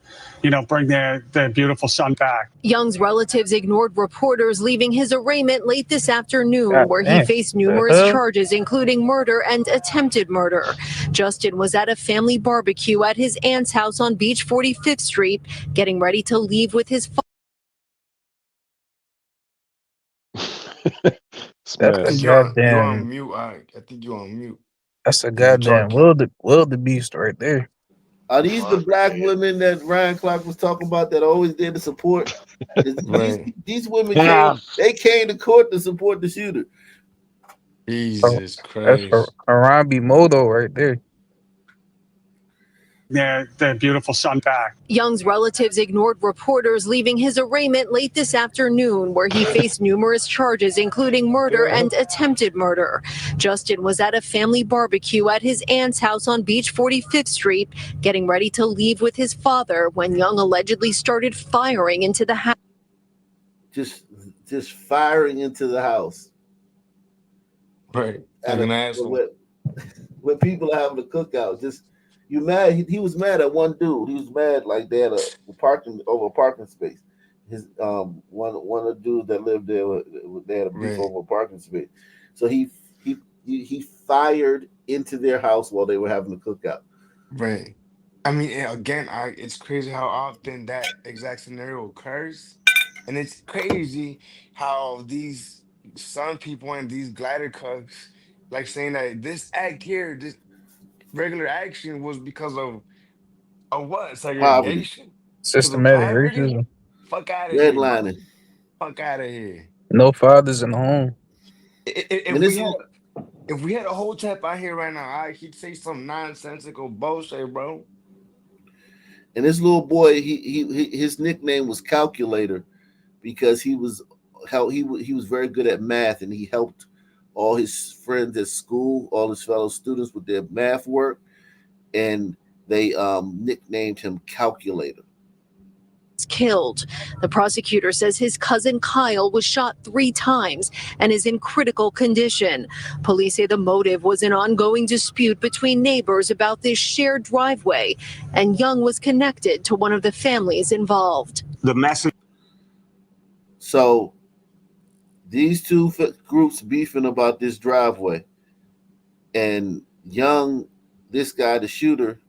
bring their beautiful son back. Young's relatives ignored reporters, leaving his arraignment late this afternoon, where he faced numerous charges, including murder and attempted murder. Justin was at a family barbecue at his aunt's house on Beach 45th Street, getting ready to leave with his father. That's a You're goddamn. on mute. I think you're on mute. That's a goddamn wildebeest right there. Are these the black women that Ryan Clark was talking about that always there to support? These women came to court to support the shooter. Jesus That's Christ. Harambe Modo right there. Their beautiful son back. Young's relatives ignored reporters, leaving his arraignment late this afternoon, where he faced numerous charges, including murder and attempted murder. Justin was at a family barbecue at his aunt's house on Beach 45th Street, getting ready to leave with his father when Young allegedly started firing into the house. Just firing into the house. Right. Like an asshole. When people are having a cookout, just you mad? He was mad at one dude. He was mad like they had a parking space. His one of the dudes that lived there, they had a beef over a parking space. So he fired into their house while they were having a cookout. Right. I mean, again, it's crazy how often that exact scenario occurs, and it's crazy how these Sun people and these glider cucks like saying that this act here, this regular action was because of what? Poverty. Segregation? Because of Systematic poverty? racism. Fuck out of here, bro. Redlining. Fuck out of here. No fathers in the home. If we had a whole tap out here right now, he'd say some nonsensical bullshit, bro. And this little boy, his nickname was Calculator because he was very good at math, and he helped all his friends at school, all his fellow students with their math work, and they nicknamed him Calculator. Killed. The prosecutor says his cousin Kyle was shot 3 times and is in critical condition. Police say the motive was an ongoing dispute between neighbors about this shared driveway, and Young was connected to one of the families involved. The message. So these two groups beefing about this driveway, and Young, this guy, the shooter,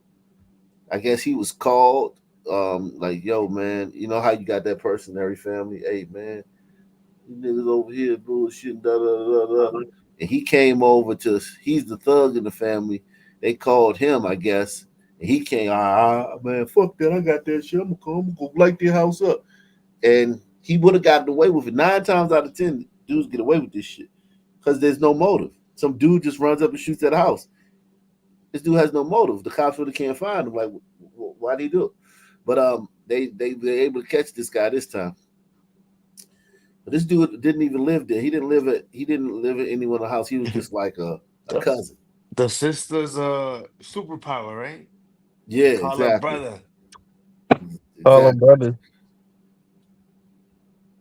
I guess he was called. Like, yo, man, you know how you got that person in every family? Hey, man, you niggas over here bullshitting, da da da da. And he came over he's the thug in the family. They called him, I guess, and he came. Man, fuck that, I got that shit. I'm gonna go light their house up, and he would have gotten away with it. 9 times out of 10, dudes get away with this shit because there's no motive. Some dude just runs up and shoots at a house. This dude has no motive. The cops really can't find him. Like, why did he do it? But they were able to catch this guy this time. But this dude didn't even live there. He didn't live at anyone in the house. He was just like a cousin. The sister's superpower, right? Yeah, Call exactly. her brother. All our brothers.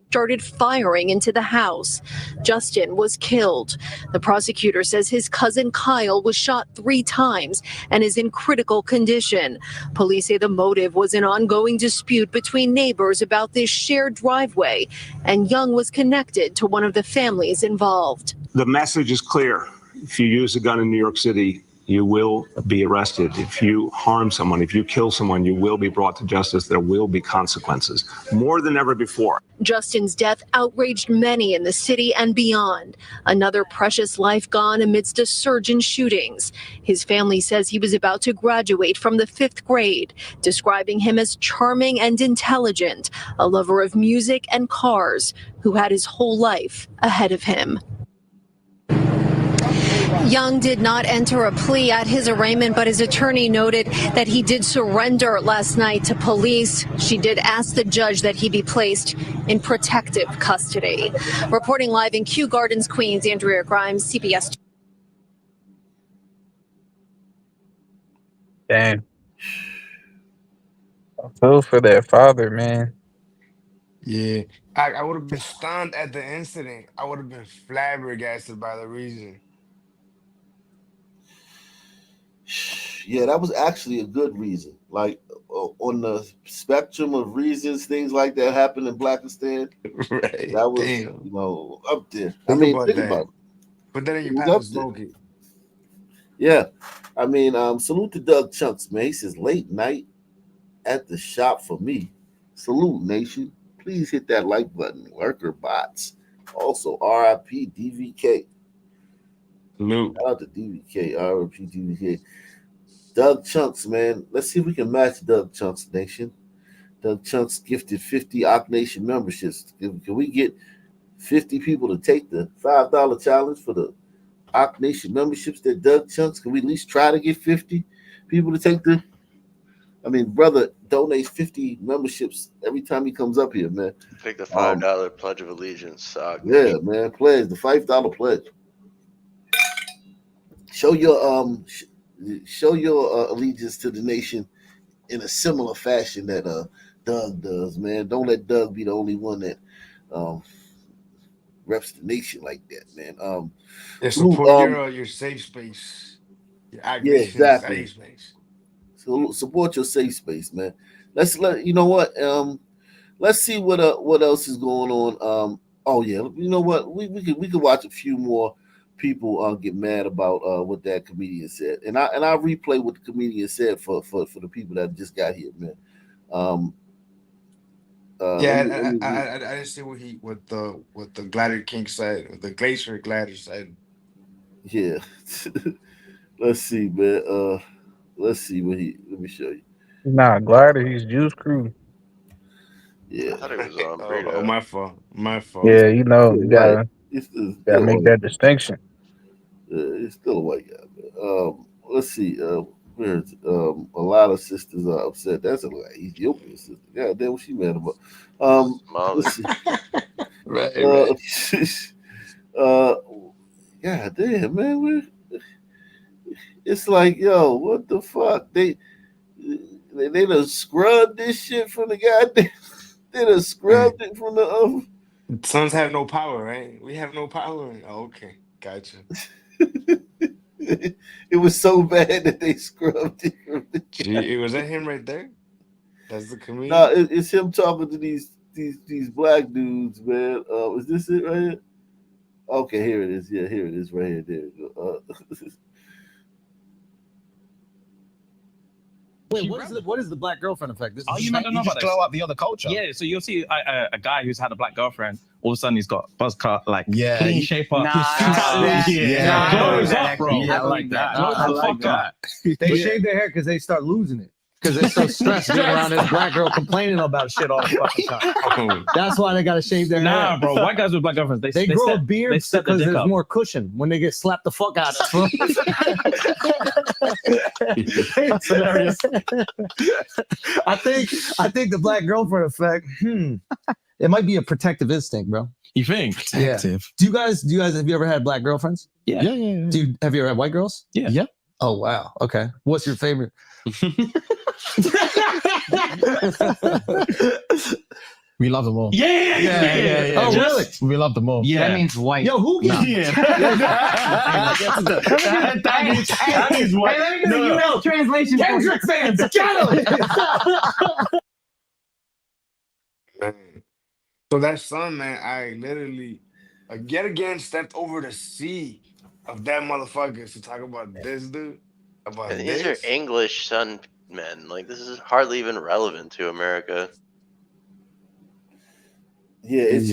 Started firing into the house. Justin was killed. The prosecutor says his cousin Kyle was shot 3 times and is in critical condition. Police say the motive was an ongoing dispute between neighbors about this shared driveway, and Young was connected to one of the families involved. The message is clear. If you use a gun in New York City, you will be arrested. If you harm someone, if you kill someone, you will be brought to justice. There will be consequences, more than ever before. Justin's death outraged many in the city and beyond. Another precious life gone amidst a surge in shootings. His family says he was about to graduate from the 5th grade, describing him as charming and intelligent, a lover of music and cars, who had his whole life ahead of him. Young did not enter a plea at his arraignment, but his attorney noted that he did surrender last night to police. She did ask the judge that he be placed in protective custody. Reporting live in Kew Gardens, Queens, Andrea Grimes, CBS. Damn. I feel for that father, man. Yeah. I would have been stunned at the incident. I would have been flabbergasted by the reason. Yeah, that was actually a good reason. Like on the spectrum of reasons, things like that happened in Blakistan. Right. That was, Damn. up there. Think Think that. about it. Put that in your It was path up and there. smoke it. Yeah. I mean, salute to Doug Chunks, man. He says late night at the shop for me. Salute, nation. Please hit that like button. Lurker bots. Also, RIP DVK. Salute. Shout out to DVK, RIP DVK. Doug Chunks, man. Let's see if we can match Doug Chunks, Nation. Doug Chunks gifted 50 Ock Nation memberships. Can we get 50 people to take the $5 challenge for the Ock Nation memberships that Doug Chunks? Can we at least try to get 50 people to take the? I mean, brother donates 50 memberships every time he comes up here, man. Take the $5 Pledge of Allegiance. Yeah, man. Pledge the $5 pledge. Show your allegiance to the nation in a similar fashion that Doug does, man. Don't let Doug be the only one that reps the nation like that, man. Support your safe space. Your Yeah, Nation exactly. safe space. So support your safe space, man. Let's see what else is going on. Oh yeah, you know what? We could watch a few more people get mad about what that comedian said, and I'll replay what the comedian said for the people that just got here, man. Yeah, I didn't see what the Glider King said, what the Glacier Glider said. Yeah. Let's see, man. Let's see what let me show you. Nah, Glider, he's Juice Crew. Yeah. I thought it was on Burrito. Oh, my fault. Yeah, you know, you White. gotta It's still make white. that distinction. He's still a white guy, man. Let's see. Where's a lot of sisters are upset. That's a like Ethiopian sister. God damn, what she mad about? Let's see. right. God damn, man. It's like, yo, what the fuck? They done scrubbed this shit from the goddamn. They done scrubbed it from the Sons have no power, right? We have no power. Oh, okay, gotcha. It was so bad that they scrubbed it from the Gee, was that him right there? That's the comedian. No, it's him talking to these black dudes, man. Is this it right here? Okay, here it is. Yeah, here it is right here. There we go. Wait, what is the black girlfriend effect? This is you might not know about this. glow up the other culture. Yeah, so you'll see a guy who's had a black girlfriend. All of a sudden, he's got buzz cut, like Yeah, clean shape up. Yeah, glows up, bro. Yeah, I like that. Glows I the like fuck that. up. They shave their hair because they start losing it. Because they're so stressed being around this black girl complaining about shit all the fucking time. That's why they gotta shave their hair. Nah, bro. White guys with black girlfriends, They grow a they beard set their because dick there's up. more cushion when they get slapped the fuck out of. It's hilarious. I think the black girlfriend effect. It might be a protective instinct, bro. You think? Protective. Yeah. Do you guys have you ever had black girlfriends? Yeah. Have you ever had white girls? Yeah. Oh wow. Okay. What's your favorite? We love them all. Yeah. Oh, really? We love them all. Yeah. That means white. Yo, who gets That means white. Hey, let me get a UL translation. Kendrick fans, get Man. So that son, man, I literally yet again stepped over the sea of that motherfucker to talk about this dude. About And this. these are English Sun men. Like, this is hardly even relevant to America. Yeah, it's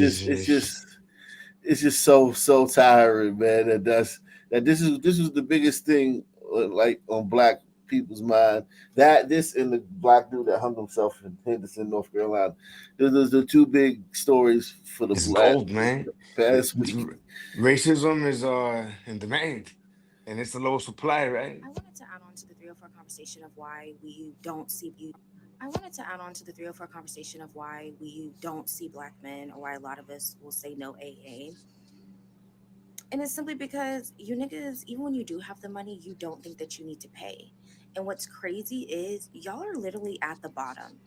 just so tiring, man. That this is the biggest thing, like on black people's mind. That this and the black dude that hung himself in Henderson, North Carolina. Those are the two big stories for the black gold, man. past week. Racism is in demand, and it's a low supply, right? I wanted to add on to the 304 conversation of why we don't see beauty. I wanted to add on to the 304 conversation of why we don't see black men, or why a lot of us will say no AA. And it's simply because you niggas, even when you do have the money, you don't think that you need to pay. And what's crazy is y'all are literally at the bottom.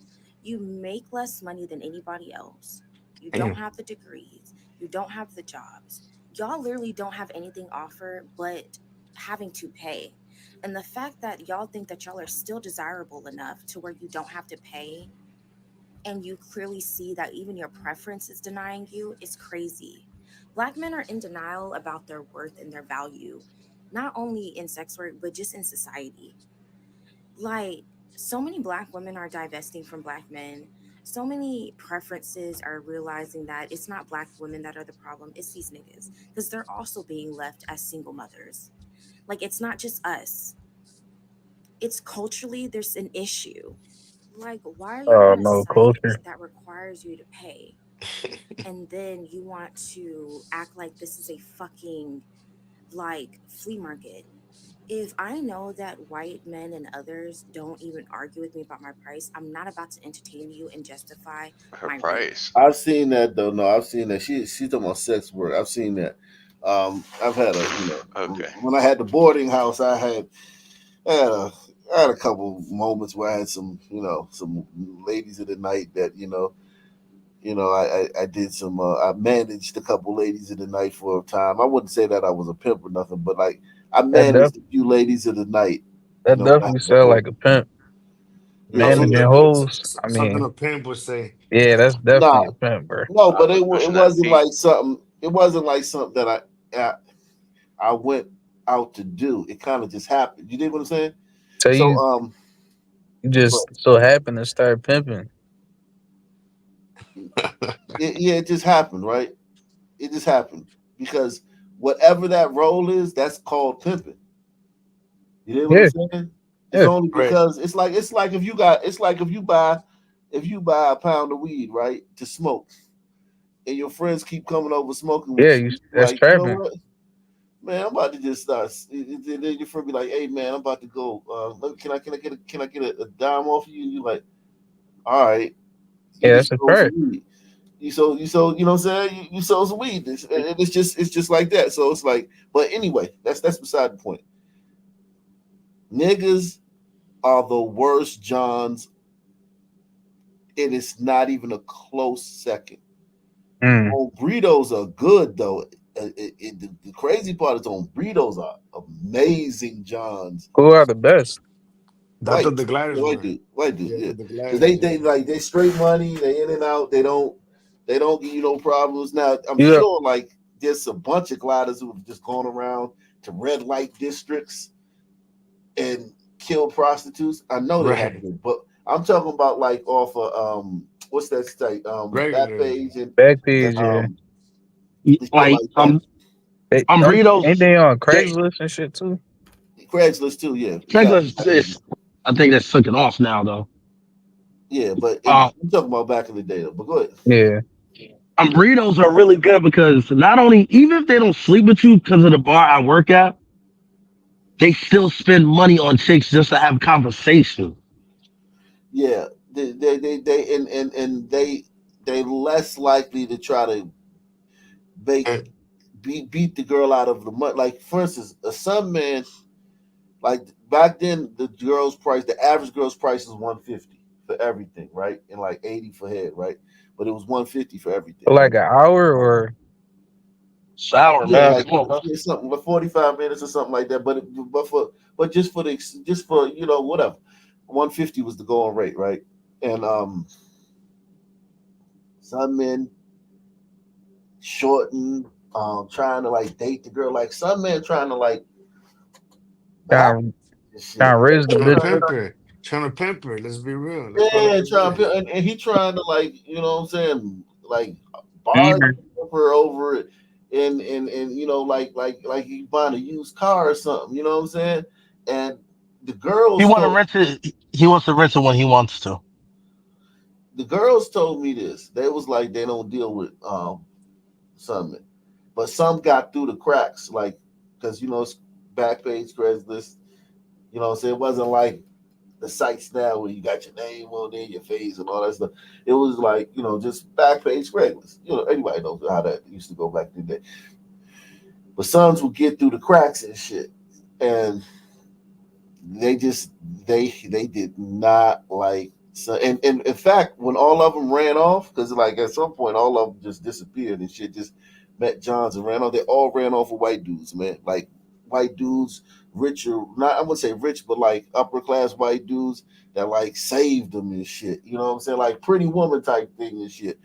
You make less money than anybody else. You don't have the degrees. You don't have the jobs. Y'all literally don't have anything offered but having to pay. And the fact that y'all think that y'all are still desirable enough to where you don't have to pay, and you clearly see that even your preference is denying you, is crazy. Black men are in denial about their worth and their value, not only in sex work, but just in society. Like, so many black women are divesting from black men. So many preferences are realizing that it's not black women that are the problem, it's these niggas. Because they're also being left as single mothers. Like, it's not just us. it's culturally there's an issue. Like, why are you on a No site culture. that requires you to pay, and then you want to act like this is a fucking like flea market? If I know that white men and others don't even argue with me about my price, I'm not about to entertain you and justify Her my rate. price. I've seen that though. No, I've seen that. She's talking about sex work. I've seen that. I've had Okay. when I had the boarding house, I had a I had a couple moments where I had some some ladies of the night that I did some I managed a couple ladies of the night for a time. I wouldn't say that I was a pimp or nothing, but like I That managed def- a few ladies of the night. that When I definitely had the sound like boarding. a pimp. Yeah, it Managing was. hoes. I Something mean, a pimp would say. yeah, that's Nah, definitely a pimp, bro. no, I but was it pushing that wasn't T. like something. It wasn't like something that I went out to do. It kind of just happened. You dig what I'm saying? So So you but just so happen to start pimping. yeah, it just happened, right? It just happened because whatever that role is, that's called pimping. You know what I'm Yeah, saying? It's yeah. only Right. because it's like if you buy a pound of weed, right, to smoke, and your friends keep coming over smoking Yeah, with you, that's like, you know trapping. what? Man, I'm about to just start. Then your friend be like, "Hey, man, I'm about to go. Can I get a dime off of you?" You like, "All right." You Yeah, just that's a sold some trap. weed. You know what I'm saying? You sold some weed. It's just like that. So it's like, but anyway, that's beside the point. Niggas are the worst Johns, and it's not even a close second. Mm. On burritos are good though. The crazy part is on burritos are amazing Johns. Who are the best? That's what White, the gliders were. white dude, Yeah, yeah. for the Because gliders. they like they straight money, they in and out, they don't give you no problems. Now I'm Yeah, sure like there's a bunch of gliders who have just gone around to red light districts and killed prostitutes. I know they Right. haven't, but I'm talking about like off of what's that site? Regular. Backpage back and page. Yeah, shit Like like that. burritos. ain't they on They Craigslist and shit too? Craigslist too, yeah. Craigslist is. I think that's took it off now though. Yeah, but Uh, I'm talking about back in the day though. But go ahead. Yeah, burritos are really good because not only even if they don't sleep with you because of the bar I work at, they still spend money on chicks just to have conversation. Yeah, they and they less likely to try to make And, beat the girl out of the money. Like for instance, a Sun Man, like back then, the average girl's price is 150 for everything, right, and like 80 for head, right, but it was 150 for everything, for like right. an hour or Sour Yeah, man. like Come on, man. yeah, something like 45 minutes or something like that. But just for whatever, 150 was the going rate, right, and some men shorten, trying to like date the girl. Like some men trying to like back trying this trying shit. to raise the trying to bitch. pimp her. Trying to pimp her. Let's be real. Let's call it Yeah, like it trying is. to, and he trying to like, what I'm saying, like Feed bargain her. her over it, and like he buying a used car or something. You know what I'm saying? And the He girls want to told rent it. He wants to rent it when he wants to. the girls told me this. They was like they don't deal with some, but some got through the cracks, like because it's Backpage, Craigslist. You know what I'm saying? It wasn't like the sites now where you got your name on there, your face, and all that stuff. It was like, just Backpage Craigslist. Anybody knows how that used to go back in the day. But sons would get through the cracks and shit. And they just they did not like so and in fact when all of them ran off, because like at some point all of them just disappeared and shit, just met Johns and ran off. They all ran off with white dudes, man. Like white dudes, richer, not I wouldn't say rich, but like upper class white dudes that like saved them and shit. You know what I'm saying? Like pretty woman type thing and shit.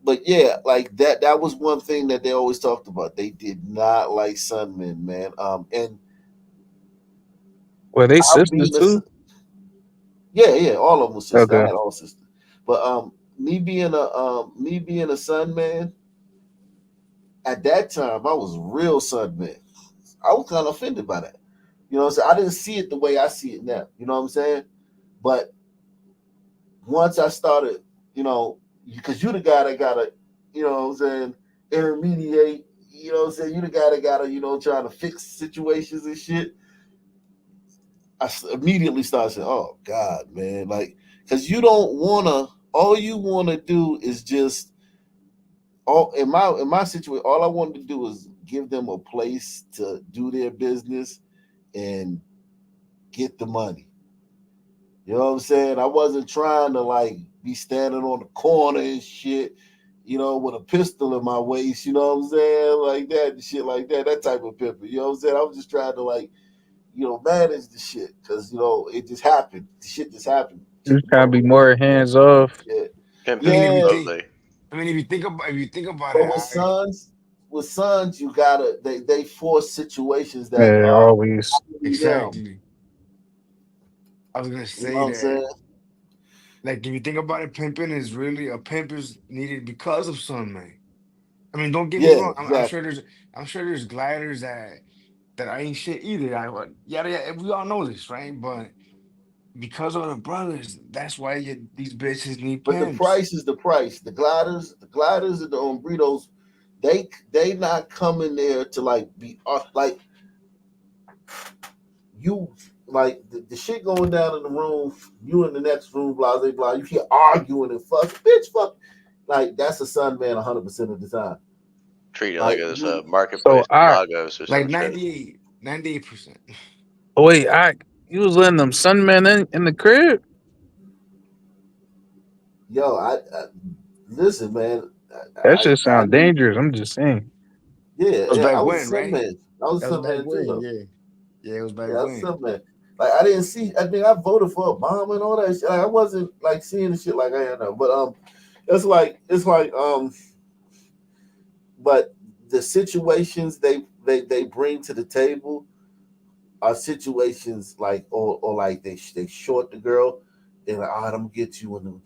But yeah, like that was one thing that they always talked about. They did not like Sunmen, man. And Well, they I sisters being a too. yeah, all of them was sisters. I Okay. had all sisters. But me being a son man, at that time I was real son man. I was kind of offended by that. You know what I'm saying? I didn't see it the way I see it now. You know what I'm saying? But once I started, because you the guy that gotta, you know what I'm saying, intermediate, you know what I'm saying? You the guy that gotta, trying to fix situations and shit. I immediately started saying, "Oh God, man!" Like, because you don't wanna. All you wanna do is just all in my situation. All I wanted to do is give them a place to do their business and get the money. You know what I'm saying? I wasn't trying to like be standing on the corner and shit, with a pistol in my waist. You know what I'm saying? Like that and shit like that. That type of pimping. You know what I'm saying? I was just trying to like manage the shit because it just happened. The shit just happened. Just trying to be more hands off. Yeah, Pimp I mean, if you yeah. think, if you think about But it, with sons, you gotta they force situations that Yeah, are always. them. exactly. I was gonna You know say what I'm that. saying? Like, if you think about it, pimping is really a pimp is needed because of some man. I mean, don't get me Yeah, wrong. exactly. I'm sure there's gliders that ain't shit either. Yada yada. We all know this, right? But because of the brothers, that's why these bitches need But the pimps. price is the price. The gliders and the umbritos, they not coming there to like be like you like the shit going down in the room. You in the next room, blah blah blah. You hear arguing and fuck. Like that's a son man 100% of the time. Treat it like Like it's a you, So marketplace of I Lagos or Like some shit. 98%. wait, you was letting them sunmen in the crib? yo, I listen, man. That just I sound knew, dangerous. I'm just saying. yeah, That was yeah. back I was a when, son right? man. I was a That was son back man too, when, though. yeah. Yeah, it was back Yeah, I was a when. son man. Like I didn't see. I think I voted for Obama and all that shit. Like, I wasn't like seeing the shit like I am now. But it's like. But the situations they bring to the table are situations like or like they short the girl. They're like, all right, I'm gonna get you when I'm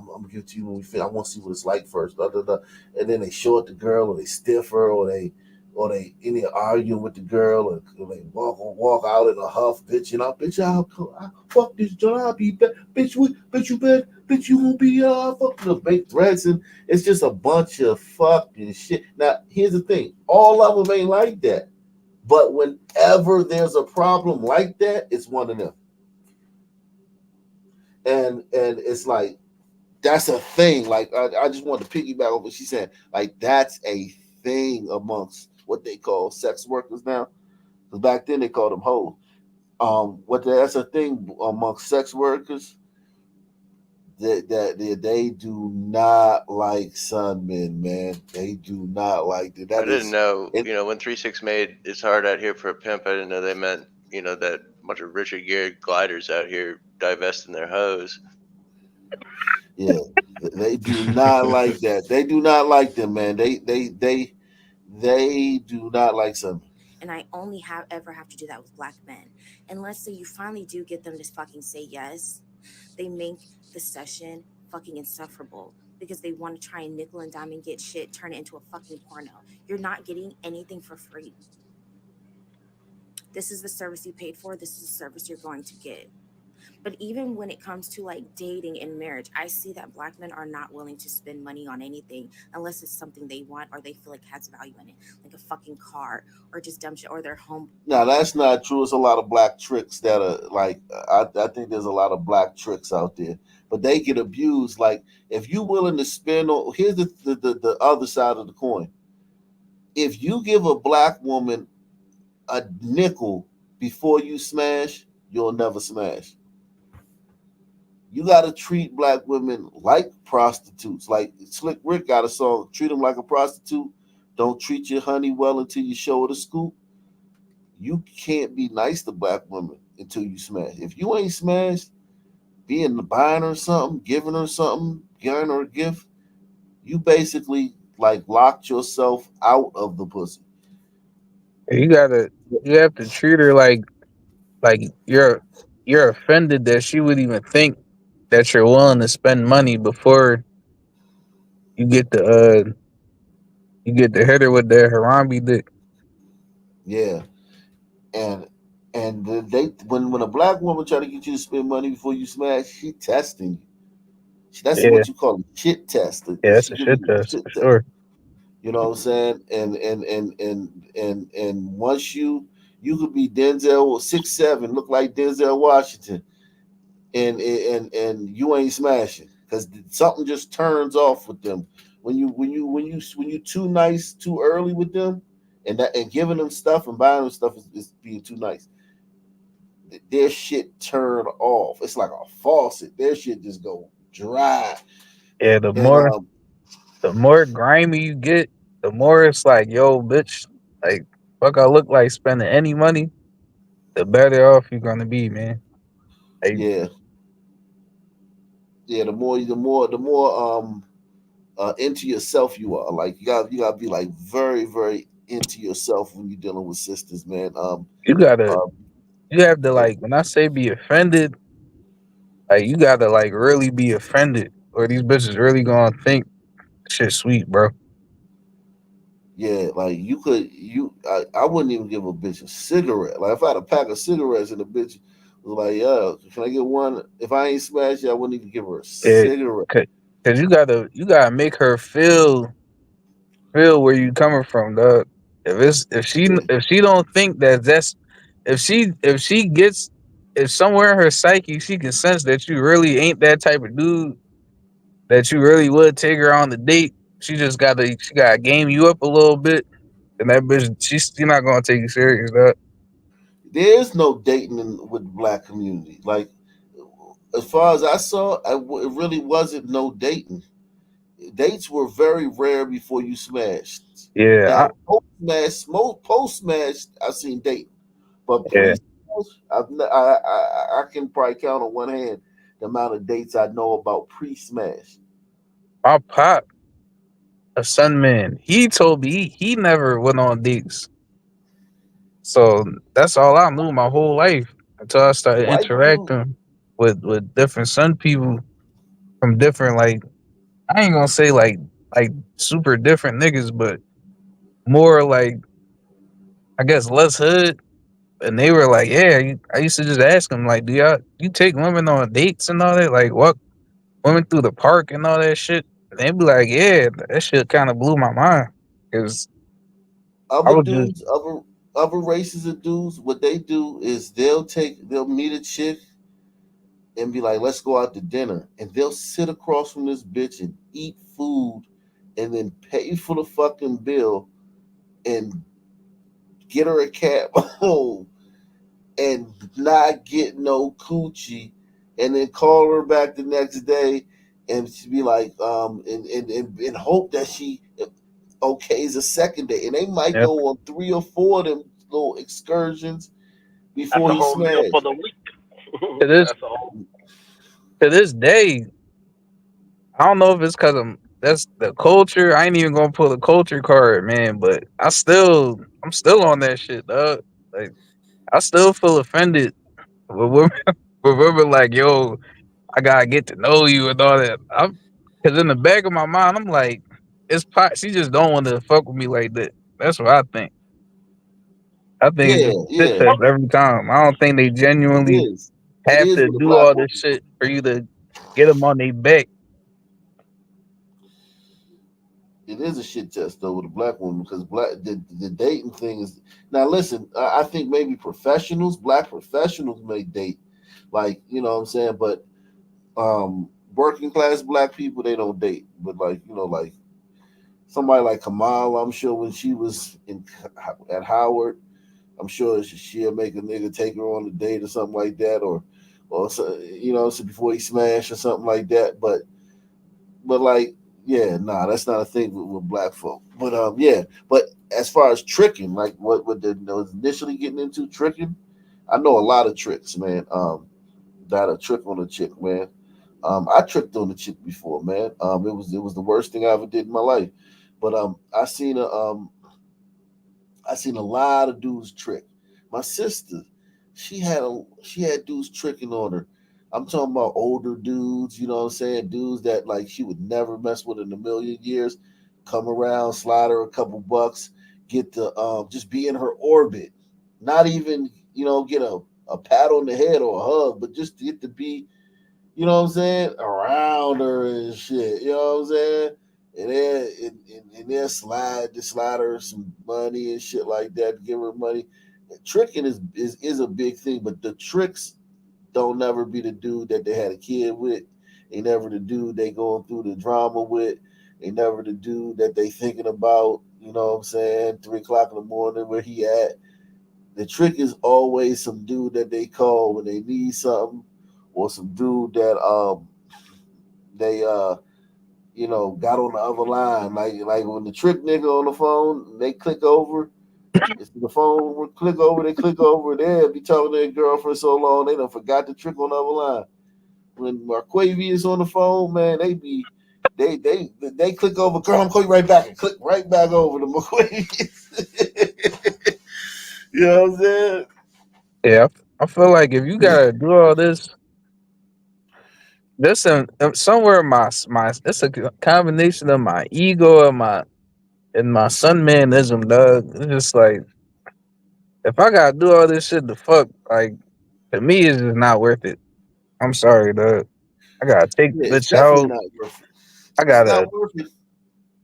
gonna get you when we fit. I want to see what it's like first. Da, da, da. And then they short the girl, or they stiff her, or they in there arguing with the girl, or they walk out in a huff, bitch. Bitch, I'll fuck this joint. I'll be back, bitch. Bitch, you bet, bitch, you won't be fucking the make threats, and it's just a bunch of fucking shit. Now, here's the thing: all of them ain't like that. But whenever there's a problem like that, it's one of them. And it's like that's a thing. Like I just want to piggyback over what she said. Like that's a thing amongst what they call sex workers now. Because back then they called them hoes. That's a thing amongst sex workers that they do not like Sunmen, man. They do not like that. I That didn't is know, it. when 3-6 made it's hard out here for a pimp. I didn't know they meant, that bunch of Richard Gere gliders out here divesting their hoes. Yeah, they do not like that. They do not like them, man. They do not like Sunmen. And I only ever have to do that with black men. And let's say you finally do get them to fucking say yes, they make the session fucking insufferable because they want to try and nickel and dime and get shit, turn it into a fucking porno. You're not getting anything for free. This is the service you paid for. This is the service you're going to get. But even when it comes to like dating and marriage, I see that black men are not willing to spend money on anything unless it's something they want or they feel like has value in it, like a fucking car or just dumb shit or their home. Now that's not true. It's a lot of black tricks that are like I think there's a lot of black tricks out there, but they get abused. Like if you willing to spend on here's the other side of the coin. If you give a black woman a nickel before you smash, you'll never smash. You got to treat black women like prostitutes. Like Slick Rick got a song, treat them like a prostitute. Don't treat your honey well until you show her the scoop. You can't be nice to black women until you smash. If you ain't smashed, being buying her something, giving her something, giving her a gift, you basically like locked yourself out of the pussy. You have to treat her like you're offended that she would even think that you're willing to spend money before you get to hit her with the Harambe dick. Yeah. And And when a black woman try to get you to spend money before you smash, she testing you. That's Yeah, what you call a shit test. yeah, that's She a giving shit you a test shit for test. sure. You know what I'm saying? And once you could be Denzel 6'7", look like Denzel Washington, and you ain't smashing because something just turns off with them when you too nice too early with them, and giving them stuff and buying them stuff is being too nice. Their shit turn off. It's like a faucet. Their shit just go dry. Yeah, And the more grimy you get, the more it's like, yo, bitch, like fuck I look like spending any money, the better off you're gonna be, man. Like, yeah, yeah. The more into yourself you are. Like you gotta be like very very into yourself when you're dealing with sisters, man. you gotta Um, you have to like when I say be offended, like you gotta like really be offended, or these bitches really gonna think shit sweet, bro. yeah, like I wouldn't even give a bitch a cigarette. Like if I had a pack of cigarettes and the bitch was like, "Yeah, can I get one?" If I ain't smashed it, I wouldn't even give her a Yeah, cigarette. cause you gotta make her feel where you coming from, dog. Yeah. If she don't think that's if she gets if somewhere in her psyche she can sense that you really ain't that type of dude that you really would take her on the date. She gotta game you up a little bit, and that bitch she's not gonna take you serious, dog. There is no dating with black community. Like as far as I saw, it really wasn't no dating. Dates were very rare before you smashed. Yeah, Now post smash, I've seen dating, but yeah. pre smash, I can probably count on one hand the amount of dates I know about pre smash. My pop, a son man, he told me he never went on dates. So that's all I knew my whole life until I started White dude, interacting with different sun people from different like I ain't gonna say like super different niggas, but more like I guess less hood. And they were like, yeah, I used to just ask them like, do you take women on dates and all that? Like what women through the park and all that shit? And they'd be like, yeah, that shit kind of blew my mind because I other was just dudes, other races of dudes, what they do is they'll meet a chick and be like, let's go out to dinner. And they'll sit across from this bitch and eat food and then pay for the fucking bill and get her a cab home and not get no coochie and then call her back the next day and she be like, and hope that she okays a second day. And they might yep. go on 3 or 4 of them little excursions That's before a he whole meal for smashed. the week. To this That's a whole. to this day, I don't know if it's because that's the culture. I ain't even gonna pull the culture card, man. But I'm still on that shit, dog. Like I still feel offended when women, when women like, yo, I gotta get to know you and all that. Because in the back of my mind, I'm like, she just don't want to fuck with me like that. That's what I think. I think it's Yeah, just a shit yeah, test every time. I don't think they it genuinely is. It have is to with a do black all woman. this shit for you to get them on their back. It is a shit test though with a black woman because the dating thing is now. Listen, I think maybe black professionals may date, like you know what I'm saying, but working class black people they don't date. But like like somebody like Kamal, I'm sure when she was at Howard, I'm sure she'll make a nigga take her on a date or something like that, or so, so before he smash or something like that. But like, yeah, nah, that's not a thing with black folk. But yeah. But as far as tricking, like what they was initially getting into tricking, I know a lot of tricks, man. That a trick on a chick, man. I tricked on a chick before, man. It was the worst thing I ever did in my life. But I seen a lot of dudes trick. My sister, she had dudes tricking on her. I'm talking about older dudes, you know what I'm saying? Dudes that like she would never mess with in a million years. Come around, slide her a couple bucks, get to just be in her orbit. Not even get a pat on the head or a hug, but just to get to be, you know what I'm saying, around her and shit. You know what I'm saying? And then slide her some money and shit like that, give her money. Tricking is a big thing, but the tricks don't never be the dude that they had a kid with. They never the dude they going through the drama with. They never the dude that they thinking about, you know what I'm saying, 3:00 in the morning where he at. The trick is always some dude that they call when they need something, or some dude that they got on the other line. Like when the trick nigga on the phone, they click over. If the phone will click over, they click over. They'll be talking to their girlfriend so long they done forgot the trick on the other line. When Marquavy is on the phone, man, they click over. Girl, I'm calling you right back, and click right back over to Marquavy. You know what I'm saying? Yeah, I feel like if you gotta do all this, there's somewhere my it's a combination of my ego and my son manism, dog. It's just like if I gotta do all this shit, the fuck, like to me, it's just not worth it. I'm sorry, dog. I gotta take the Yeah, it's bitch definitely out. not worth it. I It's gotta not worth it.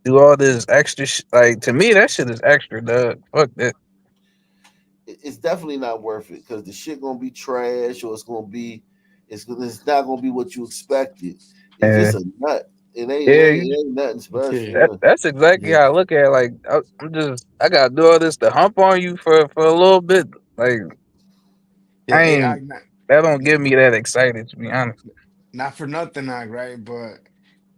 do all this extra like to me, that shit is extra, dog. Fuck that. It's definitely not worth it because the shit gonna be trash, or it's not gonna be what you expected. It's just And a nut. yeah, It ain't nothing special. that Yeah. that's exactly how I look at it. Like I gotta do all this to hump on you for a little bit. Like Yeah, I AI ain't that don't get me that excited to be honest. not for nothing, right? But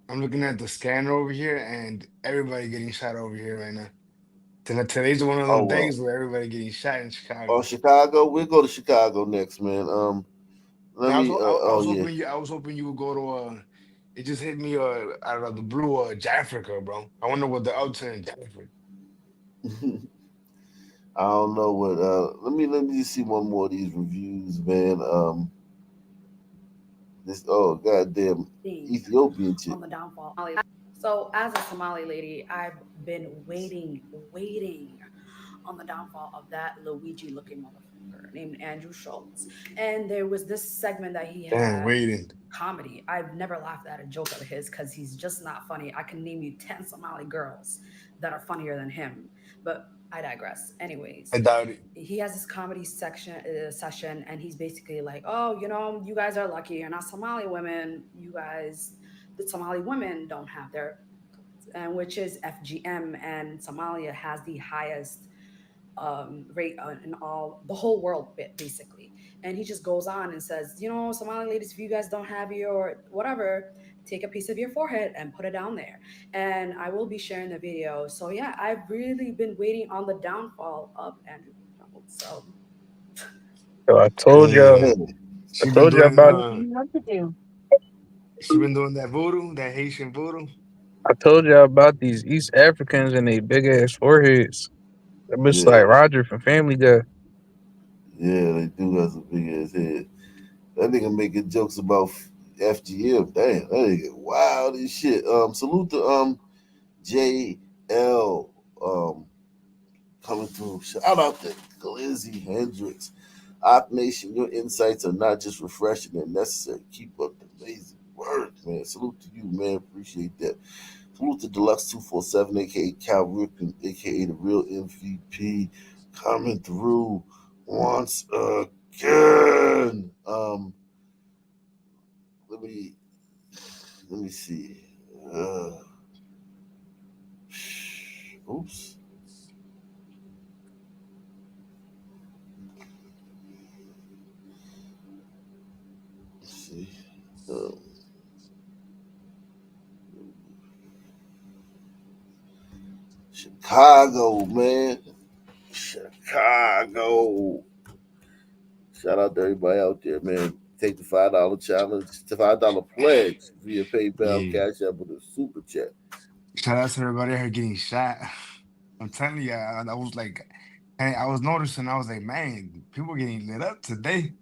I'm looking at the scanner over here, and everybody getting shot over here right now. Today's one of Oh those well. days where everybody getting shot in Oh, Chicago. Chicago. We'll go to Chicago next, man. Let And me. I Oh was yeah. hoping I was hoping you would go to it just hit me out of the blue Jafrica, bro. I wonder what the outside in Jafrica. I don't know what. Let me just see one more of these reviews, man. This goddamn Ethiopian chick. on the downfall. So, as a Somali lady, I've been waiting on the downfall of that Luigi-looking motherfucker named Andrew Schulz. And there was this segment that he Damn, had waiting. comedy. I've never laughed at a joke of his because he's just not funny. I can name you 10 Somali girls that are funnier than him, but I digress. Anyways, I doubt it. he has this comedy session, and he's basically like, oh, you guys are lucky, you're not Somali women, the Somali women don't have their, and which is FGM, and Somalia has the highest rate in all the whole world, basically. And he just goes on and says, Somali ladies, if you guys don't have your whatever, take a piece of your forehead and put it down there. And I will be sharing the video. So yeah, I've really been waiting on the downfall of Andrew Donald. So So Yeah. I She been told you doing about she been doing that voodoo, that Haitian voodoo. I told you about these East Africans and they big ass foreheads. That bitch Yeah, like Roger from Family Guy. yeah, they do got some big ass head. That nigga making jokes about FGM. Damn, that nigga wild as shit. Salute to JL coming through. Shout out to Glizzy Hendricks. Op Nation, your insights are not just refreshing, they're necessary. Keep up the amazing work, man. Salute to you, man. Appreciate that. Salute to Deluxe 247, aka Cal Ripken, aka the real MVP, coming through once again. Let me see. Oops. Let's see. Chicago, man. Chicago. Shout out to everybody out there, man. Take the $5 challenge, the $5 pledge via PayPal, Yeah. Cash App, with a super chat. Shout out to everybody here getting shot. I'm telling you, I was like, hey, I was noticing, I was like, man, people getting lit up today.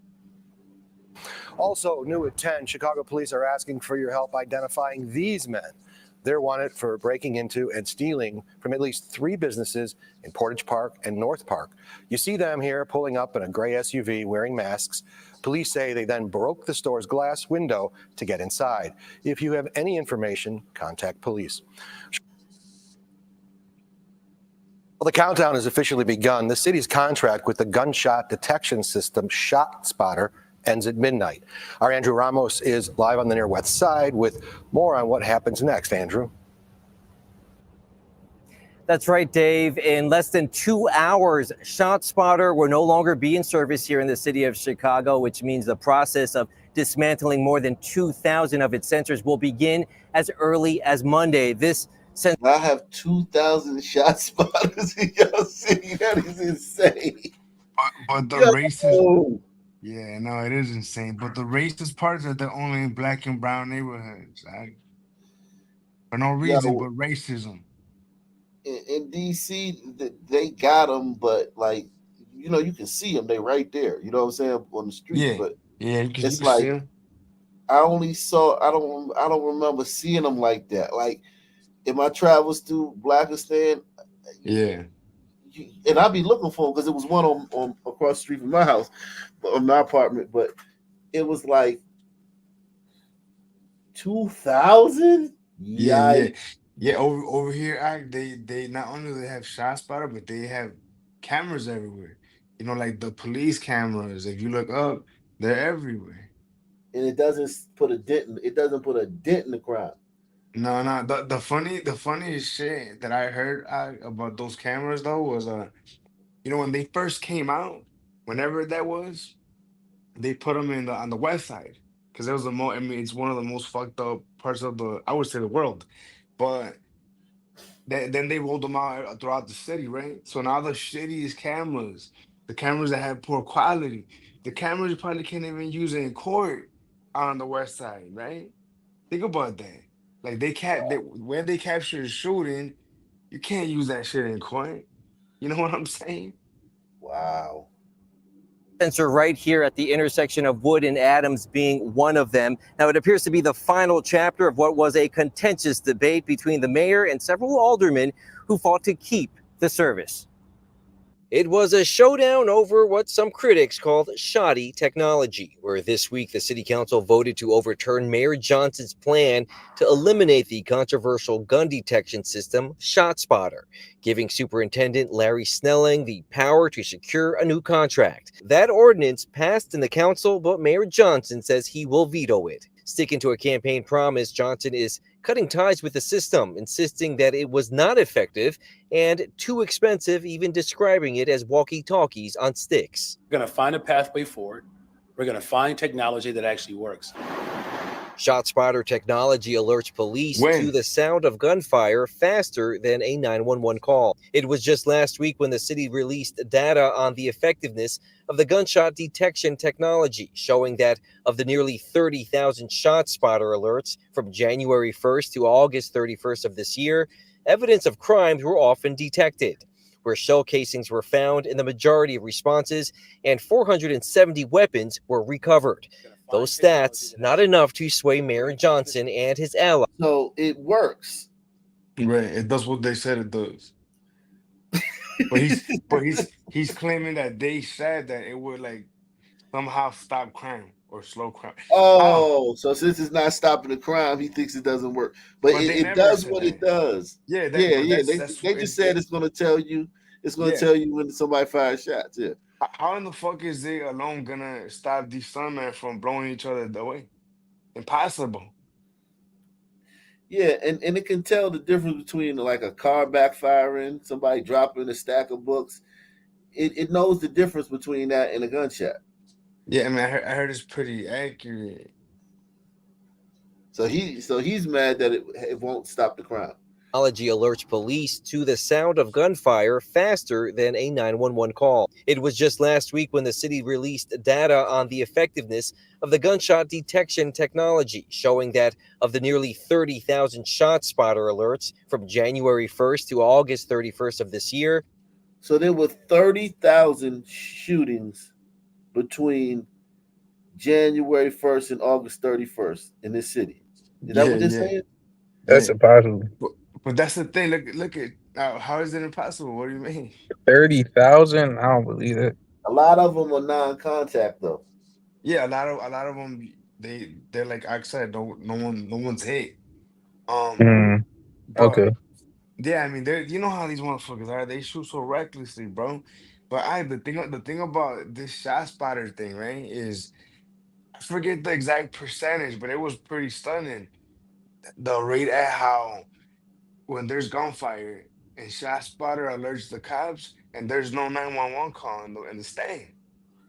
Also, new at 10, Chicago police are asking for your help identifying these men. They're wanted for breaking into and stealing from at least 3 businesses in Portage Park and North Park. You see them here pulling up in a gray SUV wearing masks. Police say they then broke the store's glass window to get inside. If you have any information, contact police. Well, the countdown has officially begun. The city's contract with the gunshot detection system ShotSpotter ends at midnight. Our Andrew Ramos is live on the near west side with more on what happens next. Andrew. That's right, Dave. In less than 2 hours, ShotSpotter will no longer be in service here in the city of Chicago, which means the process of dismantling more than 2,000 of its sensors will begin as early as Monday. I have 2,000 ShotSpotters in your city. That is insane. But the racist, yeah, no, it is insane. But the racist parts are the only black and brown neighborhoods, right? For no reason, but racism. In DC, they got them, but like, you know, you can see them. They right there. You know what I'm saying, on the street. Yeah, but yeah, you can it's see like them. I only saw. I don't remember seeing them like that. Like in my travels through Blakistan, yeah, and I'd be looking for them because it was one on across the street from my house, on my apartment. But it was like 2,000. Yeah. Over here, they not only do they have ShotSpotter, but they have cameras everywhere. You know, like the police cameras. If you look up, they're everywhere. And it doesn't put a dent. It doesn't put a dent in the crowd. No. The funniest shit that I heard about those cameras though was you know, when they first came out, whenever that was, they put them on the west side because it was the most. I mean, it's one of the most fucked up parts of I would say, the world. But then they rolled them out throughout the city, right? So now the shittiest cameras, the cameras that have poor quality, the cameras you probably can't even use it in court out on the west side, right? Think about that. Like when they capture a shooting, you can't use that shit in court. You know what I'm saying? Wow. Sensor right here at the intersection of Wood and Adams being one of them. Now, it appears to be the final chapter of what was a contentious debate between the mayor and several aldermen who fought to keep the service. It was a showdown over what some critics called shoddy technology, where this week the city council voted to overturn Mayor Johnson's plan to eliminate the controversial gun detection system ShotSpotter, giving Superintendent Larry Snelling the power to secure a new contract. That ordinance passed in the council, but Mayor Johnson says he will veto it. Sticking to a campaign promise, Johnson is cutting ties with the system, insisting that it was not effective and too expensive, even describing it as walkie-talkies on sticks. We're going to find a pathway forward. We're going to find technology that actually works. ShotSpotter technology alerts police to the sound of gunfire faster than a 911 call. It was just last week when the city released data on the effectiveness of the gunshot detection technology, showing that of the nearly 30,000 ShotSpotter alerts from January 1st to August 31st of this year, evidence of crimes were often detected, where shell casings were found in the majority of responses and 470 weapons were recovered. Those stats, not enough to sway Mayor Johnson and his allies. So it works. Right. It does what they said it does. But he's claiming that they said that it would like somehow stop crime or slow crime. Oh, so since it's not stopping the crime, he thinks it doesn't work. But it does what it does. Yeah, They just said it's going to tell you. It's going to tell you when somebody fires shots. Yeah. How in the fuck is they alone gonna stop these sunmen from blowing each other away? Impossible. Yeah, and it can tell the difference between like a car backfiring, somebody dropping a stack of books. It knows the difference between that and a gunshot. Yeah, I mean, I heard it's pretty accurate. So he's mad that it won't stop the crime. Technology alerts police to the sound of gunfire faster than a 911 call. It was just last week when the city released data on the effectiveness of the gunshot detection technology, showing that of the nearly 30,000 ShotSpotter alerts from January 1st to August 31st of this year. So there were 30,000 shootings between January 1st and August 31st in this city. Is that what they're saying? That's Yeah. impossible. But that's the thing. Look at how is it impossible? What do you mean? 30,000? I don't believe it. A lot of them are non-contact though. Yeah, a lot of them they're like I said, no one's hit. Mm, But okay. yeah, I mean, you know how these motherfuckers are. They shoot so recklessly, bro. But the thing about this shot spotter thing, right, is I forget the exact percentage, but it was pretty stunning. The rate at how when there's gunfire and shot spotter alerts the cops and there's no 911 call in the stand.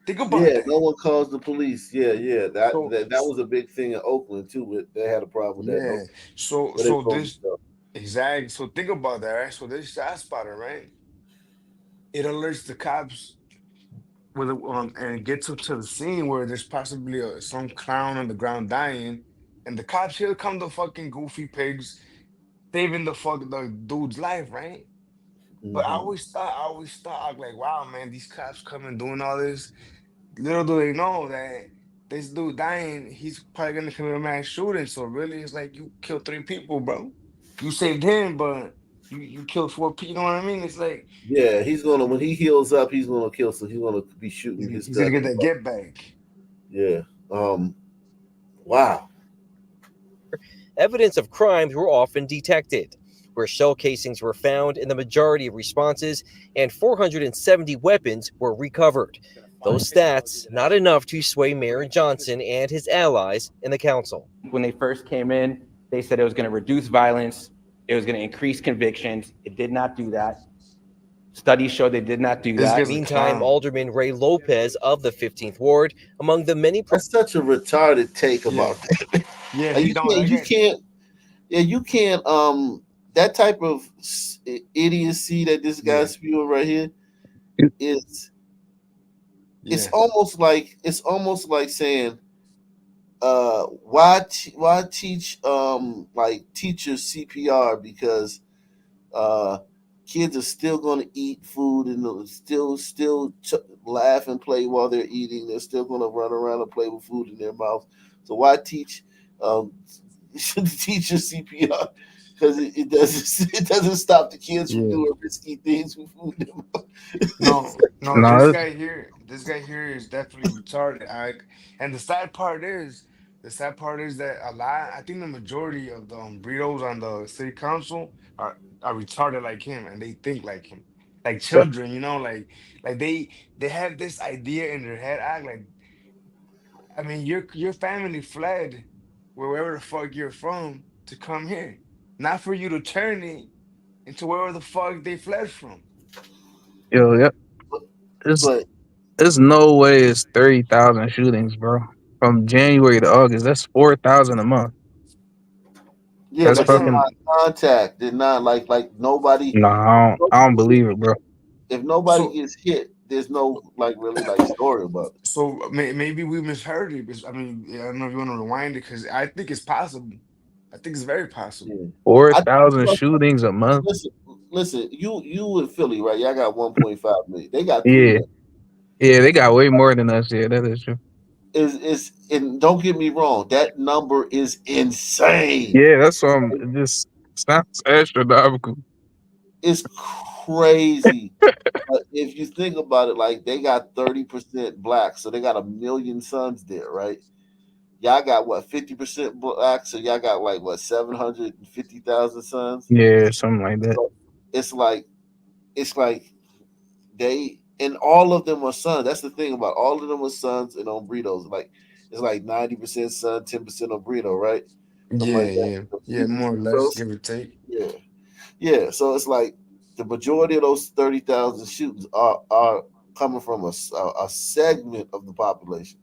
Think about Yeah, that. no one calls the police. Yeah, yeah. That So that, that was a big thing in Oakland too. They had a problem with that. No, yeah, so but they so told me this so. exactly. So think about that, right? So this shot spotter, right? It alerts the cops and gets them to the scene where there's possibly some clown on the ground dying, and the cops here come the fucking goofy pigs saving the dude's life, right? But Hmm. I always thought like, wow, man, these cops coming doing all this. Little do they know that this dude dying, he's probably gonna commit a mass shooting. So really, it's like you killed 3 people, bro. You saved him, but you killed 4 people. You know what I mean? It's like Yeah, he's gonna when he heals up, he's gonna kill. So he's gonna be shooting his he's gonna get cousins. that get back. Yeah. Wow. Evidence of crimes were often detected, where shell casings were found in the majority of responses, and 470 weapons were recovered. Those stats, not enough to sway Mayor Johnson and his allies in the council. When they first came in, they said it was going to reduce violence, it was going to increase convictions. It did not do that. Studies show they did not do This that. guy's a Meantime, clown. Alderman Ray Lopez of the 15th Ward, among the many... That's such a retarded take Yeah. about that. Yeah, Like, he don't. That you guy, can't. Yeah, you can't. That type of idiocy that this yeah, guy's spewing right here is. It's yeah. almost like saying, why teach like teachers CPR because kids are still going to eat food and they'll still laugh and play while they're eating. They're still going to run around and play with food in their mouth. So why teach teachers CPR? Because it doesn't stop the kids from Yeah. doing risky things with food in their mouth. No, No, this guy here is definitely retarded. And the sad part is that I think the majority of the burritos on the city council are retarded like him, and they think like him, like children, like they have this idea in their head. I mean, your family fled wherever the fuck you're from to come here, not for you to turn it into wherever the fuck they fled from. yo, yep. But There's no way it's 30,000 shootings, bro. From January to August, that's 4,000 a month. yeah, That's but they're fucking. not contact. They're not like nobody. No, I don't believe it, bro. If nobody So gets hit, there's no really story about it. So maybe we misheard it. I mean, I don't know if you want to rewind it because I think it's possible. I think it's very possible. Yeah. 4,000 shootings a month. Listen. You in Philly, right? Y'all got 1.5 million. They got 3 Yeah, million. yeah, they got way more than us. Yeah, that is true. Is and don't get me wrong, that number is insane. Yeah, that's what I'm. It just sounds astronomical. It's crazy. But if you think about it, like they got 30% black, so they got 1 million sons there, right? Y'all got what 50% black, so y'all got like what 750,000 sons. Yeah, something like that. So it's like they and all of them are sons. That's the thing about all of them are sons and hombritos. Like it's like 90% son, 10% hombrito, right? Something like Yeah, more or less, give or take. Yeah. So it's like the majority of those 30,000 shootings are coming from a segment of the population.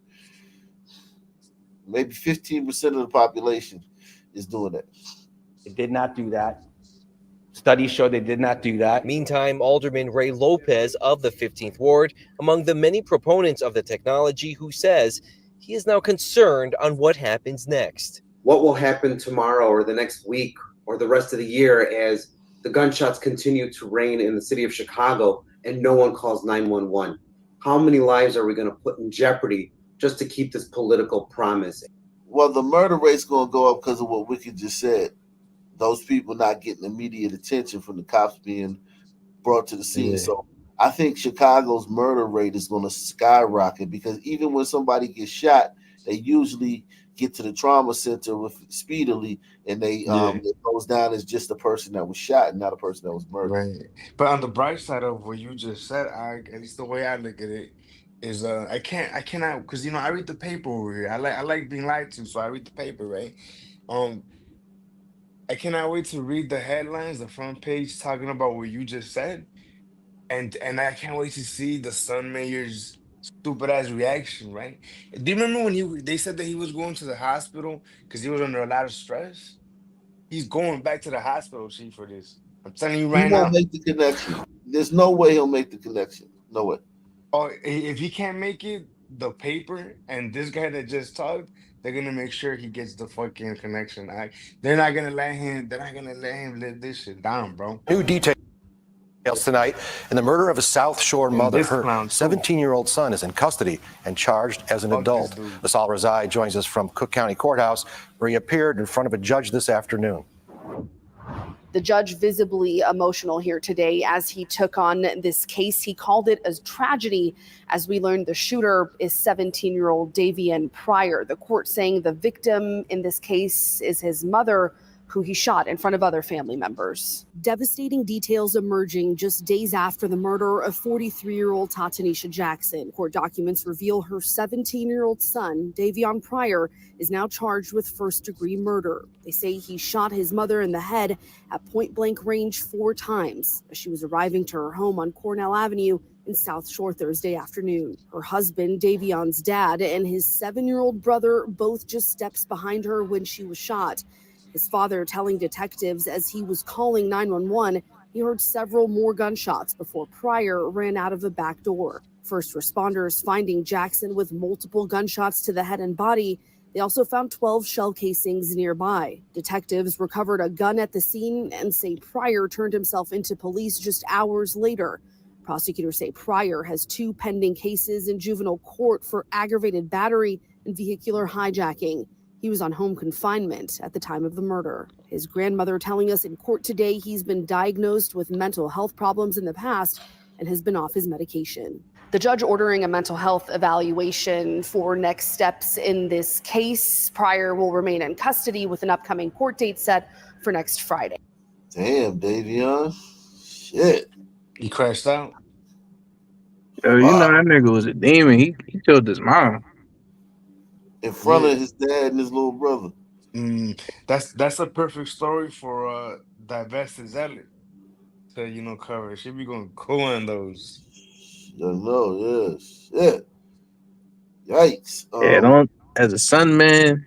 Maybe 15% of the population is doing that. It did not do that. Studies show they did not do that. Meantime, Alderman Ray Lopez of the 15th Ward, among the many proponents of the technology, who says he is now concerned on what happens next. What will happen tomorrow or the next week or the rest of the year as the gunshots continue to rain in the city of Chicago and no one calls 911? How many lives are we going to put in jeopardy just to keep this political promise? Well, the murder rate's going to go up because of what Wiki just said. those people not getting immediate attention from the cops being brought to the scene. Yeah. So I think Chicago's murder rate is going to skyrocket because even when somebody gets shot, they usually get to the trauma center with speedily, and it goes down as just the person that was shot and not a person that was murdered. Right. But on the bright side of what you just said, at least the way I look at it is I cannot because I read the paper over here. I like being lied to, so I read the paper, right? Um I cannot wait to read the headlines, the front page talking about what you just said. And I can't wait to see the Sun Mayor's stupid ass reaction, right? Do you remember when they said that he was going to the hospital because he was under a lot of stress? He's going back to the hospital, chief, for this. I'm telling you He right won't now. make the connection. There's no way he'll make the connection. No way. Oh, if he can't make it, the paper and this guy that just talked, they're gonna make sure he gets the fucking connection. They're not gonna let him. They're not gonna let him let this shit down, bro. New details tonight in the murder of a South Shore mother. this Her clown, too. 17-year-old son is in custody and charged as an adult. Asal Razai joins us from Cook County Courthouse, where he appeared in front of a judge this afternoon. The judge visibly emotional here today as he took on this case. He called it a tragedy. As we learned, the shooter is 17-year-old Davian Pryor. The court saying the victim in this case is his mother, who he shot in front of other family members. Devastating details emerging just days after the murder of 43-year-old Tatanisha Jackson. Court documents reveal her 17-year-old son, Davion Pryor, is now charged with first-degree murder. They say he shot his mother in the head at point-blank range 4 times as she was arriving to her home on Cornell Avenue in South Shore Thursday afternoon. Her husband, Davion's dad, and his 7-year-old brother both just steps behind her when she was shot. His father telling detectives as he was calling 911, he heard several more gunshots before Pryor ran out of the back door. First responders finding Jackson with multiple gunshots to the head and body. They also found 12 shell casings nearby. Detectives recovered a gun at the scene and say Pryor turned himself into police just hours later. Prosecutors say Pryor has 2 pending cases in juvenile court for aggravated battery and vehicular hijacking. He was on home confinement at the time of the murder. His grandmother telling us in court today he's been diagnosed with mental health problems in the past and has been off his medication. The judge ordering a mental health evaluation for next steps in this case. Pryor will remain in custody with an upcoming court date set for next Friday. Damn, Davion. Shit. He crashed out. Yo, you know that nigga was a demon. He killed his mom. In front of his dad and his little brother. That's a perfect story for divested zealot to cover. Should be going cool on those. I know, yeah. Shit. Yikes. Yeah, as a son, man,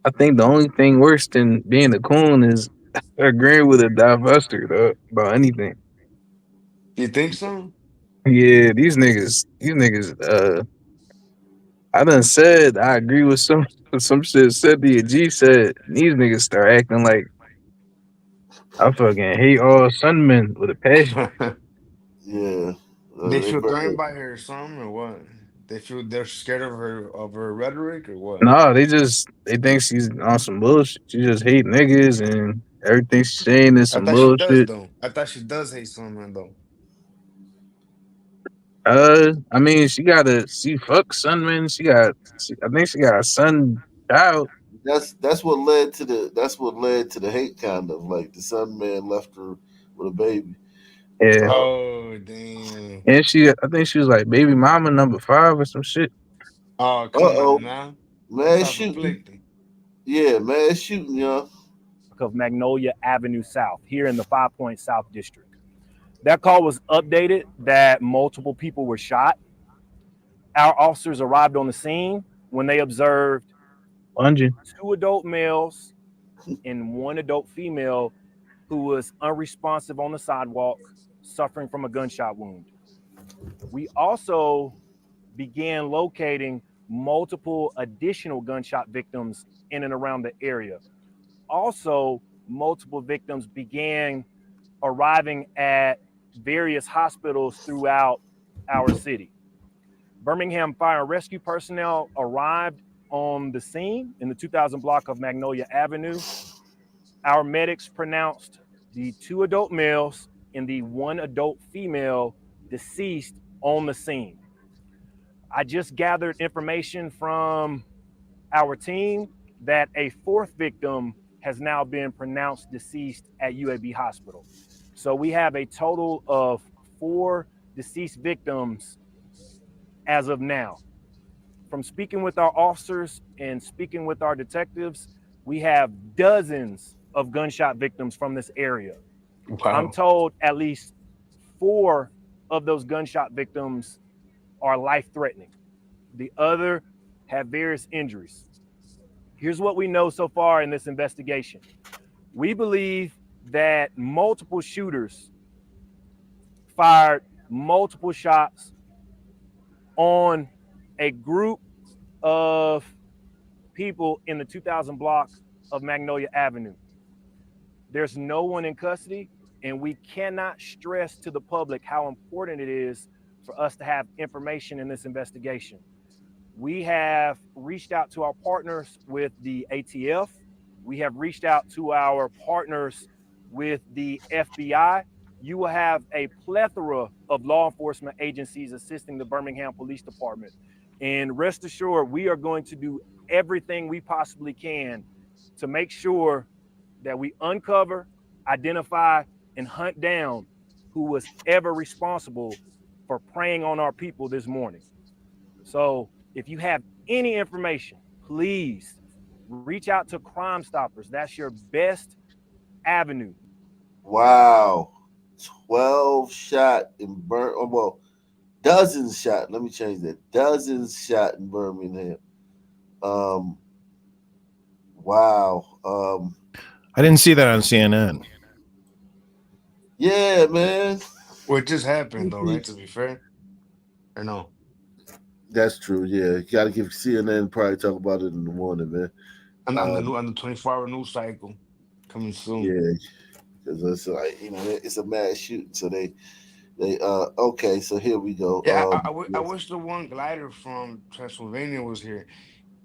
I think the only thing worse than being a coon is agreeing with a divester, though, about anything. You think so? Yeah, these niggas, I done said I agree with some shit Cynthia G said. These niggas start acting like I fucking hate all Sunmen with a passion. Yeah. They feel threatened by her or something, or what? They're scared of her rhetoric, or what? No, they think she's on some bullshit. She just hate niggas and everything she's saying is I some thought she does bullshit. though. I thought she does hate someone though. I mean, she fucks Sunman. I think she got a son child. That's what led to the hate, kind of like the son man left her with a baby. Yeah. Oh damn. And I think she was like baby mama number 5 or some shit. Oh come on now. Man shooting. Yeah, man shooting, y'all. Of Magnolia Avenue South here in the 5 Point South District. That call was updated that multiple people were shot. Our officers arrived on the scene when they observed 2 adult males and 1 adult female who was unresponsive on the sidewalk, suffering from a gunshot wound. We also began locating multiple additional gunshot victims in and around the area. Also, multiple victims began arriving at various hospitals throughout our city. Birmingham Fire and Rescue personnel arrived on the scene in the 2000 block of Magnolia Avenue. Our medics pronounced the 2 adult males and the 1 adult female deceased on the scene. I just gathered information from our team that a 4th victim has now been pronounced deceased at UAB Hospital. So we have a total of 4 deceased victims as of now. From speaking with our officers and speaking with our detectives, we have dozens of gunshot victims from this area. Wow. I'm told at least 4 of those gunshot victims are life-threatening. The other have various injuries. Here's what we know so far in this investigation. We believe that multiple shooters fired multiple shots on a group of people in the 2000 block of Magnolia Avenue. There's no one in custody, and we cannot stress to the public how important it is for us to have information in this investigation. We have reached out to our partners with the ATF. We have reached out to our partners with the FBI. You will have a plethora of law enforcement agencies assisting the Birmingham Police Department. And rest assured, we are going to do everything we possibly can to make sure that we uncover, identify, and hunt down who was ever responsible for preying on our people this morning. So if you have any information, please reach out to Crime Stoppers. That's your best avenue. Wow. 12 shot in dozens shot. Let me change that. Dozens shot in Birmingham. Wow. I didn't see that on CNN. Yeah, man. Well, it just happened though, right? To be fair, or no? That's true. Yeah, you got to give CNN probably talk about it in the morning, man. On the 24-hour news cycle coming soon. Yeah, because it's like it's a mass shooting. So they okay. So here we go. Yeah, I wish the one glider from Transylvania was here.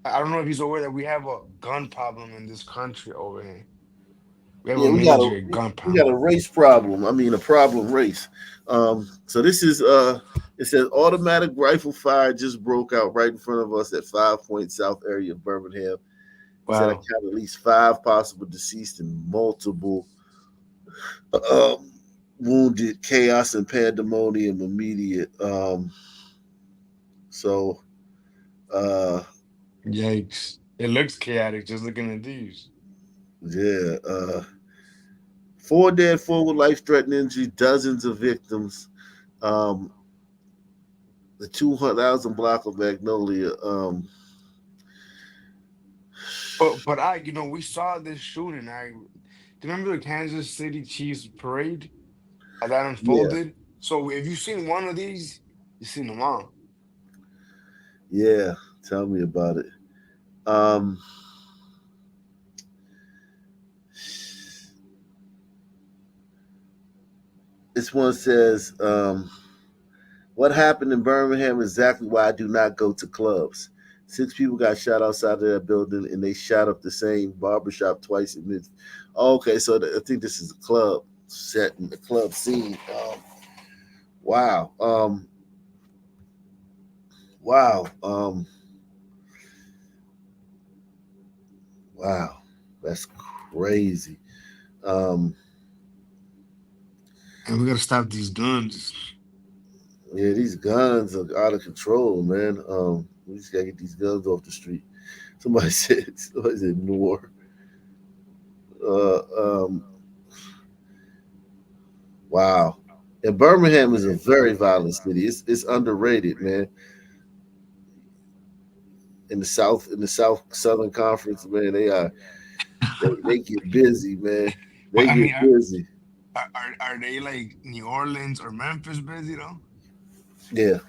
I don't know if he's aware that we have a gun problem in this country over here. We have a major gun problem. We got a race problem. I mean, a problem race. So this is it says automatic rifle fire just broke out right in front of us at 5 Point South area of Birmingham. Wow. Said I count at least 5 possible deceased and multiple wounded. Chaos and pandemonium immediate. Yikes! It looks chaotic just looking at these. Yeah. 4 dead, 4 with life-threatening injury, dozens of victims. The 200,000 block of Magnolia. But we saw this shooting. Do you remember the Kansas City Chiefs parade? How that unfolded? Yeah. So if you've seen one of these, you've seen them all. Yeah, tell me about it. This one says, what happened in Birmingham is exactly why I do not go to clubs. 6 people got shot outside of that building, and they shot up the same barbershop twice in this. Okay, so I think this is a club set in the club scene. Wow. Wow. Wow. That's crazy. And we gotta stop these guns. Yeah, these guns are out of control, man. We just gotta get these guns off the street. Somebody said Noor. Wow. And Birmingham is a very violent city. It's underrated, man. In the Southern Conference, man, they get busy, man. They get busy. Are they like New Orleans or Memphis busy though? Yeah,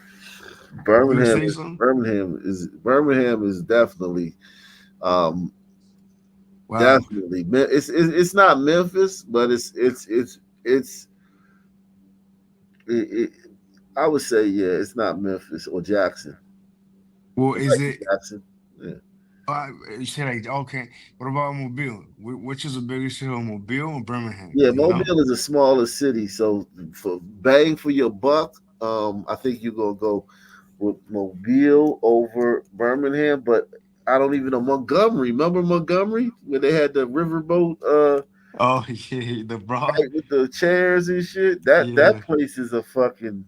Birmingham is definitely, definitely. It's not Memphis, but I would say it's not Memphis or Jackson. Well, is it Jackson? Yeah. You say like, okay, what about Mobile? Which is a bigger city, Mobile or Birmingham? Yeah, You know? Mobile is a smaller city, so for bang for your buck, I think you're gonna go with Mobile over Birmingham. But I don't even know Montgomery. Remember Montgomery where they had the riverboat, Oh yeah, the broad. right, with the chairs and shit. That Yeah. place is a fucking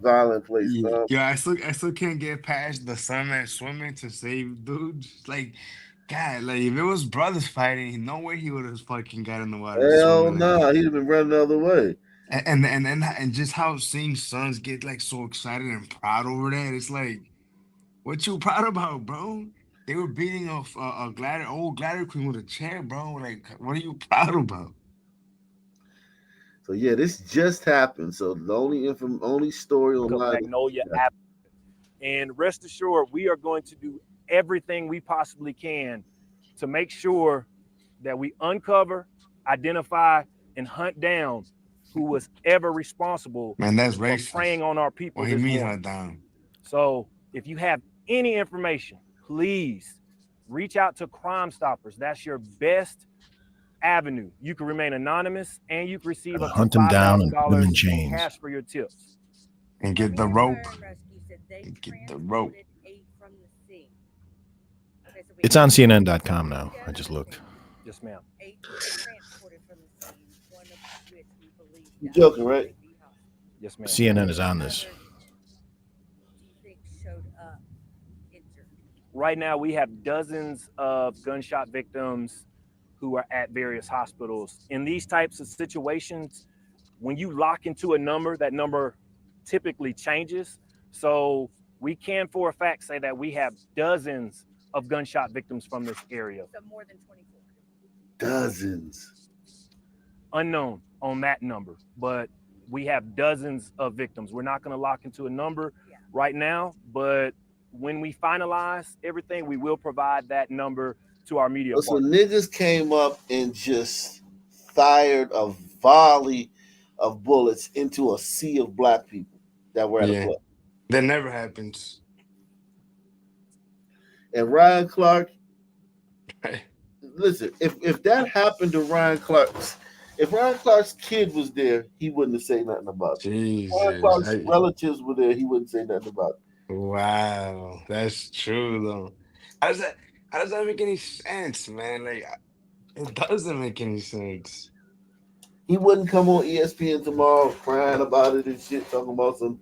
violent place. Yeah, I still can't get past the Sunman swimming to save dudes. Like, God, like if it was brothers fighting, no way he would have fucking got in the water Hell swimming like no, that. he'd have been running the other way. And just how seeing sons get like so excited and proud over that, it's like, what you proud about, bro? They were beating a old glider queen with a chair, bro. Like, what are you proud about? So yeah, this just happened. So the only story of online. Magnolia Avenue. And rest assured, we are going to do everything we possibly can to make sure that we uncover, identify, and hunt down who was ever responsible Man, that's for racist. preying on our people What he this means morning. hunt down. So if you have any information, please reach out to Crime Stoppers. That's your best avenue. You can remain anonymous and you can receive up to Hunt them down and put them in $5,000 in chains. cash for your tips. And get the rope. And get the rope. It's on CNN.com now. I just looked. Yes, ma'am. You joking, right? Yes, ma'am. CNN is on this. Right now, we have dozens of gunshot victims who are at various hospitals. In these types of situations, when you lock into a number, that number typically changes. So we can, for a fact, say that we have dozens of gunshot victims from this area. So more than 24. Dozens. Unknown on that number, but we have dozens of victims. We're not going to lock into a number right now, but when we finalize everything, we will provide that number to our media So partners. niggas came up and just fired a volley of bullets into a sea of black people that were at a club. That never happens. And Ryan Clark, listen, if that happened to Ryan Clark's, if Ryan Clark's kid was there, he wouldn't have said nothing about it. If Ryan Clark's relatives were there, he wouldn't say nothing about it. Wow, that's true though. How does that make any sense, man? Like, it doesn't make any sense. He wouldn't come on ESPN tomorrow crying about it and shit, talking about some.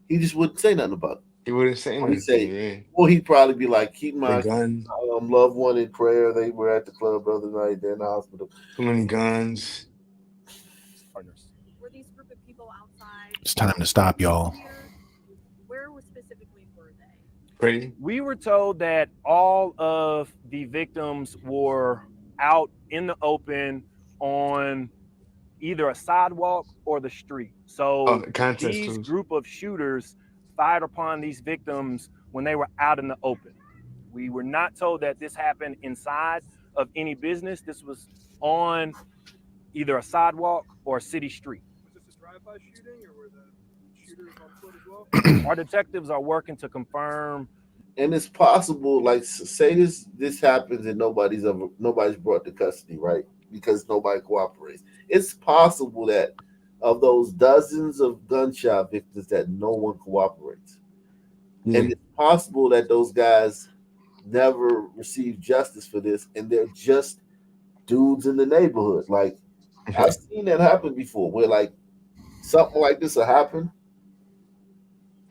He just wouldn't say nothing about it. He wouldn't say anything. Or he'd probably be like, keep my gun. Loved one in prayer. They were at the club the other night. They're in the hospital. Too many guns. Were these group of people outside? It's time to stop, y'all. Where specifically were they? Pretty. We were told that all of the victims were out in the open on either a sidewalk or the street. So these group of shooters fired upon these victims when they were out in the open. We were not told that this happened inside of any business. This was on either a sidewalk or a city street. Was this a drive-by shooting, or were the shooters on foot as well? Our detectives are working to confirm. And it's possible, like, say this happens and nobody's brought to custody, right? Because nobody cooperates. It's possible that of those dozens of gunshot victims that no one cooperates. And it's possible that those guys never receive justice for this, and they're just dudes in the neighborhood. Like, I've seen that happen before, where like something like this will happen,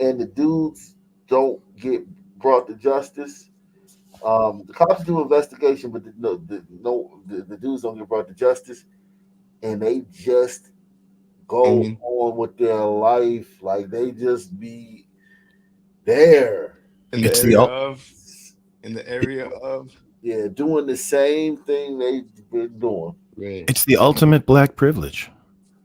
and the dudes don't get brought to justice. The cops do investigation, but the dudes don't get brought to justice, and they just go on with their life, like they just be there in the area of doing the same thing they've been doing. It's the ultimate black privilege.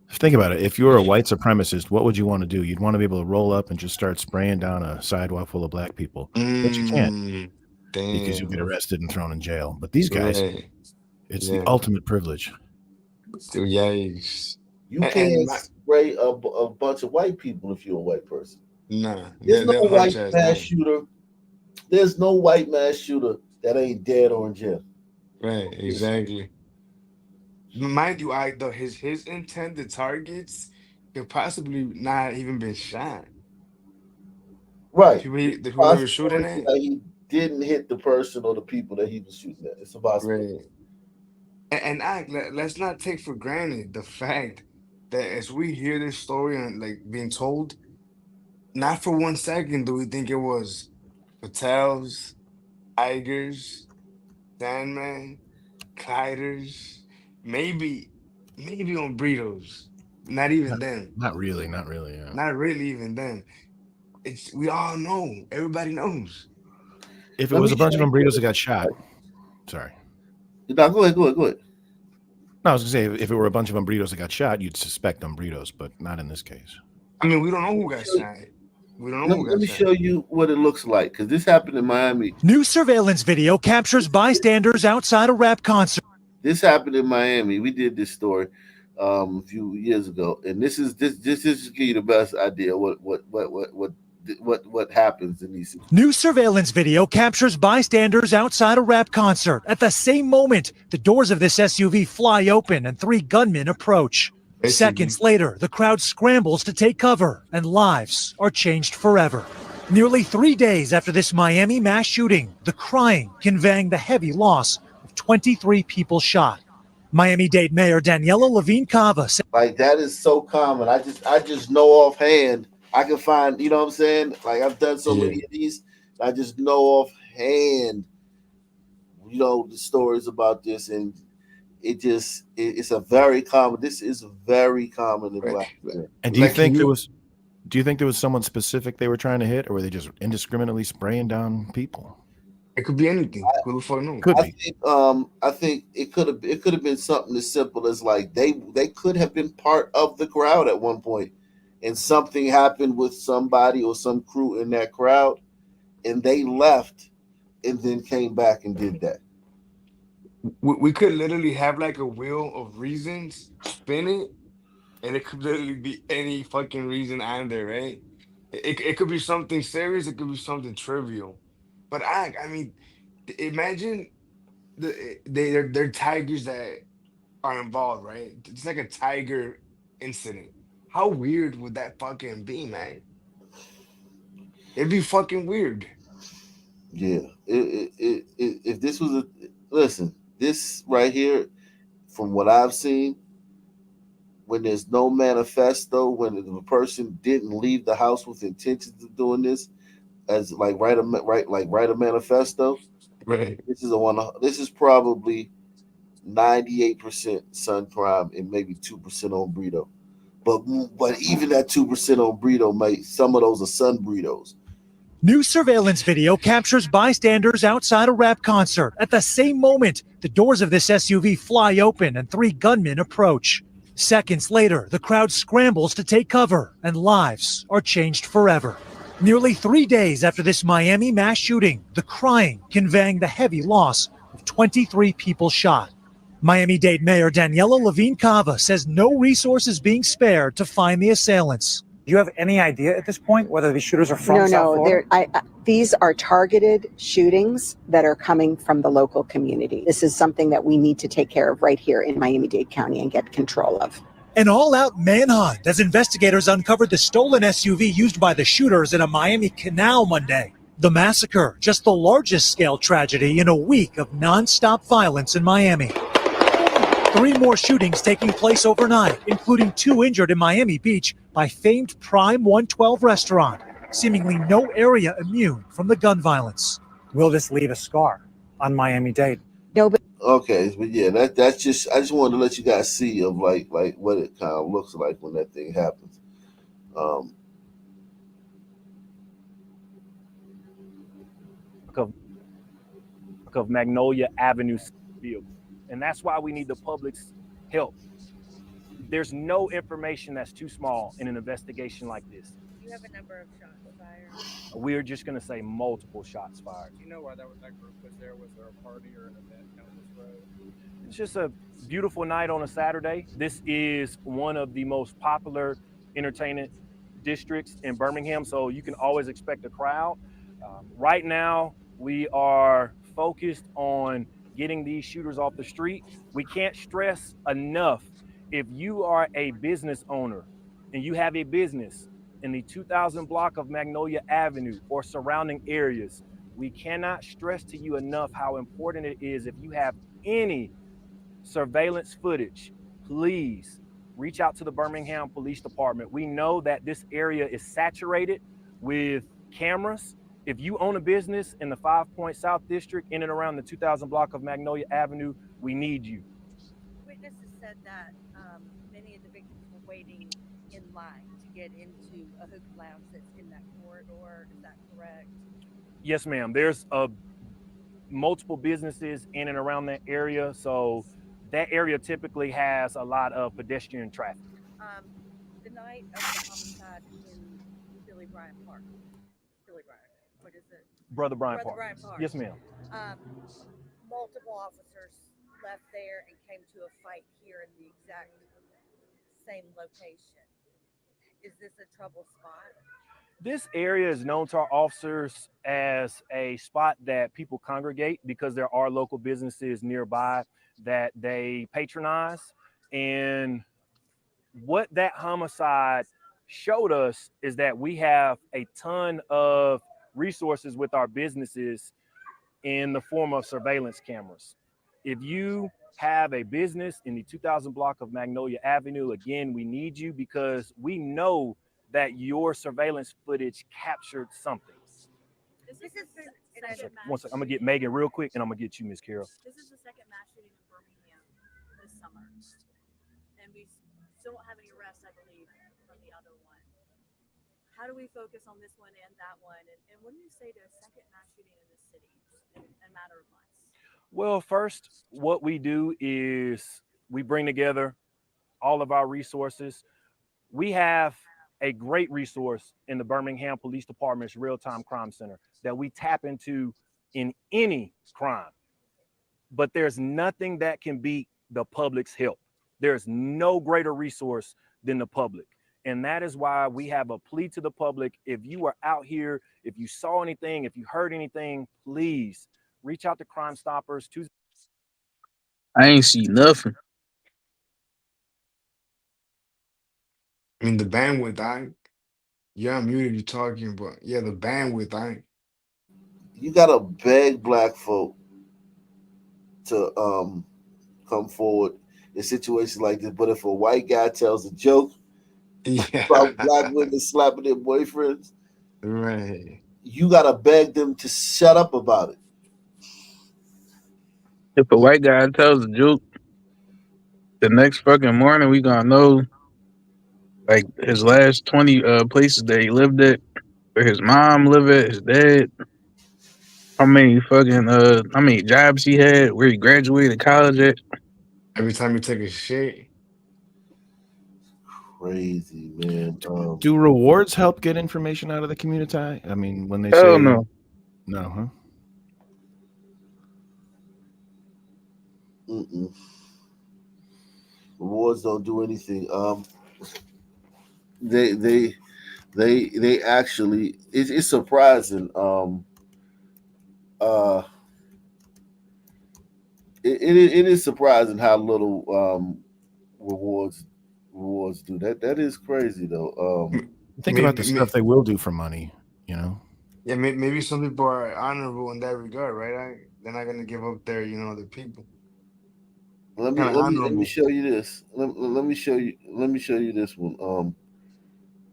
Think about it. If you're a white supremacist, what would you want to do? You'd want to be able to roll up and just start spraying down a sidewalk full of black people. But you can't. Because you'll get arrested and thrown in jail. But these guys, it's the ultimate privilege. Yikes. You can't spray a bunch of white people if you're a white person. Nah. There's no white mass shooter There's no white mass shooter that ain't dead or in jail. Right, exactly. Mind you, his intended targets could possibly not even been shot. Right. The It's a people he was shooting possibility at. that he didn't hit the person or the people that he was shooting at. It's a possibility. Right. Let's not take for granted the fact that as we hear this story and like being told, not for 1 second do we think it was Patels, Tigers, Sandman, Gliders, maybe on burritos. Not even them. Not really. Yeah. Not really even them. It's we all know. Everybody knows. If it was a bunch of burritos that got shot, sorry. No, go ahead. No, I was gonna say if it were a bunch of burritos that got shot, you'd suspect burritos, but not in this case. I mean, we don't know who got shot. We don't know who got shot. Let me show you what it looks like, because this happened in Miami. New surveillance video captures bystanders outside a rap concert. This happened in Miami. We did this story a few years ago, and this is to give you the best idea what happens in these. New surveillance video captures bystanders outside a rap concert. At the same moment, the doors of this SUV fly open and 3 gunmen approach. Seconds later, the crowd scrambles to take cover, and lives are changed forever. Nearly 3 days after this Miami mass shooting, the crying conveying the heavy loss of 23 people shot. Miami-Dade Mayor Daniela Levine Cava said, Like, that is so common. I just know offhand. I can find, you know what I'm saying? Like, I've done so many of these. I just know offhand, the stories about this, and it's a very common. This is very common in black men. And do you think there was someone specific they were trying to hit, or were they just indiscriminately spraying down people? It could be anything. I think it could have been something as simple as like they could have been part of the crowd at one point, and something happened with somebody or some crew in that crowd, and they left, and then came back and did that. We could literally have like a wheel of reasons, spin it, and it could literally be any fucking reason on there, right? It could be something serious. It could be something trivial. But I mean, imagine they're tigers that are involved, right? It's like a tiger incident. How weird would that fucking be, man? It'd be fucking weird. Yeah. If this was this right here, from what I've seen, when there's no manifesto, when the person didn't leave the house with intentions of doing this, as like write a manifesto. Right. This is probably 98% Sun Prime and maybe 2% on Brito. But even that 2% on Brito, some of those are Sun Britos. New surveillance video captures bystanders outside a rap concert. At the same moment, the doors of this SUV fly open and 3 gunmen approach. Seconds later, the crowd scrambles to take cover, and lives are changed forever. Nearly 3 days after this Miami mass shooting, the crying conveying the heavy loss of 23 people shot. Miami-Dade Mayor Daniela Levine Cava says no resource is being spared to find the assailants. Do you have any idea at this point whether these shooters are from South Florida? These are targeted shootings that are coming from the local community. This is something that we need to take care of right here in Miami-Dade County and get control of. An all-out manhunt as investigators uncovered the stolen SUV used by the shooters in a Miami canal Monday. The massacre, just the largest scale tragedy in a week of non-stop violence in Miami. 3 more shootings taking place overnight, including 2 injured in Miami Beach by famed Prime 112 restaurant. Seemingly no area immune from the gun violence. Will this leave a scar on Miami-Dade? No, but okay, but yeah, that's just, I just wanted to let you guys see of like what it kind of looks like when that thing happens. Of Magnolia Avenue vehicle. And that's why we need the public's help. There's no information that's too small in an investigation like this. Do you have a number of shots fired? We're just going to say multiple shots fired. Do you know why that group was there? Was there a party or an event down this road? It's just a beautiful night on a Saturday. This is one of the most popular entertainment districts in Birmingham, so you can always expect a crowd. Right now, we are focused on getting these shooters off the street. We can't stress enough, if you are a business owner and you have a business in the 2000 block of Magnolia Avenue or surrounding areas, we cannot stress to you enough how important it is. If you have any surveillance footage, please reach out to the Birmingham Police Department. We know that this area is saturated with cameras. If you own a business in the 5 Point South District, in and around the 2000 block of Magnolia Avenue, we need you. Witnesses said that many of the victims were waiting in line to get into a hookah lounge that's in that corridor. Is that correct? Yes, ma'am. There's multiple businesses in and around that area, so that area typically has a lot of pedestrian traffic. The night of the homicide in Billy Bryant Park. Billy Bryant. What is it? Brother Bryant Brother Park. Bryant Park. Yes, ma'am. Multiple officers left there and came to a fight here in the exact same location. Is this a trouble spot? This area is known to our officers as a spot that people congregate because there are local businesses nearby that they patronize. And what that homicide showed us is that we have a ton of resources with our businesses in the form of surveillance cameras. If you have a business in the 2000 block of Magnolia Avenue, again, we need you because we know that your surveillance footage captured something. This is the second mass One second, I'm gonna get Megan real quick and I'm gonna get you, Miss Carol. This is the second mass shooting in Birmingham this summer. And we still don't have any arrests, I believe, from the other one. How do we focus on this one and that one? And what do you say to a second mass shooting in this city in a matter of months? Well, first, what we do is we bring together all of our resources. We have a great resource in the Birmingham Police Department's real-time crime center that we tap into in any crime. But there's nothing that can beat the public's help. There's no greater resource than the public. And that is why we have a plea to the public. If you are out here, if you saw anything, if you heard anything, please reach out to Crime Stoppers. I ain't see nothing. I mean, the bandwidth, yeah, I'm muted, you talking, but yeah, the bandwidth, You gotta beg black folk to come forward in situations like this. But if a white guy tells a joke about black women slapping their boyfriends, right, you gotta beg them to shut up about it. If a white guy tells a joke, the next fucking morning we gonna know, like, his last 20 places that he lived at, where his mom lived at, his dad, how many jobs he had, where he graduated college at. Every time you take a shit. Crazy, man. Do rewards help get information out of the community? I mean, when they Hell say no. No, huh? Rewards don't do anything. They actually, it's surprising. It is surprising how little rewards do. That is crazy though. Think about the stuff they will do for money, you know. Yeah, maybe some people are honorable in that regard, right? They're not gonna give up their people. Let me show you this. Let me show you this one.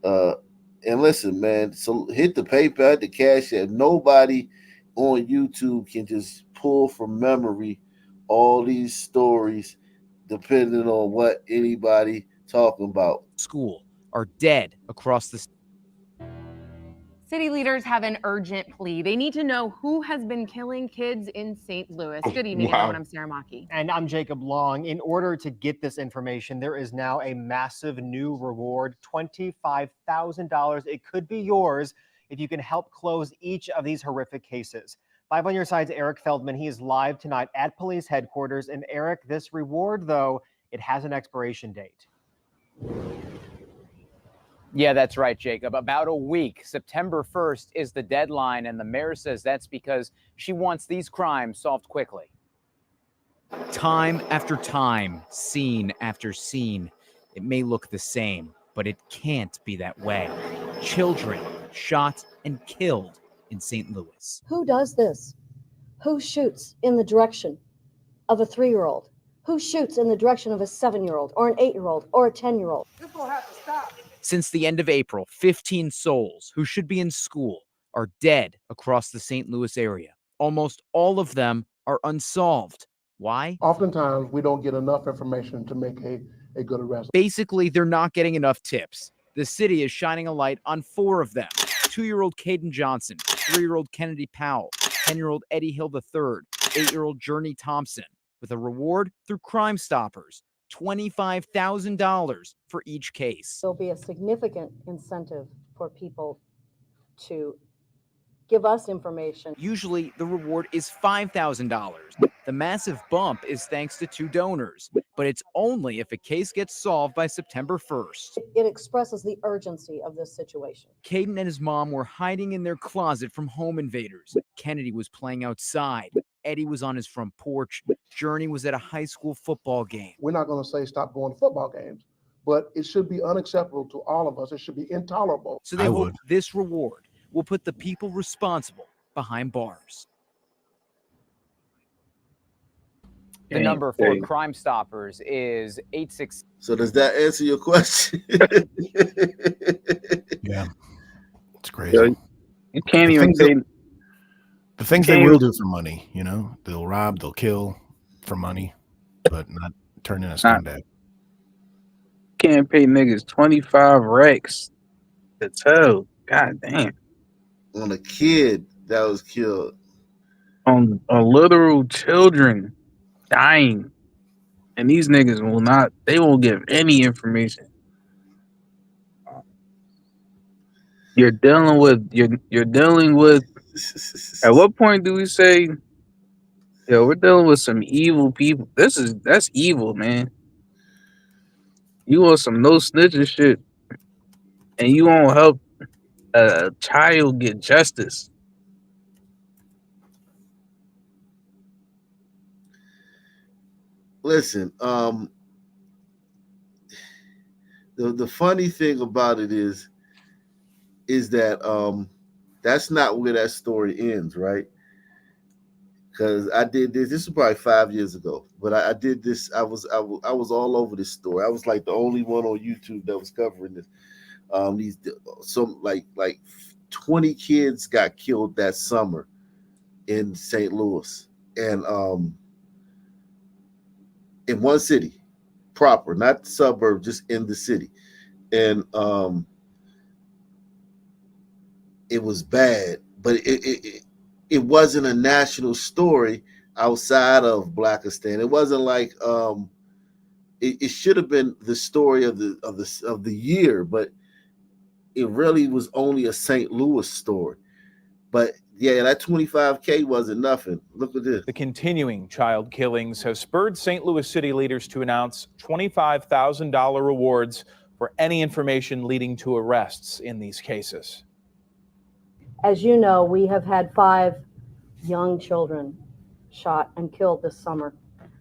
And listen, man. So hit the PayPal, the Cash App. Nobody on YouTube can just pull from memory all these stories, depending on what anybody talking about. School are dead across the. City leaders have an urgent plea. They need to know who has been killing kids in St. Louis. Good evening, everyone. I'm Sarah Maki. And I'm Jacob Long. In order to get this information, there is now a massive new reward, $25,000. It could be yours if you can help close each of these horrific cases. Live on your side's Eric Feldman. He is live tonight at police headquarters. And Eric, this reward, though, it has an expiration date. Yeah, that's right, Jacob. About a week. September 1st is the deadline, and the mayor says that's because she wants these crimes solved quickly. Time after time, scene after scene. It may look the same, but it can't be that way. Children shot and killed in St. Louis. Who does this? Who shoots in the direction of a 3-year-old? Who shoots in the direction of a 7-year-old or an 8-year-old or a 10-year-old? This will have to stop. Since the end of April, 15 souls who should be in school are dead across the St. Louis area. Almost all of them are unsolved. Why? Oftentimes, we don't get enough information to make a good arrest. Basically, they're not getting enough tips. The city is shining a light on 4 of them. 2-year-old Caden Johnson, 3-year-old Kennedy Powell, 10-year-old Eddie Hill III, 8-year-old Journey Thompson, with a reward through Crime Stoppers, $25,000 for each case. There'll be a significant incentive for people to give us information. Usually, the reward is $5,000. The massive bump is thanks to 2 donors, but it's only if a case gets solved by September 1st. It expresses the urgency of this situation. Caden and his mom were hiding in their closet from home invaders. Kennedy was playing outside. Eddie was on his front porch. Journey was at a high school football game. We're not going to say stop going to football games, but it should be unacceptable to all of us. It should be intolerable. So they hope this reward will put the people responsible behind bars. The number for Crime Stoppers is 866. So does that answer your question? Yeah, it's crazy. You can't even say the things they will do for money. You know, they'll rob, they'll kill for money, but not turn in a scumbag. Can't pay niggas 25 racks to tell. God damn. On a kid that was killed. On literal children dying. And these niggas will not, they won't give any information. You're dealing with at what point do we say, yo, we're dealing with some evil people? That's evil, man. You want some no snitching shit, and you won't help a child get justice. Listen, the funny thing about it is that that's not where that story ends, right? Because I did this. This was probably 5 years ago, but I did this. I was all over this story. I was like the only one on YouTube that was covering this. Like 20 kids got killed that summer in St. Louis, and in one city proper, not the suburb, just in the city, and it was bad, but it wasn't a national story outside of Blakistan. It wasn't like it should have been the story of the year, but it really was only a St. Louis story. But yeah, that 25K wasn't nothing. Look at this. The continuing child killings have spurred St. Louis city leaders to announce $25,000 rewards for any information leading to arrests in these cases. As you know, we have had 5 young children shot and killed this summer.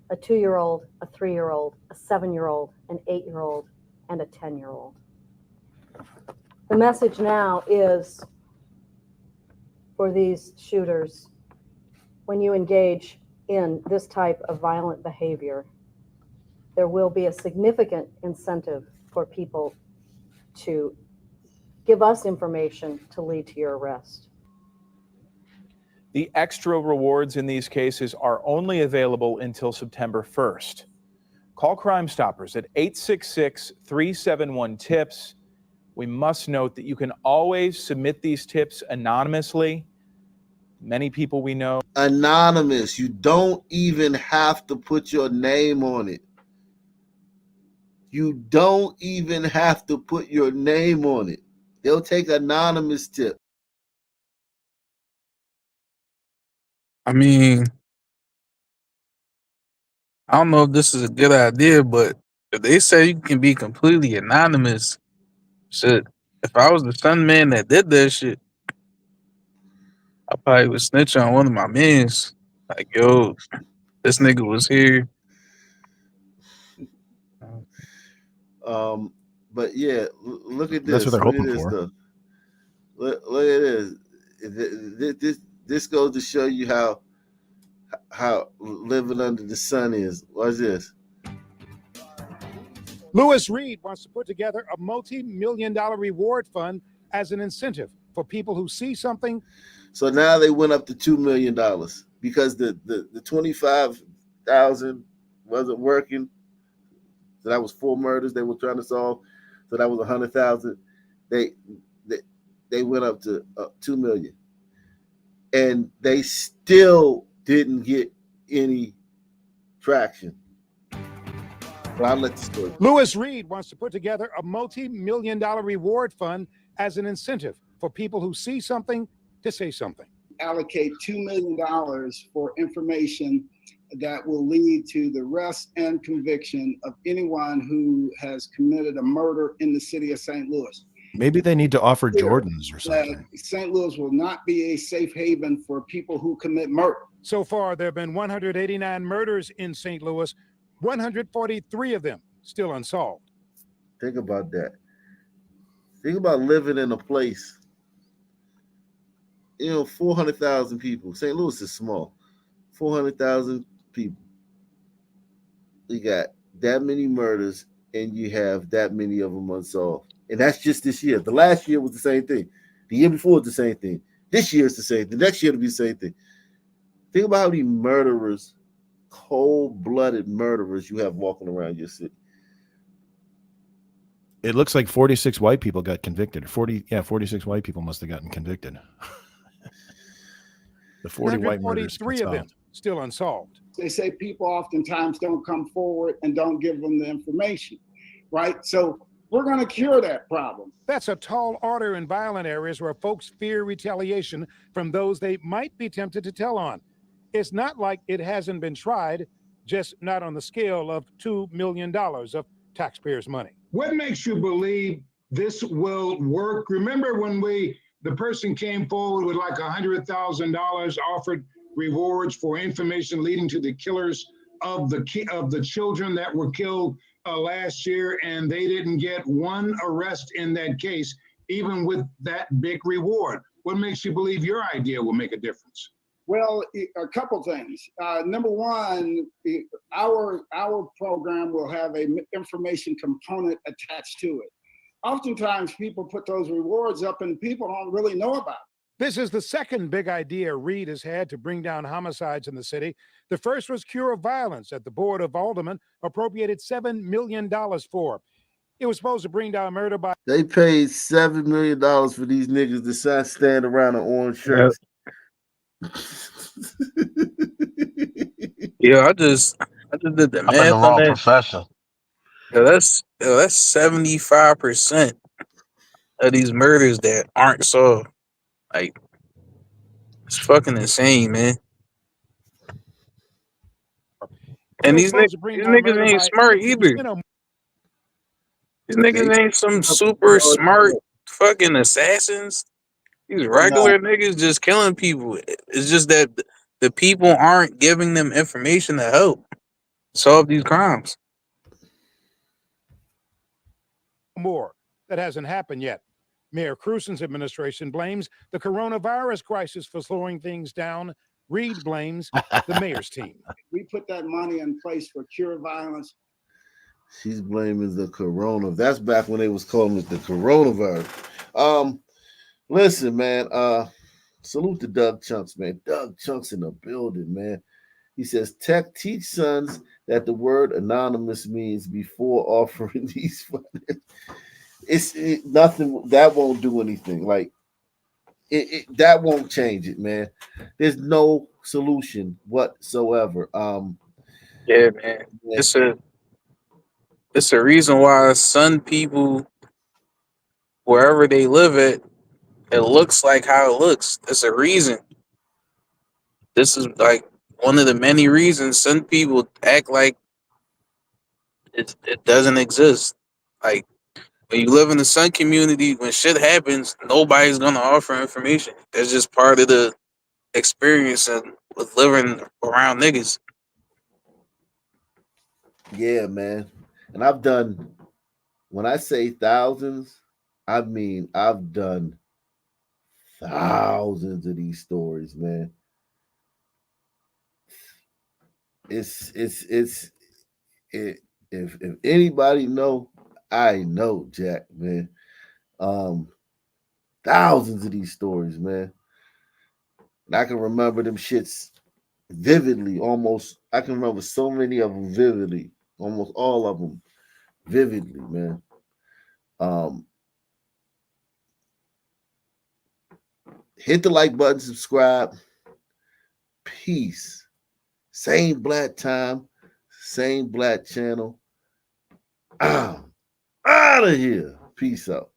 A 2-year-old, a 3-year-old, a 7-year-old, an 8-year-old, and a 10-year-old. The message now is for these shooters, when you engage in this type of violent behavior, there will be a significant incentive for people to give us information to lead to your arrest. The extra rewards in these cases are only available until September 1st. Call Crime Stoppers at 866-371-TIPS. We must note that you can always submit these tips anonymously. Many people we know. Anonymous. You don't even have to put your name on it. You don't even have to put your name on it. They'll take anonymous tip. I mean, I don't know if this is a good idea, but if they say you can be completely anonymous, shit, If I was the son man that did that shit, I probably would snitch on one of my mans. Like, yo, this nigga was here. But yeah, look at That's what this. they're Look at hoping this for. stuff. Look at this. This goes to show you how living under the sun is. What's this? Lewis Reed wants to put together a multi-million-dollar reward fund as an incentive for people who see something. So now they went up to $2 million because the 25,000 wasn't working. So that was 4 murders they were trying to solve. So that was 100,000. They went up to 2 million, and they still didn't get any traction. But I'll let the story. Lewis Reed wants to put together a multi-million-dollar reward fund as an incentive for people who see something to say something. Allocate $2 million for information that will lead to the arrest and conviction of anyone who has committed a murder in the city of St. Louis. Maybe they need to offer Jordans or something. St. Louis will not be a safe haven for people who commit murder. So far, there have been 189 murders in St. Louis, 143 of them still unsolved. Think about that. Think about living in a place, 400,000 people. St. Louis is small. 400,000 people. You got that many murders, and you have that many of them unsolved. And that's just this year. The last year was the same thing. The year before was the same thing. This year is the same thing. Next year it'll be the same thing. Think about how many murderers, cold-blooded murderers you have walking around your city. It looks like 46 white people got convicted. 46 white people must have gotten convicted. The 40 white murders. 143 of them still unsolved. They say people oftentimes don't come forward and don't give them the information, right? So we're going to cure that problem. That's a tall order in violent areas where folks fear retaliation from those they might be tempted to tell on. It's not like it hasn't been tried, just not on the scale of $2 million of taxpayers' money. What makes you believe this will work? Remember when the person came forward with like $100,000, offered rewards for information leading to the killers of the children that were killed last year, and they didn't get one arrest in that case, even with that big reward. What makes you believe your idea will make a difference? Well, a couple things. Number one, our program will have an information component attached to it. Oftentimes, people put those rewards up and people don't really know about it. This is the second big idea Reed has had to bring down homicides in the city. The first was cure violence that the Board of Aldermen appropriated $7 million for. It was supposed to bring down murder by... They paid $7 million for these niggas to stand around in orange shirts. Yeah, I just did the math I'm in the on wrong that. profession. Yeah, that's 75% of these murders that aren't solved. Like, it's fucking insane, man. And these niggas ain't smart either. These niggas ain't some super smart fucking assassins. These regular niggas just killing people. It's just that the people aren't giving them information to help solve these crimes. More. That hasn't happened yet. Mayor Crusen's administration blames the coronavirus crisis for slowing things down. Reed blames the mayor's team. We put that money in place for cure violence. She's blaming the corona. That's back when they was calling it the coronavirus. Listen, man. Salute to Doug Chunks, man. Doug Chunks in the building, man. He says, teach sons that the word anonymous means before offering these funds. It's nothing that won't do anything. Like that won't change it, man. There's no solution whatsoever. Yeah, man. It's a reason why some people, wherever they live at, it looks like how it looks. It's a reason. This is like one of the many reasons some people act like it doesn't exist. Like, when you live in the Sun community, when shit happens, nobody's gonna offer information. That's just part of the experience and with living around niggas. Yeah, man. And I've done, when I say thousands, I mean I've done thousands of these stories, man. It, if anybody know, I know, Jack, man. Um, thousands of these stories, man. And I can remember them shits vividly, almost. I can remember so many of them vividly, almost all of them vividly, man. Um, hit the like button, subscribe. Peace. Same black time, same black channel. Out of here. Peace out.